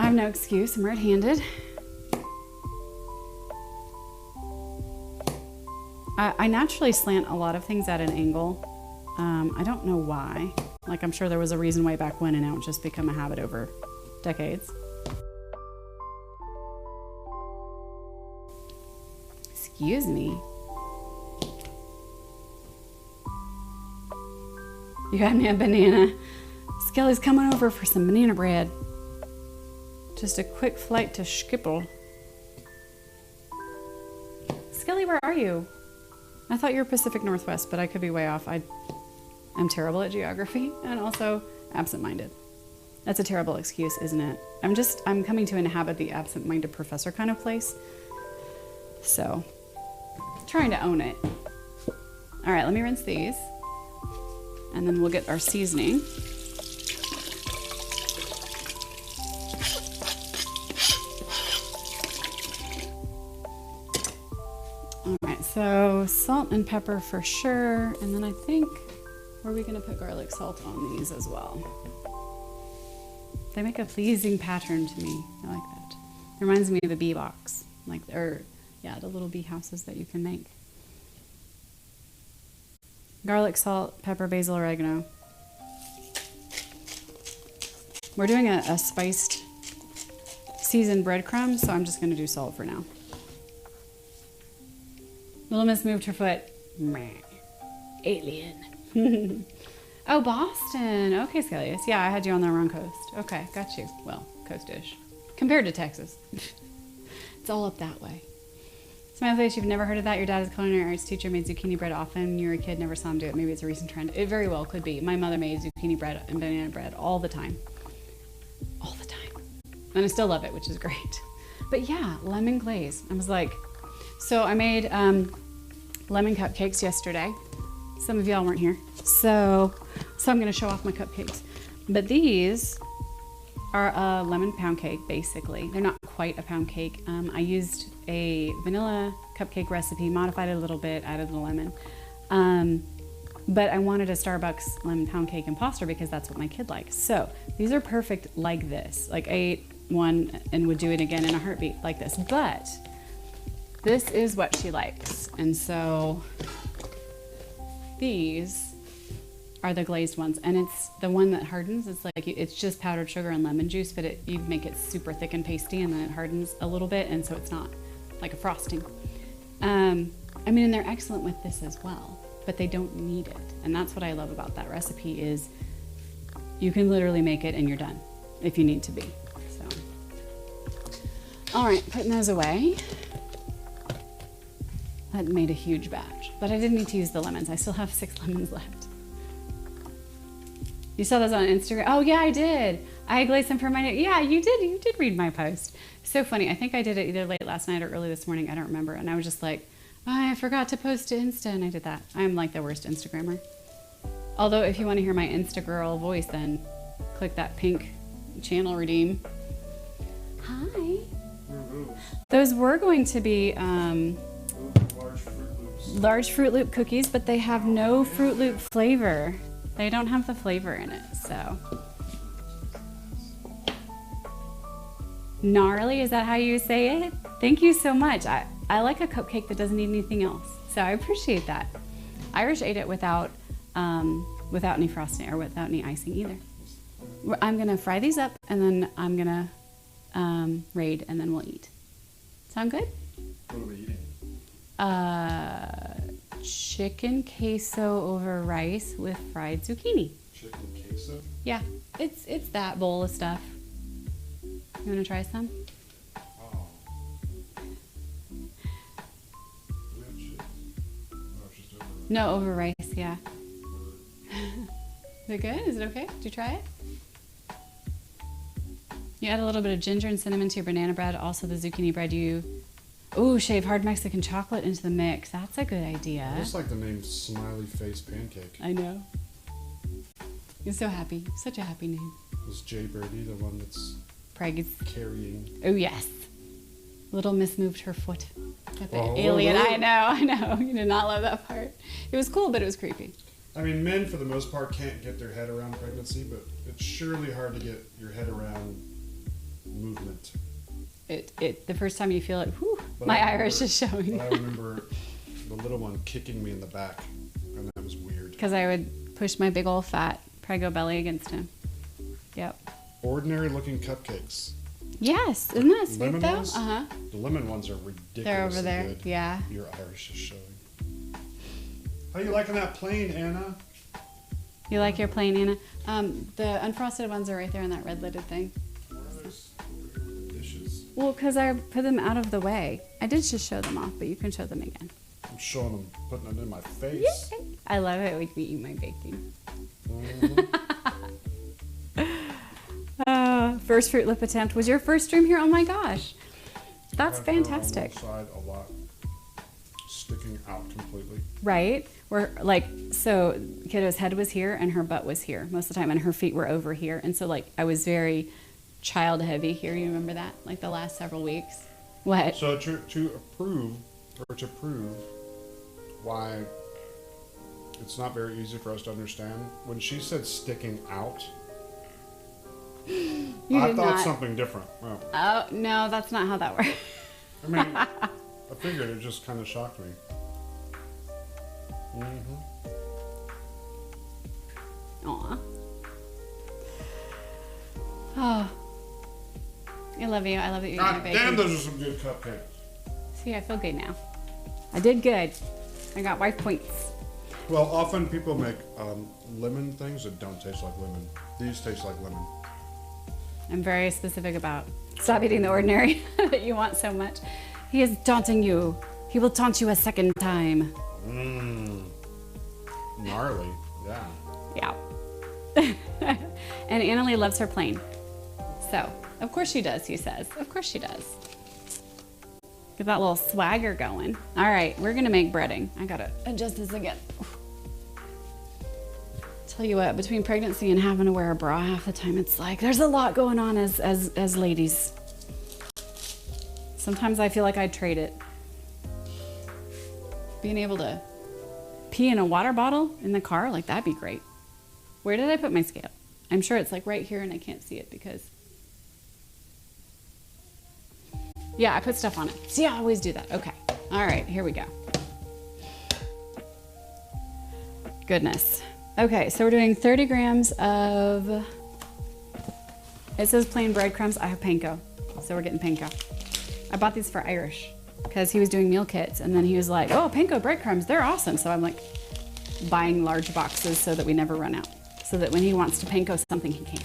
I have no excuse. I'm red-handed. I naturally slant a lot of things at an angle. I don't know why. Like, I'm sure there was a reason way back when, and now it's just become a habit over decades. Excuse me. You had me a banana. Skelly's coming over for some banana bread. Just a quick flight to Schiphol. Skelly, where are you? I thought you were Pacific Northwest, but I could be way off. I'm terrible at geography and also absent-minded. That's a terrible excuse, isn't it? I'm coming to inhabit the absent-minded professor kind of place. So, trying to own it. All right, let me rinse these. And then we'll get our seasoning. All right, so salt and pepper for sure. And then I think, where are we gonna put garlic salt on these as well? They make a pleasing pattern to me. I like that. It reminds me of a bee box, the little bee houses that you can make. Garlic, salt, pepper, basil, oregano. We're doing a spiced seasoned breadcrumb, so I'm just gonna do salt for now. Little Miss moved her foot. Meh. Alien. Oh, Boston. Okay, Skellius. Yeah, I had you on the wrong coast. Okay, got you. Well, coast-ish. Compared to Texas. It's all up that way. Smiley face, you've never heard of that? Your dad is a culinary arts teacher, made zucchini bread often. When you were a kid, never saw him do it. Maybe it's a recent trend. It very well could be. My mother made zucchini bread and banana bread all the time. All the time. And I still love it, which is great. But yeah, lemon glaze. I was like, so I made lemon cupcakes yesterday. Some of y'all weren't here. So I'm gonna show off my cupcakes. But these are a lemon pound cake, basically. They're not quite a pound cake. I used a vanilla cupcake recipe, modified it a little bit, added the lemon. But I wanted a Starbucks lemon pound cake imposter because that's what my kid likes. So these are perfect like this. Like I ate one and would do it again in a heartbeat like this. But this is what she likes. And so these are the glazed ones, and it's the one that hardens. It's like it's just powdered sugar and lemon juice, but you make it super thick and pasty, and then it hardens a little bit, and so it's not like a frosting. I mean, and they're excellent with this as well, but they don't need it, and that's what I love about that recipe is you can literally make it and you're done if you need to be. So, all right, putting those away. That made a huge batch, but I didn't need to use the lemons. I still have 6 lemons left. You saw those on Instagram? Oh yeah, I did. I glazed them for my, yeah, you did read my post. So funny. I think I did it either late last night or early this morning. I don't remember. And I was just like, oh, I forgot to post to Insta, and I did that. I'm like the worst Instagrammer. Although if you want to hear my Insta girl voice, then click that pink channel redeem. Hi. Those were going to be large Fruit Loop cookies, but they have no Fruit Loop flavor. They don't have the flavor in it, so. Gnarly, is that how you say it? Thank you so much. I like a cupcake that doesn't need anything else, so I appreciate that. Irish ate it without any frosting or without any icing either. I'm gonna fry these up, and then I'm gonna raid, and then we'll eat. Sound good? What are we eating? Chicken queso over rice with fried zucchini. Chicken queso? Yeah, it's that bowl of stuff. You wanna try some? Oh. We have chicken. Oh, it's just over rice. No, over rice, yeah. Is it good? Is it okay? Did you try it? You add a little bit of ginger and cinnamon to your banana bread. Also the zucchini bread shave hard Mexican chocolate into the mix. That's a good idea. I just like the name Smiley Face Pancake. I know. You're so happy. Such a happy name. Is Jay Birdie the one that's Craig's carrying? Oh yes. Little Miss moved her foot at the Oh, alien. whoa. I know. You did not love that part. It was cool, but it was creepy. I mean, men for the most part can't get their head around pregnancy, but it's surely hard to get your head around movement. the first time you feel it, whew, But my I iris remember- is showing. But I remember the little one kicking me in the back, and that was weird. Because I would push my big old fat prego belly against him. Yep. Ordinary looking cupcakes. Yes, isn't that sweet Lemon though? ones? Uh-huh. The lemon ones are ridiculous. They're over there. Good. Yeah. Your iris is showing. How you liking that plain, Anna? You like your plain, Anna? The unfrosted ones are right there in that red lidded thing. Why are those over here with the dishes? Well, because I put them out of the way. I did just show them off, but you can show them again. I'm showing them, putting it in my face. I love it when you eat my baking. First fruit lip attempt was your first stream here. Oh my gosh, that's Have her fantastic. On one side a lot, sticking out completely. Right? Where like so, kiddo's head was here and her butt was here most of the time, and her feet were over here, and so like I was very child heavy here. You remember that? Like the last several weeks. What? So to prove why it's not very easy for us to understand, when she said sticking out, You I did thought not. something different. Well, Oh no, that's not how that works. I mean, I figured it just kind of shocked me. Aw. Oh. I love you. I love that you eat my God bacon. damn, those are some good cupcakes. See, I feel good now. I did good. I got wife points. Well, often people make lemon things that don't taste like lemon. These taste like lemon. I'm very specific about stop eating the ordinary that you want so much. He is taunting you. He will taunt you a second time. Gnarly, yeah. Yeah. And Annalie loves her plain. So, of course she does, he says. Of course she does. Get that little swagger going. All right, we're gonna make breading. I gotta adjust this again. Tell you what, between pregnancy and having to wear a bra half the time, it's like there's a lot going on as ladies. Sometimes I feel like I'd trade it. Being able to pee in a water bottle in the car, like that'd be great. Where did I put my scale? I'm sure it's like right here and I can't see it because... Yeah, I put stuff on it. See, I always do that. Okay. All right, here we go. Goodness. Okay, so we're doing 30 grams of... It says plain breadcrumbs. I have panko, so we're getting panko. I bought these for Irish because he was doing meal kits, and then he was like, oh, panko breadcrumbs, they're awesome. So I'm like buying large boxes so that we never run out, so that when he wants to panko something, he can.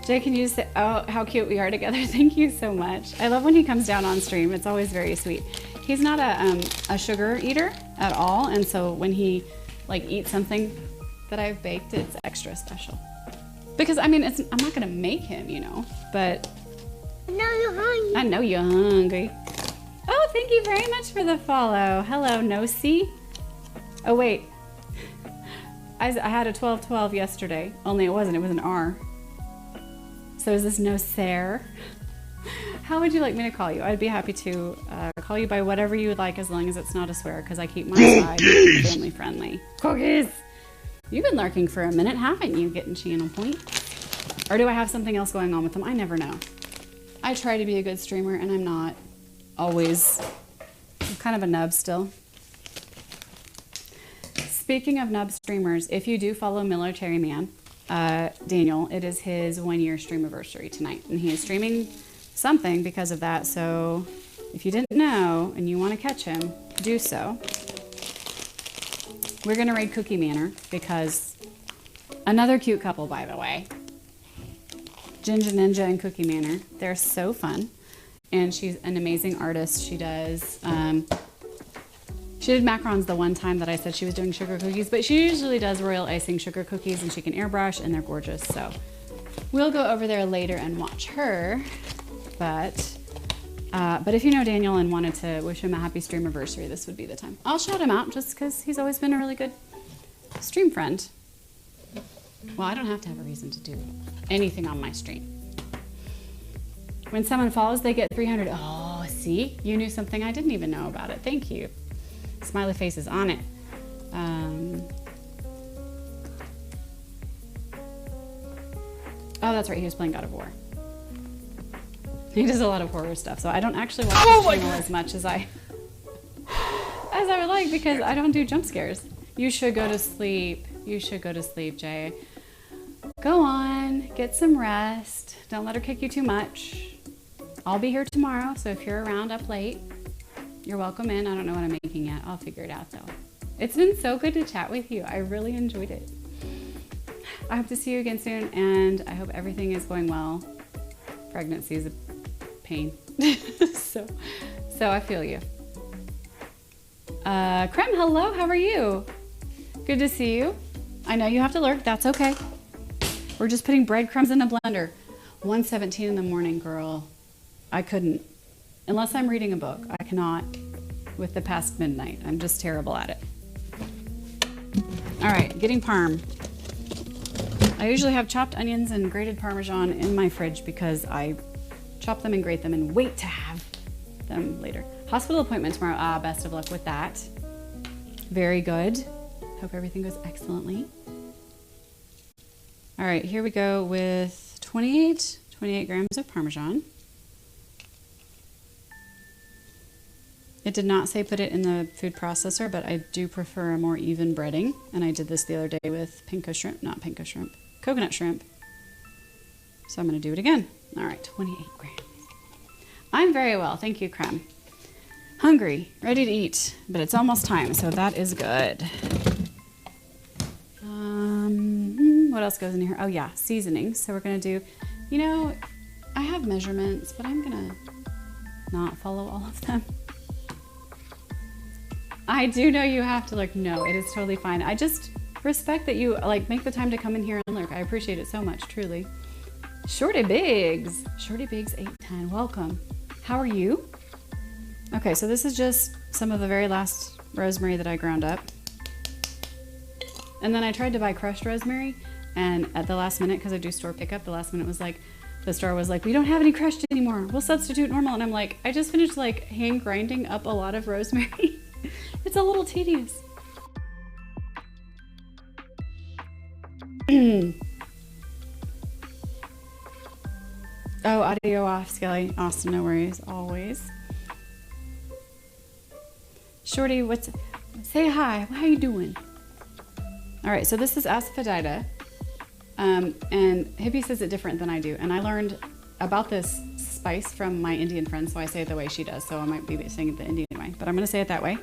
Jay, can you say, oh, how cute we are together. Thank you so much. I love when he comes down on stream. It's always very sweet. He's not a sugar eater at all, and so when he like eats something that I've baked, it's extra special. Because I mean, I'm not gonna make him, you know, but I know you're hungry. I know you're hungry. Oh, thank you very much for the follow. Hello, Nosi. Oh wait, I had a 12-12 yesterday. Only it wasn't. It was an R. So is this Noser? How would you like me to call you? I'd be happy to call you by whatever you would like, as long as it's not a swear, because I keep my side family friendly. Cookies. You've been lurking for a minute, haven't you? Getting channel points. Or do I have something else going on with them? I never know. I try to be a good streamer, and I'm not always. I'm kind of a nub still. Speaking of nub streamers, if you do follow Military Man, Daniel, it is his 1-year stream anniversary tonight, and he is streaming something because of that. So if you didn't know and you want to catch him, do so. We're gonna raid Cookie Manor because another cute couple, by the way. Ginger Ninja and Cookie Manor. They're so fun. And she's an amazing artist. She does, she did macarons the one time that I said she was doing sugar cookies, but she usually does royal icing sugar cookies, and she can airbrush, and they're gorgeous. So we'll go over there later and watch her. But if you know Daniel and wanted to wish him a happy stream anniversary, this would be the time. I'll shout him out just because he's always been a really good stream friend. Well, I don't have to have a reason to do anything on my stream. When someone follows, they get 300. Oh, see? You knew something I didn't even know about it. Thank you. Smiley face is on it. Oh, that's right. He was playing God of War. He does a lot of horror stuff, so I don't actually watch his channel as much as I would like because I don't do jump scares. You should go to sleep. You should go to sleep, Jay. Go on, get some rest. Don't let her kick you too much. I'll be here tomorrow, so if you're around up late, you're welcome in. I don't know what I'm making yet. I'll figure it out though. It's been so good to chat with you. I really enjoyed it. I hope to see you again soon, and I hope everything is going well. Pregnancy is a pain. so I feel you. Krem, hello, how are you? Good to see you. I know you have to lurk, that's okay. We're just putting breadcrumbs in a blender. 1:17 in the morning, girl. I couldn't. Unless I'm reading a book, I cannot with the past midnight. I'm just terrible at it. All right, getting parm. I usually have chopped onions and grated Parmesan in my fridge because I chop them and grate them and wait to have them later. Hospital appointment tomorrow. Ah, best of luck with that. Very good. Hope everything goes excellently. All right, here we go with 28 grams of Parmesan. It did not say put it in the food processor, but I do prefer a more even breading. And I did this the other day with coconut shrimp. So I'm gonna do it again. All right, 28 grams. I'm very well, thank you, Krem. Hungry, ready to eat, but it's almost time, so that is good. What else goes in here? Oh yeah, seasonings. So we're gonna do, I have measurements, but I'm gonna not follow all of them. I do know you have to look. No, it is totally fine. I just respect that you make the time to come in here and lurk. I appreciate it so much, truly. Shorty Biggs 810, welcome. How are you? Okay, so this is just some of the very last rosemary that I ground up. And then I tried to buy crushed rosemary, and at the last minute, because I do store pickup, the last minute was like, the store was like, we don't have any crushed anymore. We'll substitute normal. And I'm like, I just finished hand grinding up a lot of rosemary. It's a little tedious. Oh, audio off, Skelly. Awesome, no worries, always. Shorty, say hi, how you doing? All right, so this is asafoetida, and Hippie says it different than I do, and I learned about this spice from my Indian friend, so I say it the way she does, so I might be saying it the Indian way, but I'm gonna say it that way.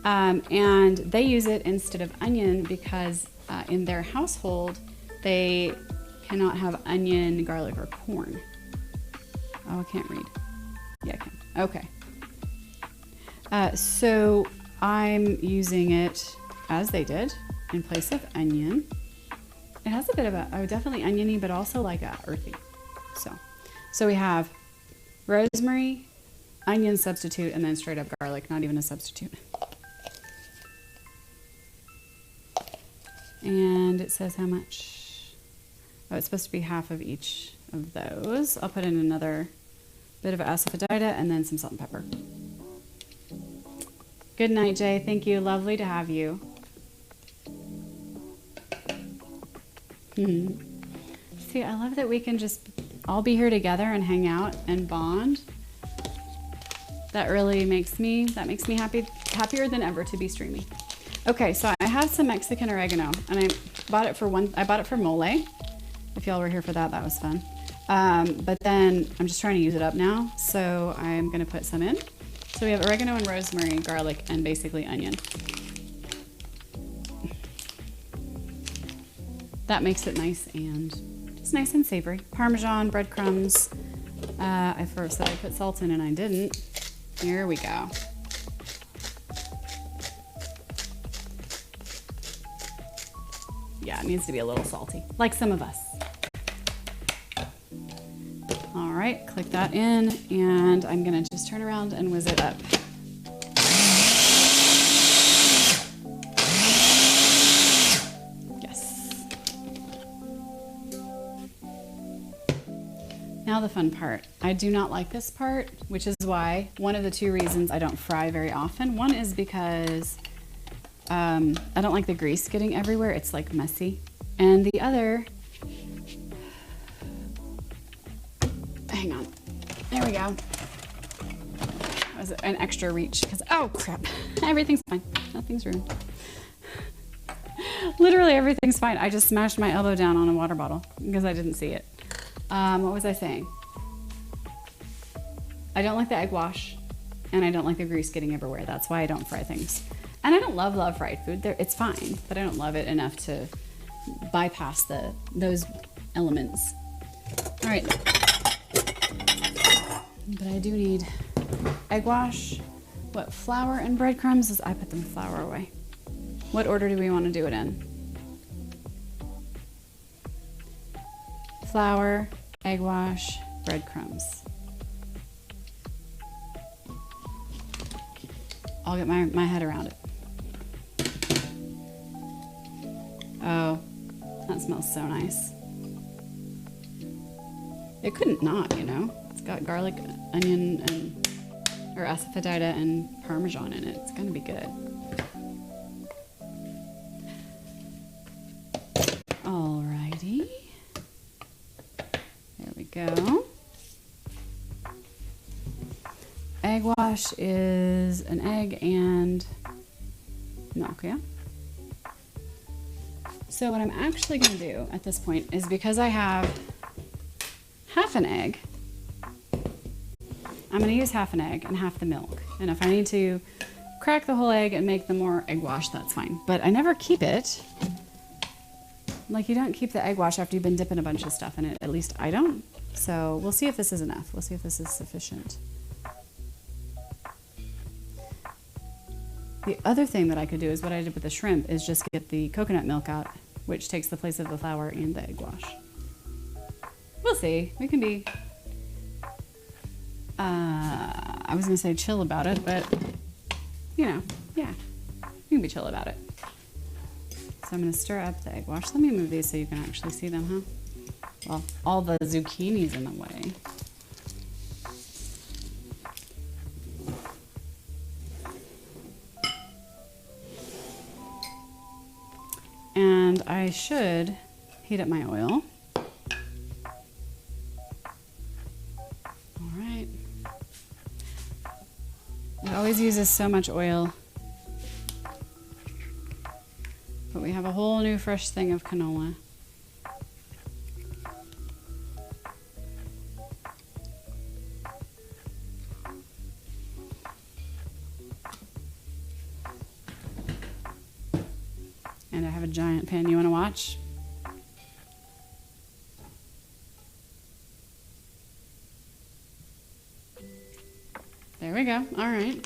And they use it instead of onion because in their household, they cannot have onion, garlic, or corn. Oh, I can't read. Yeah, I can. Okay. So I'm using it as they did in place of onion. It has a bit of definitely oniony, but also earthy. So we have rosemary, onion substitute, and then straight up garlic, not even a substitute. And it says how much. Oh, it's supposed to be half of each of those. I'll put in another bit of asafoetida and then some salt and pepper. Good night, Jay. Thank you. Lovely to have you. See, I love that we can just all be here together and hang out and bond. That really makes me happier than ever to be streaming. Okay, so I have some Mexican oregano, and I bought it for mole. If y'all were here for that, that was fun. But then I'm just trying to use it up now, so I'm gonna put some in. So we have oregano and rosemary, garlic, and basically onion. That makes it nice and just nice and savory. Parmesan, breadcrumbs. I first said I put salt in and I didn't. Here we go. Yeah, it needs to be a little salty, like some of us. All right, click that in, and I'm gonna just turn around and whiz it up. Yes. Now the fun part. I do not like this part, which is why one of the two reasons I don't fry very often. One is because I don't like the grease getting everywhere. It's messy. And the other, hang on. There we go. That was an extra reach because, oh crap, everything's fine. Nothing's ruined. Literally everything's fine. I just smashed my elbow down on a water bottle because I didn't see it. What was I saying? I don't like the egg wash and I don't like the grease getting everywhere. That's why I don't fry things. And I don't love fried food. It's fine, but I don't love it enough to bypass those elements. All right. But I do need egg wash. What, flour and breadcrumbs? I put the flour away. What order do we want to do it in? Flour, egg wash, breadcrumbs. I'll get my head around it. Oh, that smells so nice. It couldn't not, you know. It's got garlic, onion, or asafoetida and Parmesan in it. It's gonna be good. Alrighty. There we go. Egg wash is an egg and milk, yeah? So what I'm actually going to do at this point is, because I have half an egg, I'm going to use half an egg and half the milk. And if I need to crack the whole egg and make the more egg wash, that's fine. But I never keep it. Like, you don't keep the egg wash after you've been dipping a bunch of stuff in it. At least I don't. So we'll see if this is enough. We'll see if this is sufficient. The other thing that I could do is what I did with the shrimp is just get the coconut milk out, which takes the place of the flour and the egg wash. We'll see. We can be, I was going to say chill about it, but, you know, yeah, we can be chill about it. So I'm going to stir up the egg wash. Let me move these so you can actually see them, huh? Well, all the zucchini's in the way. And I should heat up my oil. All right. It always uses so much oil. But we have a whole new fresh thing of canola. And I have a giant pan. You want to watch? There we go. All right.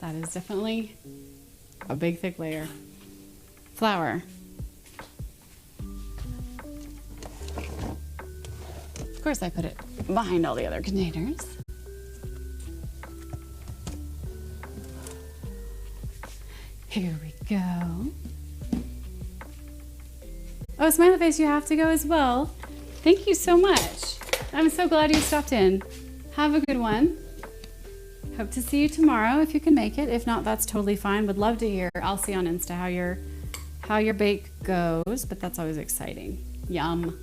That is definitely a big thick layer. Flour. Of course I put it behind all the other containers. Here we go. Oh, Smiley Face, you have to go as well. Thank you so much. I'm so glad you stopped in. Have a good one. Hope to see you tomorrow if you can make it. If not, that's totally fine. Would love to hear. I'll see on Insta how your bake goes, but that's always exciting. Yum.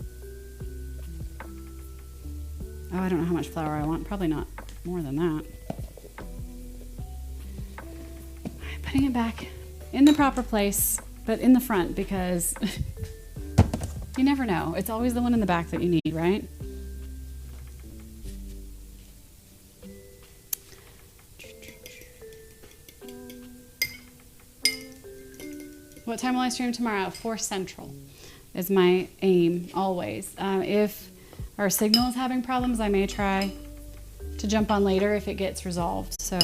Oh, I don't know how much flour I want. Probably not more than that. Putting it back in the proper place, but in the front, because you never know. It's always the one in the back that you need, right? What time will I stream tomorrow? 4 Central is my aim, always. If our signal is having problems, I may try to jump on later if it gets resolved. So,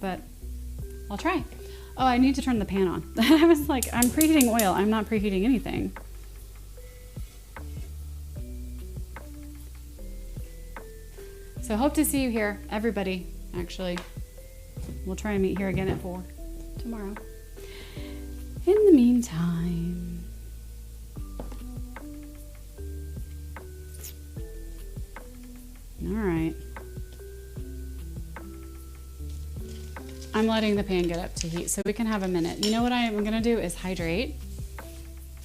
but I'll try. Oh, I need to turn the pan on. I was like, I'm preheating oil. I'm not preheating anything. So hope to see you here, everybody, actually. We'll try and meet here again at 4 tomorrow. In the meantime, all right. I'm letting the pan get up to heat so we can have a minute. You know what I'm gonna do is hydrate.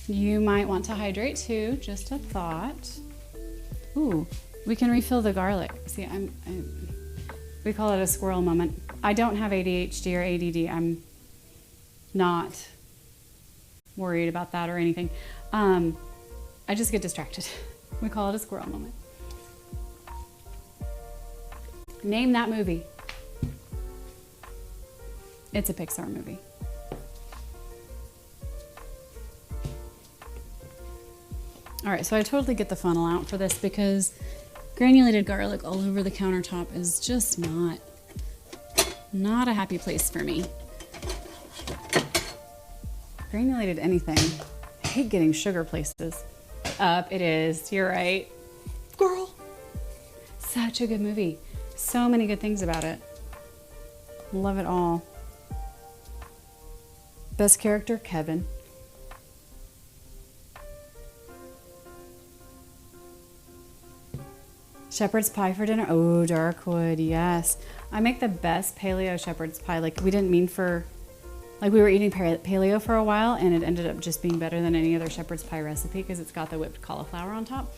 You might want to hydrate too, just a thought. Ooh, we can refill the garlic. See, we call it a squirrel moment. I don't have ADHD or ADD. I'm not worried about that or anything. I just get distracted. We call it a squirrel moment. Name that movie. It's a Pixar movie. All right, so I totally get the funnel out for this because granulated garlic all over the countertop is just not a happy place for me. Granulated anything. I hate getting sugar places. Up, it is. You're right. Girl. Such a good movie. So many good things about it. Love it all. Best character, Kevin. Shepherd's pie for dinner. Oh, Darkwood, yes. I make the best paleo shepherd's pie. Like, we didn't mean for... Like, we were eating paleo for a while, and it ended up just being better than any other shepherd's pie recipe because it's got the whipped cauliflower on top.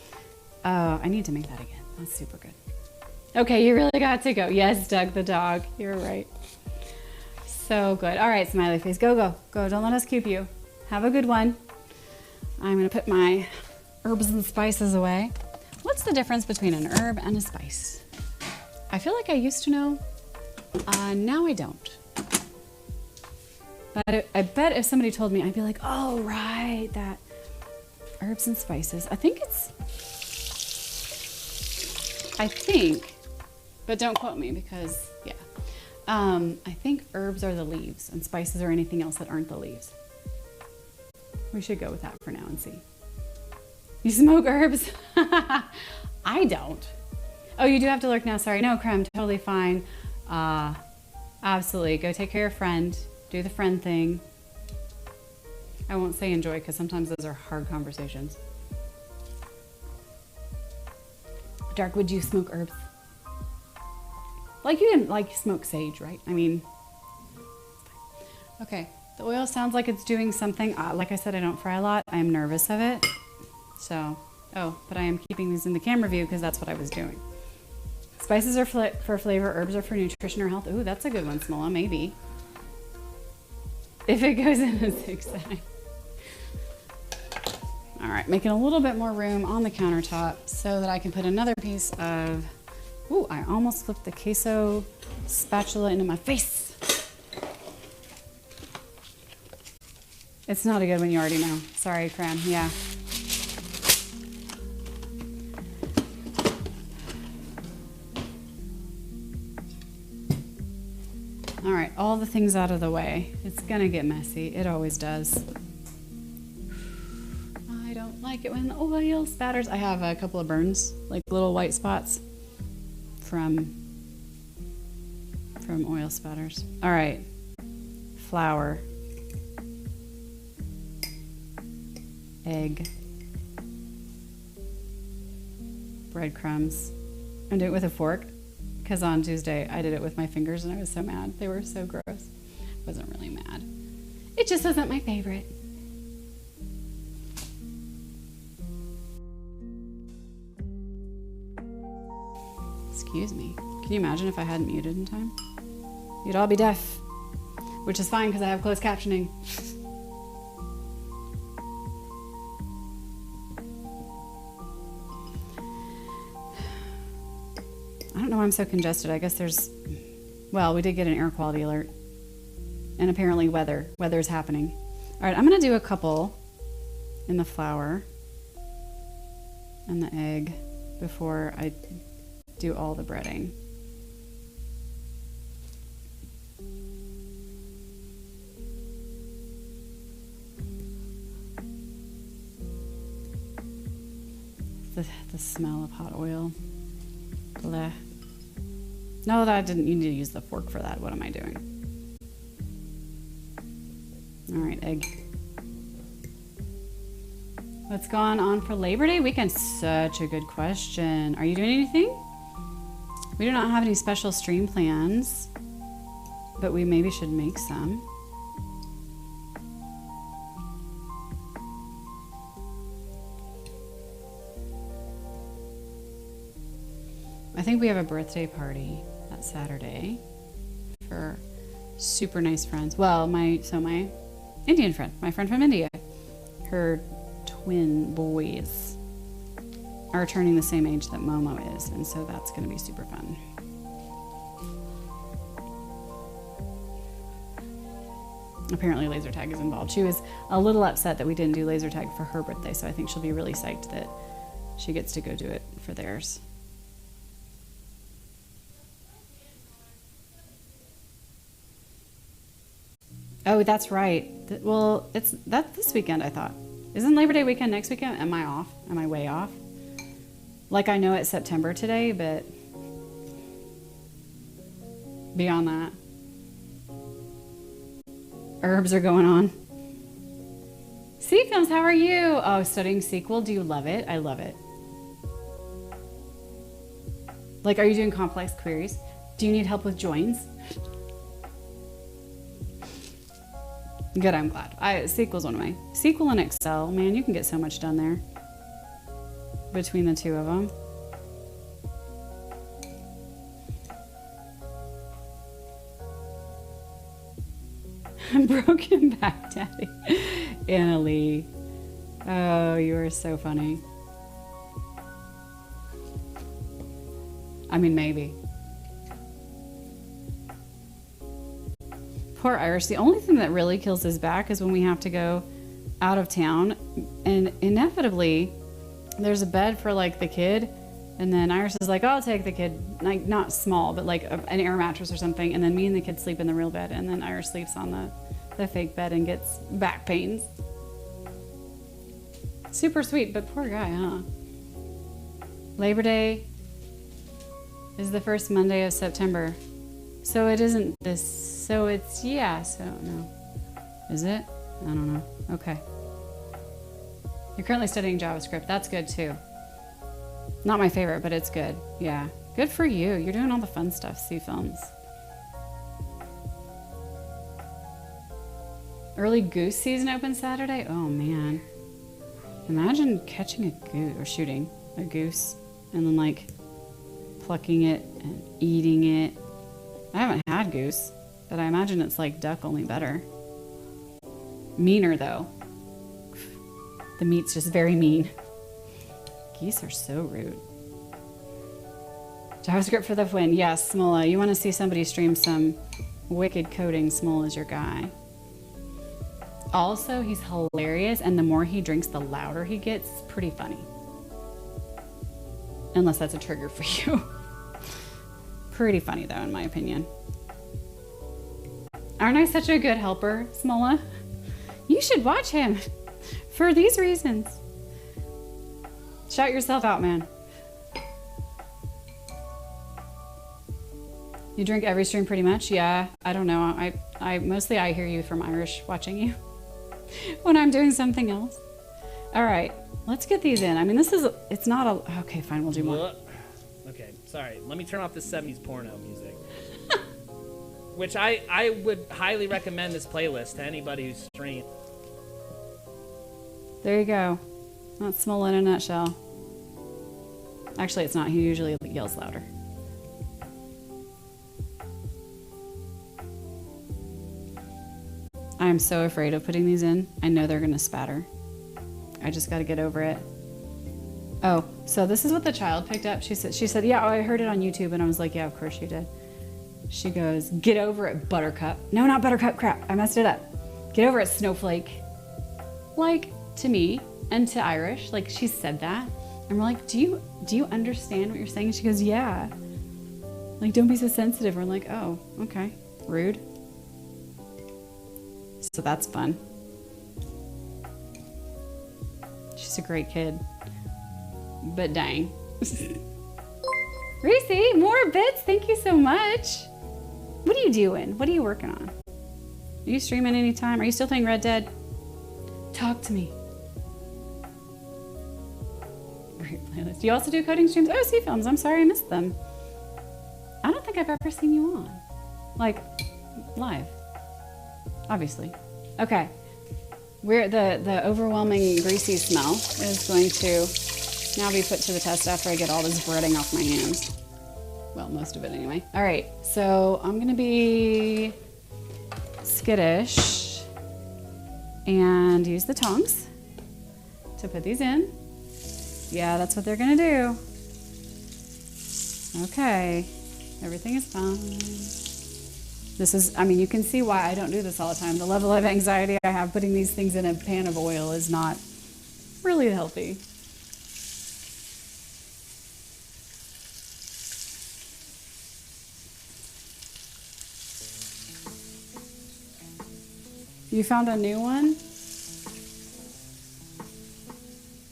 I need to make that again. That's super good. Okay, you really got to go. Yes, Doug the dog. You're right. So good. All right, smiley face. Go, go, go. Don't let us keep you. Have a good one. I'm going to put my herbs and spices away. What's the difference between an herb and a spice? I feel like I used to know. Now I don't. But I bet if somebody told me, I'd be like, oh, right, that herbs and spices. I think, but don't quote me because, yeah. I think herbs are the leaves and spices are anything else that aren't the leaves. We should go with that for now and see. You smoke herbs? I don't. Oh, you do have to lurk now. Sorry. No, Creme, totally fine. Absolutely. Go take care of your friend. Do the friend thing. I won't say enjoy because sometimes those are hard conversations. Dark, would you smoke herbs? Like you didn't like smoke sage, right? I mean, okay. The oil sounds like it's doing something. Like I said, I don't fry a lot. I'm nervous of it. So, but I am keeping these in the camera view because that's what I was doing. Spices are for flavor, herbs are for nutrition or health. Ooh, that's a good one, Smolla, maybe. If it goes in a zigzag. All right, making a little bit more room on the countertop so that I can put another piece of, ooh, I almost flipped the queso spatula into my face. It's not a good one, you already know. Sorry, Cram, yeah. All right, all the things out of the way. It's gonna get messy. It always does. I don't like it when the oil spatters. I have a couple of burns, like little white spots from oil spatters. All right, flour, egg, breadcrumbs. I'm doing it with a fork. Because on Tuesday, I did it with my fingers and I was so mad. They were so gross. I wasn't really mad. It just wasn't my favorite. Excuse me. Can you imagine if I hadn't muted in time? You'd all be deaf. Which is fine because I have closed captioning. I don't know why I'm so congested. I guess we did get an air quality alert. And apparently weather's happening. All right, I'm gonna do a couple in the flour and the egg before I do all the breading. The smell of hot oil. Bleh. No, that didn't. You need to use the fork for that. What am I doing? All right, egg. What's gone on for Labor Day weekend? Such a good question. Are you doing anything? We do not have any special stream plans, but we maybe should make some. I think we have a birthday party that Saturday for super nice friends. Well, my Indian friend, my friend from India, her twin boys are turning the same age that Momo is, and so that's going to be super fun. Apparently laser tag is involved. She was a little upset that we didn't do laser tag for her birthday, so I think she'll be really psyched that she gets to go do it for theirs. Oh, that's right. Well, that's this weekend, I thought. Isn't Labor Day weekend next weekend? Am I off? Am I way off? Like, I know it's September today, but beyond that, herbs are going on. C Films, how are you? Oh, studying SQL. Do you love it? I love it. Like, are you doing complex queries? Do you need help with joins? Good, I'm glad. SQL's one of my... SQL and Excel, man, you can get so much done there. Between the two of them. Broken back, Daddy. Annalie. Oh, you are so funny. I mean, maybe. Poor Irish. The only thing that really kills his back is when we have to go out of town, and inevitably there's a bed for like the kid, and then Iris is like, oh, I'll take the kid, like not small, but like an air mattress or something, and then me and the kid sleep in the real bed, and then Iris sleeps on the fake bed and gets back pains. Super sweet, but poor guy, huh? Labor Day is the first Monday of September, so it isn't this. So it's, yeah, so no. Is it? I don't know. Okay. You're currently studying JavaScript. That's good too. Not my favorite, but it's good. Yeah. Good for you. You're doing all the fun stuff, C Films. Early goose season open Saturday? Oh man. Imagine catching a goose, or shooting a goose, and then like plucking it and eating it. I haven't had goose. But I imagine it's like duck, only better. Meaner though. The meat's just very mean. Geese are so rude. JavaScript for the win. Yes, Smola. You want to see somebody stream some wicked coding, Smola's your guy. Also, he's hilarious, and the more he drinks, the louder he gets. It's pretty funny. Unless that's a trigger for you. Pretty funny though, in my opinion. Aren't I such a good helper, Smola? You should watch him for these reasons. Shout yourself out, man. You drink every stream pretty much? Yeah, I don't know. I mostly I hear you from Irish watching you when I'm doing something else. All right, let's get these in. I mean, it's not a, okay, fine, we'll do more. Okay, sorry. Let me turn off the 70s porno music. Which I would highly recommend this playlist to anybody who's streamed. There you go. That's Smola in a nutshell. Actually, it's not. He usually yells louder. I am so afraid of putting these in. I know they're going to spatter. I just got to get over it. Oh, so this is what the child picked up. She said, yeah, I heard it on YouTube. And I was like, yeah, of course you did. She goes, get over it, Buttercup. No, not Buttercup, crap. I messed it up. Get over it, Snowflake. Like, to me and to Irish, like she said that. And we're like, do you understand what you're saying? She goes, yeah. Like, don't be so sensitive. We're like, oh, okay. Rude. So that's fun. She's a great kid. But dang. Reese, more bits. Thank you so much. What are you doing? What are you working on? Are you streaming anytime? Are you still playing Red Dead? Talk to me. Great playlist. Do you also do coding streams? Oh, C Films. I'm sorry I missed them. I don't think I've ever seen you on. Like, live. Obviously. Okay. The overwhelming greasy smell is going to now be put to the test after I get all this breading off my hands. Well, most of it anyway. All right, so I'm gonna be skittish and use the tongs to put these in. Yeah, that's what they're gonna do. Okay, everything is fine. This is, I mean, you can see why I don't do this all the time. The level of anxiety I have putting these things in a pan of oil is not really healthy. You found a new one?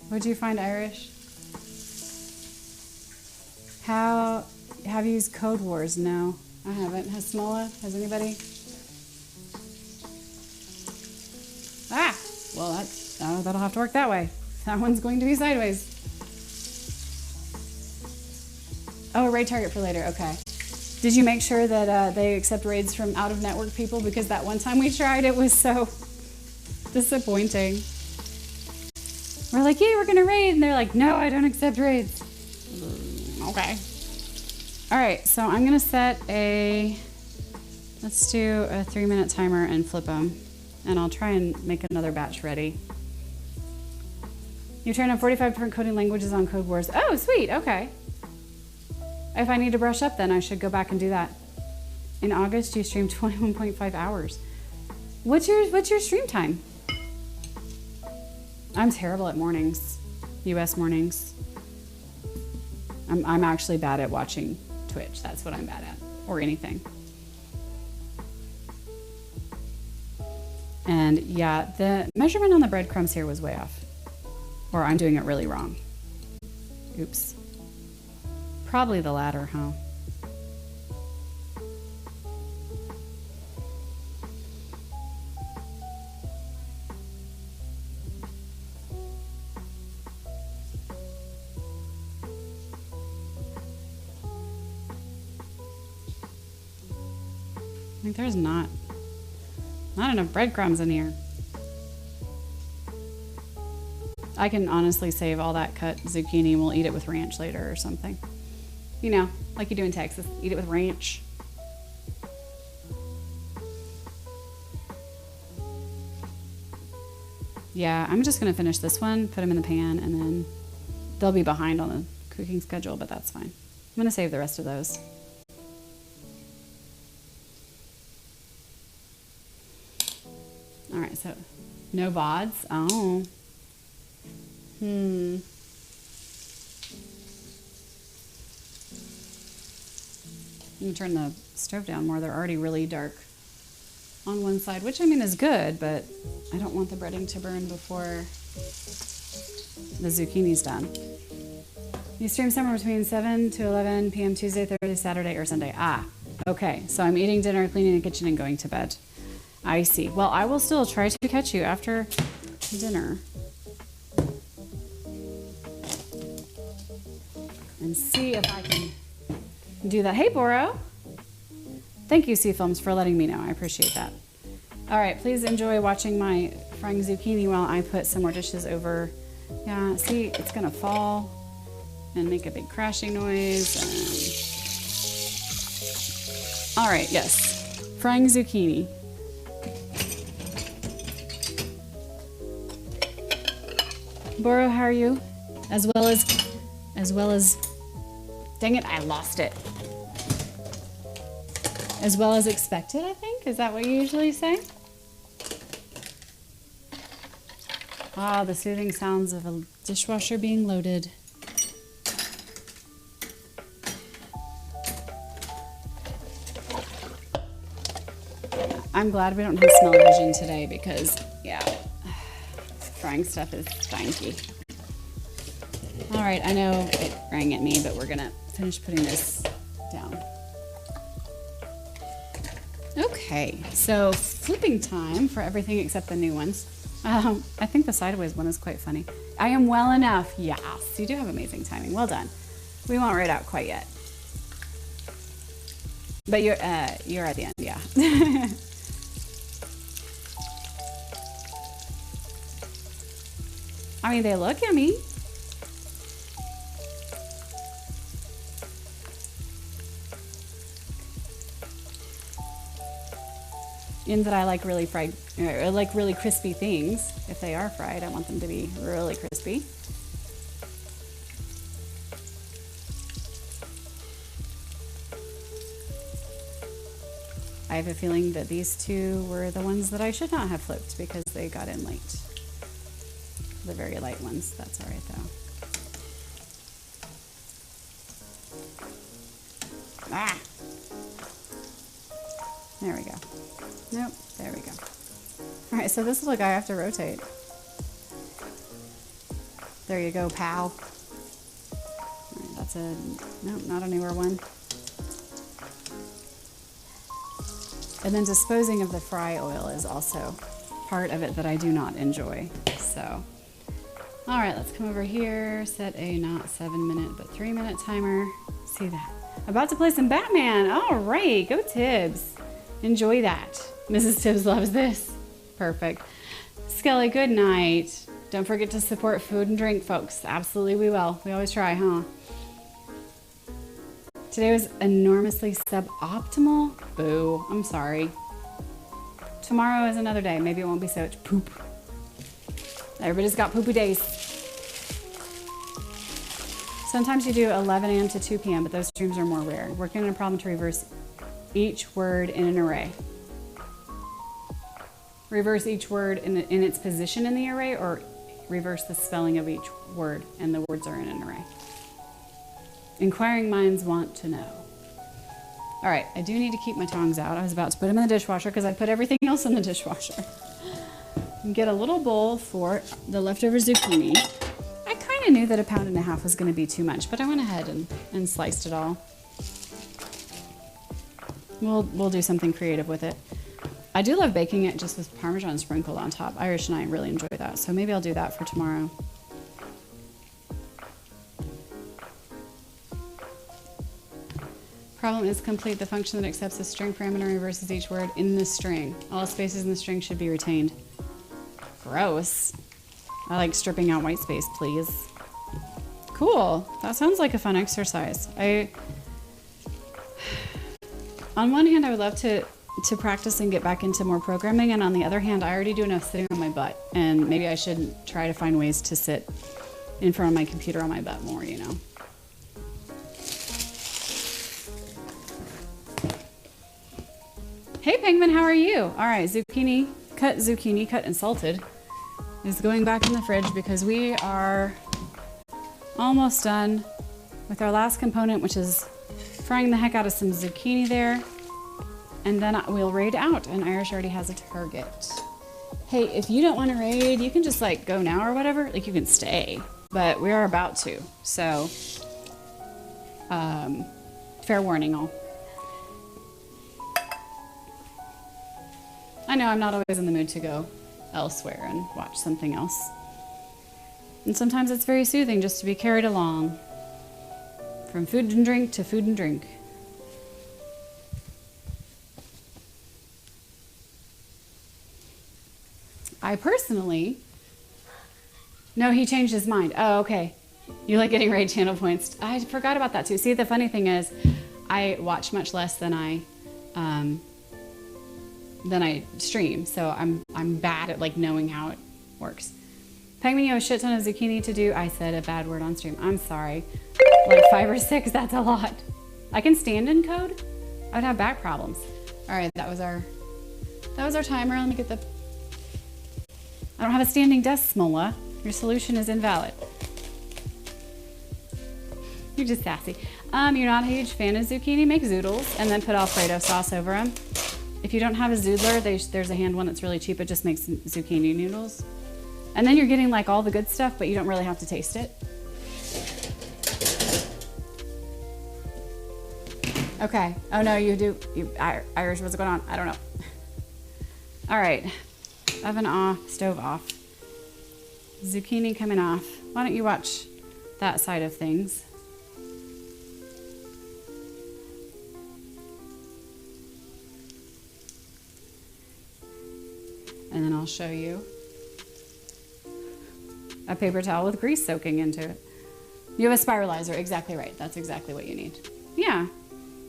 What'd you find, Irish? How have you used Code Wars? No, I haven't. Has Smola? Has anybody? Ah, well, that'll have to work that way. That one's going to be sideways. Oh, a raid target for later. Okay. Did you make sure that they accept raids from out-of-network people? Because that one time we tried, it was so disappointing. We're like, yeah, we're going to raid. And they're like, no, I don't accept raids. Okay. All right, so I'm going to set let's do a 3-minute timer and flip them. And I'll try and make another batch ready. You turned on 45 different coding languages on Code Wars. Oh, sweet. Okay. If I need to brush up, then I should go back and do that. In August, you streamed 21.5 hours. What's your stream time? I'm terrible at mornings, US mornings. I'm actually bad at watching Twitch. That's what I'm bad at, or anything. And yeah, the measurement on the breadcrumbs here was way off. Or I'm doing it really wrong. Oops. Probably the latter, huh? I think there's not enough breadcrumbs in here. I can honestly save all that cut zucchini and we'll eat it with ranch later or something. You know, like you do in Texas. Eat it with ranch. Yeah, I'm just going to finish this one, put them in the pan, and then they'll be behind on the cooking schedule, but that's fine. I'm going to save the rest of those. All right, so no VODs. Oh. You can turn the stove down more. They're already really dark on one side, which I mean is good, but I don't want the breading to burn before the zucchini's done. You stream somewhere between 7 to 11 p.m. Tuesday, Thursday, Saturday, or Sunday. Ah, okay. So I'm eating dinner, cleaning the kitchen, and going to bed. I see. Well, I will still try to catch you after dinner. And see if I can do that. Hey, Boro. Thank you, Seafilms, for letting me know. I appreciate that. All right, please enjoy watching my frying zucchini while I put some more dishes over. Yeah, see, it's gonna fall and make a big crashing noise. All right, yes, frying zucchini. Boro, how are you? As well as, dang it, I lost it. As well as expected, I think. Is that what you usually say? Ah, the soothing sounds of a dishwasher being loaded. I'm glad we don't have smell-o-vision today because, yeah, frying stuff is stanky. All right, I know it rang at me, but we're gonna finish putting this down. Okay, so flipping time for everything except the new ones. I think the sideways one is quite funny. I am well enough. Yes, you do have amazing timing. Well done. We won't write out quite yet. But you're at the end, yeah. I mean, they look yummy. in that I like really fried, or like really crispy things. If they are fried, I want them to be really crispy. I have a feeling that these two were the ones that I should not have flipped because they got in late. The very light ones, that's all right though. Ah! There we go. Nope, there we go. All right, so this little guy I have to rotate. There you go, pal. All right, that's a, nope, not a newer one. And then disposing of the fry oil is also part of it that I do not enjoy. So, all right, let's come over here, set a not 7-minute, but 3-minute timer. See that? About to play some Batman. All right, go Tibbs. Enjoy that. Mrs. Tibbs loves this. Perfect. Skelly, good night. Don't forget to support food and drink, folks. Absolutely we will. We always try, huh? Today was enormously suboptimal. Boo. I'm sorry. Tomorrow is another day. Maybe it won't be so much poop. Everybody's got poopy days. Sometimes you do 11 a.m. to 2 p.m., but those streams are more rare. Working on a problem to reverse each word in an array. Reverse each word in its position in the array, or reverse the spelling of each word and the words are in an array. Inquiring minds want to know. All right, I do need to keep my tongs out. I was about to put them in the dishwasher because I put everything else in the dishwasher. And get a little bowl for the leftover zucchini. I kind of knew that 1.5 pounds was going to be too much, but I went ahead and sliced it all. We'll do something creative with it. I do love baking it just with Parmesan sprinkled on top. Irish and I really enjoy that, so maybe I'll do that for tomorrow. Problem is complete. The function that accepts a string parameter and reverses each word in the string. All spaces in the string should be retained. Gross. I like stripping out white space, please. Cool. That sounds like a fun exercise. On one hand, I would love to practice and get back into more programming, and on the other hand, I already do enough sitting on my butt, and maybe I should try to find ways to sit in front of my computer on my butt more, you know. Hey Penguin, how are you? All right, zucchini cut and salted is going back in the fridge because we are almost done with our last component, which is frying the heck out of some zucchini there. And then we'll raid out, and Irish already has a target. Hey, if you don't want to raid, you can just like go now or whatever. Like you can stay, but we are about to. So, fair warning all. I know I'm not always in the mood to go elsewhere and watch something else. And sometimes it's very soothing just to be carried along from food and drink to food and drink. I personally, no, he changed his mind. Oh, okay. You like getting raid channel points. I forgot about that too. See, the funny thing is I watch much less than I stream, so I'm bad at like knowing how it works. Penguin, you have a shit ton of zucchini to do. I said a bad word on stream. I'm sorry. Like 5 or 6, that's a lot. I can stand in code. I would have back problems. All right, that was our timer. Let me get the. I don't have a standing desk, Smola. Your solution is invalid. You're just sassy. You're not a huge fan of zucchini? Make zoodles and then put Alfredo sauce over them. If you don't have a zoodler, there's a hand one that's really cheap. It just makes zucchini noodles. And then you're getting like all the good stuff, but you don't really have to taste it. Okay. Oh no, you do. Irish, what's going on? I don't know. All right. Oven off, stove off. Zucchini coming off. Why don't you watch that side of things? And then I'll show you a paper towel with grease soaking into it. You have a spiralizer, exactly right. That's exactly what you need. Yeah.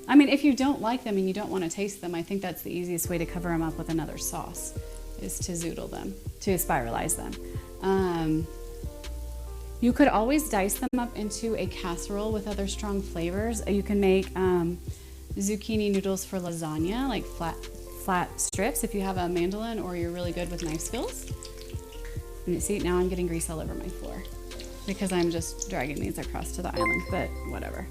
I mean, if you don't like them and you don't want to taste them, I think that's the easiest way to cover them up with another sauce, is to zoodle them, to spiralize them. You could always dice them up into a casserole with other strong flavors. You can make zucchini noodles for lasagna, like flat strips if you have a mandolin or you're really good with knife skills. And see, now I'm getting grease all over my floor because I'm just dragging these across to the island, but whatever.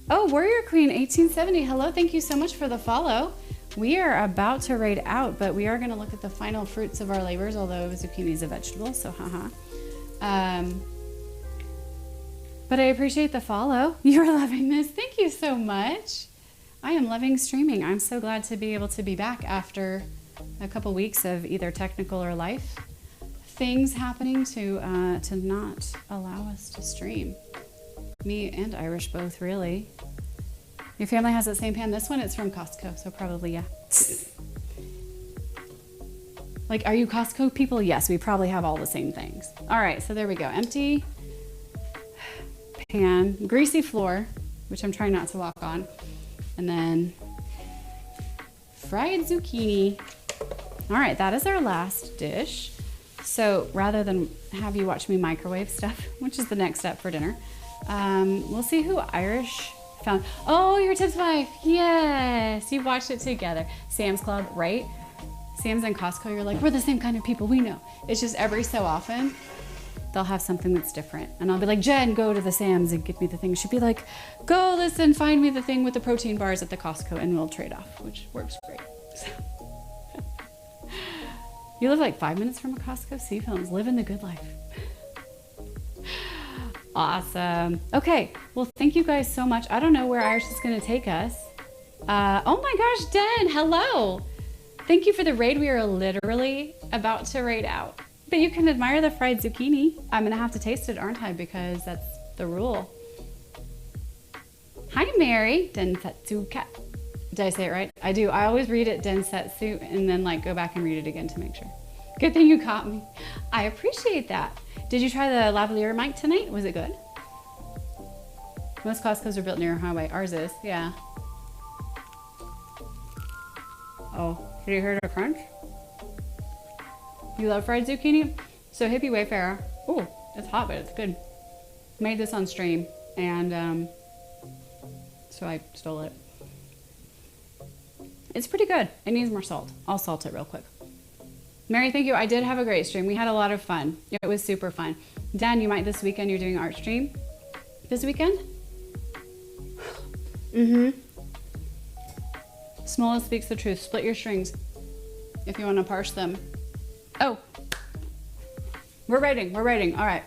Oh, Warrior Queen 1870, hello, thank you so much for the follow. We are about to raid out, but we are gonna look at the final fruits of our labors, although zucchini is a vegetable, so haha. But I appreciate the follow. You're loving this, thank you so much. I am loving streaming. I'm so glad to be able to be back after a couple weeks of either technical or life things happening to not allow us to stream. Me and Irish both, really. Your family has that same pan? This one, it's from Costco, so probably, yeah. Like, are you Costco people? Yes, we probably have all the same things. All right, so there we go. Empty pan, greasy floor, which I'm trying not to walk on, and then fried zucchini. All right, that is our last dish. So rather than have you watch me microwave stuff, which is the next step for dinner, we'll see who Irish found. Oh, your Tips wife. Yes, you watched it together. Sam's Club, right? Sam's and Costco, you're like, we're the same kind of people, we know. It's just every so often, they'll have something that's different. And I'll be like, Jen, go to the Sam's and get me the thing. She'd be like, go listen, find me the thing with the protein bars at the Costco and we'll trade off, which works great. So. You live like 5 minutes from a Costco? See films, living the good life. Awesome. Okay, well, thank you guys so much. I don't know where Irish is gonna take us. Oh my gosh, Den, hello. Thank you for the raid. We are literally about to raid out. But you can admire the fried zucchini. I'm gonna have to taste it, aren't I? Because that's the rule. Hi, Mary. Densetsu cat. Did I say it right? I do. I always read it Densetsu and then like go back and read it again to make sure. Good thing you caught me. I appreciate that. Did you try the lavalier mic tonight? Was it good? Most Costco's are built near a highway. Ours is, yeah. Oh, did you hear the crunch? You love fried zucchini? So Hippie Wayfarer. Oh, it's hot, but it's good. Made this on stream, and so I stole it. It's pretty good. It needs more salt. I'll salt it real quick. Mary, thank you. I did have a great stream. We had a lot of fun. It was super fun. Dan, you might this weekend, you're doing art stream this weekend? Mm-hmm. Smallest speaks the truth. Split your strings if you want to parse them. Oh, we're raiding. All right.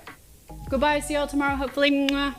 Goodbye. See y'all tomorrow, hopefully. Mwah.